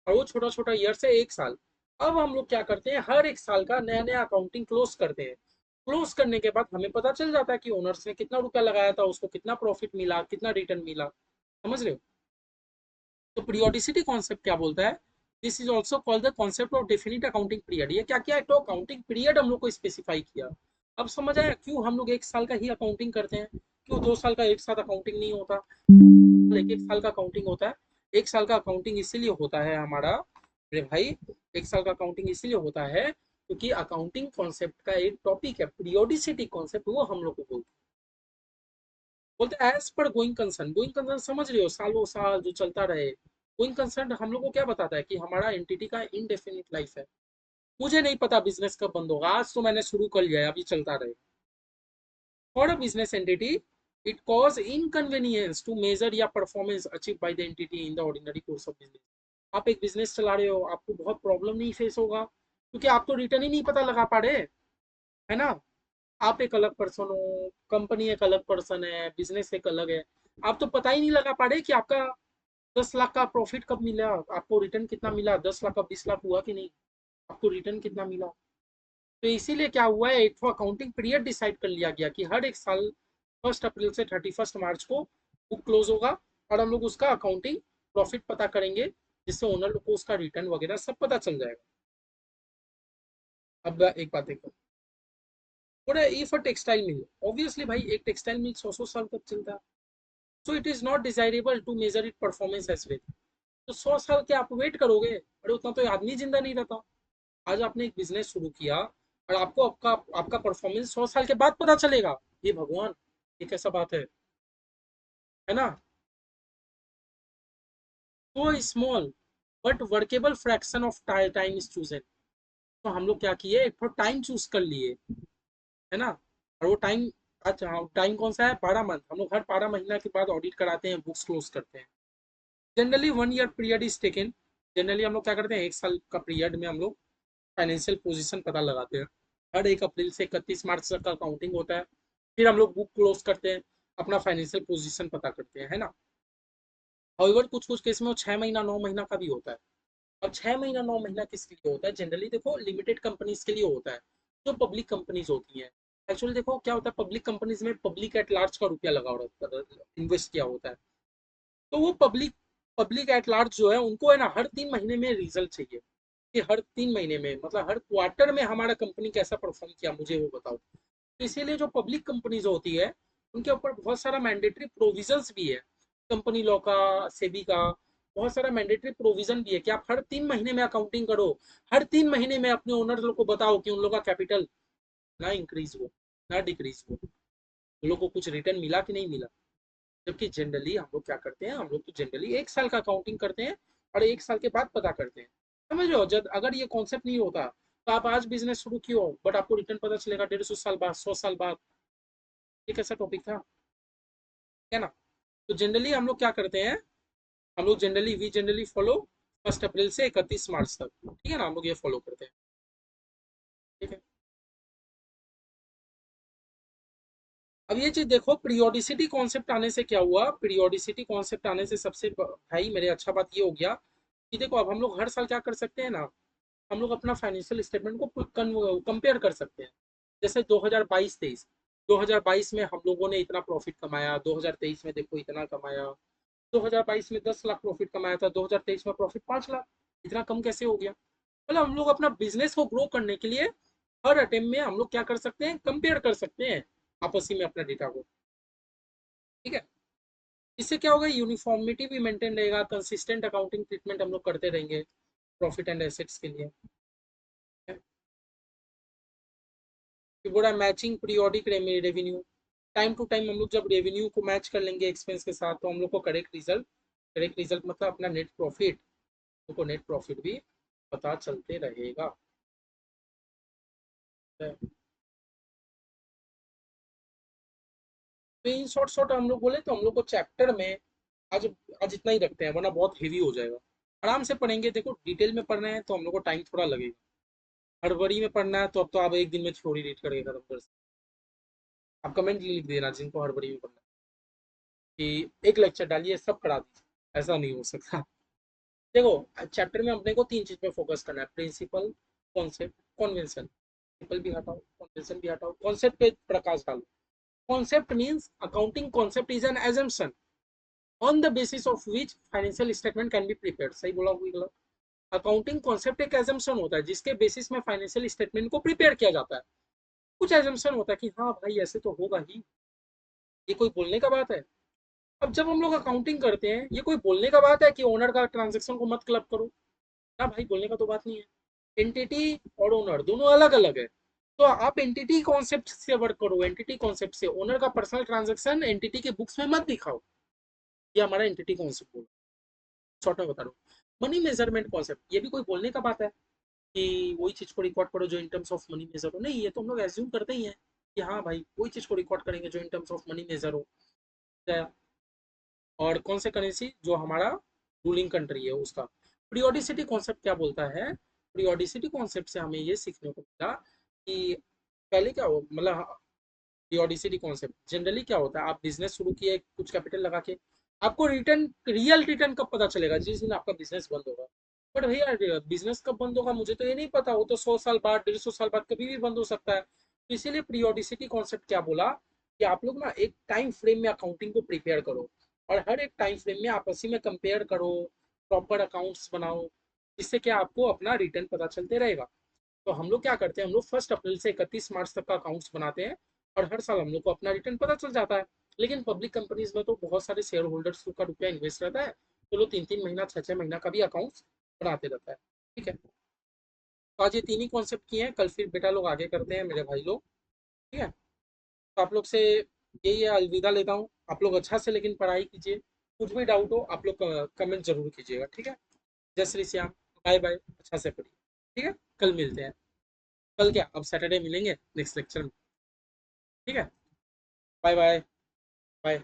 और वो छोटा छोटा ईयर से 1 साल। अब हम लोग क्या करते हैं, हर 1 साल का नया नया अकाउंटिंग क्लोज करते हैं। क्लोज करने के बाद हमें पता चल जाता है कि ओनर्स ने कितना रुपया लगाया था, उसको कितना प्रॉफिट मिला, कितना रिटर्न मिला। समझ रहे हो? तो पीरियोडिसिटी कॉन्सेप्ट क्या बोलता है? This is also called the concept of definite accounting period. ये क्या किया, एक तो अकाउंटिंग पीरियड हम लोग को स्पेसिफाई किया। अब समझ आया क्यों हम लोग एक साल का ही अकाउंटिंग करते हैं, क्यों 2 साल का एक साथ अकाउंटिंग नहीं होता, एक एक साल का अकाउंटिंग होता है। एक साल का अकाउंटिंग इसीलिए होता है हमारा, मेरे भाई, एक साल का अकाउंटिंग इसीलिए होता है क्योंकि अकाउंटिंग कॉन्सेप्ट का एक टॉपिक है पीरियोडिसिटी कॉन्सेप्ट, वो हम लोग को बोलते हैं as per going concern. Going concern समझ रहे हो, सालों साल जो चलता रहे। गोइंग कंसर्न हम लोग को क्या बताता है कि हमारा एंटिटी का इनडेफिनिट लाइफ है। मुझे नहीं पता बिजनेस कब बंद होगा, आज तो मैंने शुरू कर लिया है, अभी चलता रहे। For a business entity it cause inconvenience to measure या performance achieve by the entity in the ordinary course of business. आप एक बिजनेस चला रहे हो, आपको बहुत प्रॉब्लम नहीं फेस होगा क्योंकि आप तो रिटर्न ही नहीं पता लगा पा रहे, है ना? आप एक अलग पर्सन हो, कंपनी एक अलग पर्सन है, बिजनेस एक अलग है। आप तो पता ही नहीं लगा पा रहे कि आपका 10 लाख का प्रॉफिट कब मिला, आपको रिटर्न कितना मिला, 10 लाख का 20 लाख हुआ कि नहीं, आपको रिटर्न कितना मिला। तो इसीलिए क्या हुआ है, एक तो अकाउंटिंग पीरियड डिसाइड कर लिया गया कि हर एक साल 1 अप्रैल से 31 मार्च को बुक क्लोज होगा और हम लोग उसका अकाउंटिंग प्रॉफिट पता करेंगे, जिससे ओनर को उसका रिटर्न वगैरह सब पता चल जाएगा। अब एक बात देखो, पूरा if a textile mill, obviously भाई एक टेक्सटाइल मिल 100 100 साल तक चलता है। So it is not desirable to measure it performance as well. तो 100 साल के आप वेट करोगे, अरे उतना तो आदमी जिंदा नहीं रहता। आज आपने एक बिजनेस शुरू किया और आपको आपका आपका परफॉर्मेंस 100 साल के बाद पता चलेगा, ये भगवान, ये कैसा बात है ना? तो small but workable fraction of time is chosen. तो हम लोग क्या किए, एक टाइम चूज कर लिए, है ना? और वो टाइम, अच्छा टाइम कौन सा है, 12 मंथ। हम लोग हर 12 महीना के बाद ऑडिट कराते हैं, बुक्स क्लोज करते हैं। Generally 1 year period is taken. Generally हम लोग क्या करते हैं, एक साल का पीरियड में हम लोग फाइनेंशियल पोजीशन पता लगाते हैं। हर 1 अप्रैल से 31 मार्च तक का काउंटिंग होता है। फिर हम लोग बुक क्लोज करते हैं, अपना फाइनेंशियल पोजीशन पता करते हैं, है ना? हाउएवर कुछ कुछ केस में वो 6 महीना 9 महीना का भी होता है। अब 6 महीना 9 महीना किसके लिए होता है, जनरली देखो लिमिटेड कंपनीज के लिए होता है, जो पब्लिक कंपनीज होती हैं। एक्चुअली देखो क्या होता है, पब्लिक कंपनीज में पब्लिक एट लार्ज का रुपया लगा होता है, इन्वेस्ट किया होता है। तो वो पब्लिक पब्लिक एट लार्ज जो है, उनको है ना हर 3 महीने में रिजल्ट चाहिए कि हर 3 महीने में, मतलब हर क्वार्टर में हमारा कंपनी कैसा परफॉर्म किया, मुझे वो बताओ। तो इसीलिए जो पब्लिक कंपनीज होती है, उनके ऊपर बहुत सारा मैंडेटरी प्रोविजंस भी है, कंपनी लॉ का, सेबी का। बहुत सारा मैंडेटरी प्रोविजन भी है कि आप हर 3 महीने में अकाउंटिंग करो, हर 3 महीने में अपने ओनर लोग को बताओ कि उन लोग का कैपिटल ना इंक्रीज हो, ना डिक्रीज हो, उन लोग को कुछ रिटर्न मिला कि नहीं मिला। जबकि जनरली हम लोग क्या करते हैं, हम लोग तो जनरली एक साल का अकाउंटिंग करते हैं और एक साल के बाद पता करते हैं। समझ रहे हो? जब अगर ये कॉन्सेप्ट नहीं होता तो आप आज बिजनेस शुरू किए हो बट आपको रिटर्न पता चलेगा 150 साल बाद, 100 साल बाद। ये कैसा टॉपिक था, है ना? तो जनरली हम लोग क्या करते हैं, हम लोग जनरली वी जनरली फॉलो 1 अप्रैल से 31 मार्च तक, ठीक है ना? हम लोग ये फॉलो करते हैं, ठीक है। अब ये चीज देखो, पीरियोडिसिटी कॉन्सेप्ट आने से क्या हुआ, पीरियोडिसिटी कॉन्सेप्ट आने से सबसे भाई मेरे अच्छा बात ये हो गया कि देखो अब हम लोग हर साल क्या कर सकते हैं ना, हम लोग अपना फाइनेंशियल स्टेटमेंट को कंपेयर कर सकते हैं। जैसे 2022-23, 2022 में हम लोगों ने इतना प्रॉफिट कमाया, 2023 में देखो इतना कमाया। 2022 में 10 लाख प्रॉफिट कमाया था, 2023 में प्रॉफिट 5 लाख। इतना कम कैसे हो गया? मतलब हम लोग अपना बिजनेस को ग्रो करने के लिए हर अटेम्प्ट में हम लोग क्या कर सकते हैं, कंपेयर कर सकते हैं आपस में अपना डेटा को, ठीक है। इससे क्या होगा, यूनिफॉर्मिटी भी मेंटेन रहेगा, कंसिस्टेंट अकाउंटिंग ट्रीटमेंट हम लोग करते रहेंगे प्रॉफिट एंड एसेट्स के लिए। फिर बोला matching periodic revenue, time to time हम लोग जब रेवेन्यू को मैच कर लेंगे एक्सपेंस के साथ, तो हम लोग को करेक्ट रिजल्ट मतलब अपना नेट प्रॉफिट, को नेट प्रॉफिट भी पता चलते रहेगा। तो इन शॉर्ट शॉर्ट हम लोग बोले तो हम लोग को चैप्टर में आज आज इतना ही रखते हैं, वरना बहुत हेवी हो जाएगा। आराम से पढ़ेंगे, देखो डिटेल में पढ़ रहे हैं तो हम लोग को टाइम थोड़ा लगेगा। हड़बड़ी में पढ़ना है तो अब तो आप एक दिन में थ्योरी रीड करके खत्म कर सकते। आप कमेंट लिख देना जिनको हड़बड़ी में पढ़ना है कि एक लेक्चर डालिए सब पढ़ा दीजिए, ऐसा नहीं हो सकता। देखो चैप्टर में अपने को 3 चीज पे फोकस करना है, प्रिंसिपल, कॉन्सेप्ट, कॉन्वेंशन। ट्रिपल भी हटाओ, कॉन्वेंशन भी हटाओ, कॉन्सेप्ट पे प्रकाश डालो। Concept means accounting concept is an assumption on the basis of which financial statement can be prepared. सही बोला हुआ गलत? अकाउंटिंग कॉन्सेप्ट एक एजम्पशन होता है जिसके बेसिस में फाइनेंशियल स्टेटमेंट को प्रिपेयर किया जाता है। कुछ एजम्पशन होता है कि हाँ भाई ऐसे तो होगा ही, ये कोई बोलने का बात है? अब जब हम लोग अकाउंटिंग करते हैं, ये कोई बोलने का बात है कि ओनर का ट्रांजेक्शन को मत क्लब करो? ना भाई, बोलने का तो बात नहीं है। एंटिटी और ओनर दोनों अलग अलग है। तो आप एंटिटी कॉन्सेप्ट से वर्क करो, एंटिटी कॉन्सेप्ट से। ओनर का पर्सनल ट्रांजेक्शन एंटिटी के बुक्स में मत दिखाओ। ये हमारा एंटिटी कॉन्सेप्ट बोला, शॉर्ट में बता रहा हूँ। मनी मेजरमेंट कॉन्सेप्ट, ये भी कोई बोलने का बात है कि वही चीज को रिकॉर्ड करो जो in terms of money measure हो? नहीं, ये तो हम लोग एज्यूम करते ही हैं कि हाँ भाई वही चीज को रिकॉर्ड करेंगे जो in terms of money measure हो। और कौन से करेंसी जो हमारा रूलिंग कंट्री है उसका। पीरियोडिसिटी कॉन्सेप्ट क्या बोलता है? पीरियोडिसिटी कॉन्सेप्ट से हमें ये सीखने को मिला कि पहले क्या हो, मतलब पीरियोडिसिटी कॉन्सेप्ट जनरली क्या होता है, आप बिजनेस शुरू किए कुछ कैपिटल लगा के, आपको रिटर्न, रियल रिटर्न कब पता चलेगा? जिस दिन आपका बिजनेस बंद होगा। बट भैया बिजनेस कब बंद होगा मुझे तो ये नहीं पता, वो तो 100 साल बाद, 150 साल बाद कभी भी बंद हो सकता है। तो इसीलिए पीरियोडिसिटी कॉन्सेप्ट क्या बोला कि आप लोग ना एक टाइम फ्रेम में अकाउंटिंग को प्रिपेयर करो, और हर एक टाइम फ्रेम में आपस में कंपेयर करो, प्रॉपर अकाउंट्स बनाओ, जिससे क्या आपको अपना रिटर्न पता चलते रहेगा। तो हम लोग क्या करते हैं, हम लोग 1 अप्रैल से 31 मार्च तक का अकाउंट्स बनाते हैं, और हर साल हम लोग को अपना रिटर्न पता चल जाता है। लेकिन पब्लिक कंपनीज में तो बहुत सारे शेयर होल्डर्स का रुपया इन्वेस्ट रहता है, तो लोग 3-3 महीना 6-6 महीना का भी अकाउंट्स बनाते रहता है। ठीक है, तो आज ये तीन ही कॉन्सेप्ट किए हैं, कल फिर बेटा लोग आगे करते हैं मेरे भाई लोग। ठीक है, तो आप लोग से यही है, अलविदा लेता हूँ। आप लोग अच्छा से लेकिन पढ़ाई कीजिए, कुछ भी डाउट हो आप लोग कमेंट जरूर कीजिएगा। ठीक है, जय श्री श्याम, बाय बाय, अच्छा से पढ़िए। ठीक है, कल मिलते हैं। कल क्या, अब सैटरडे मिलेंगे नेक्स्ट लेक्चर में। ठीक है, बाय बाय। बाय।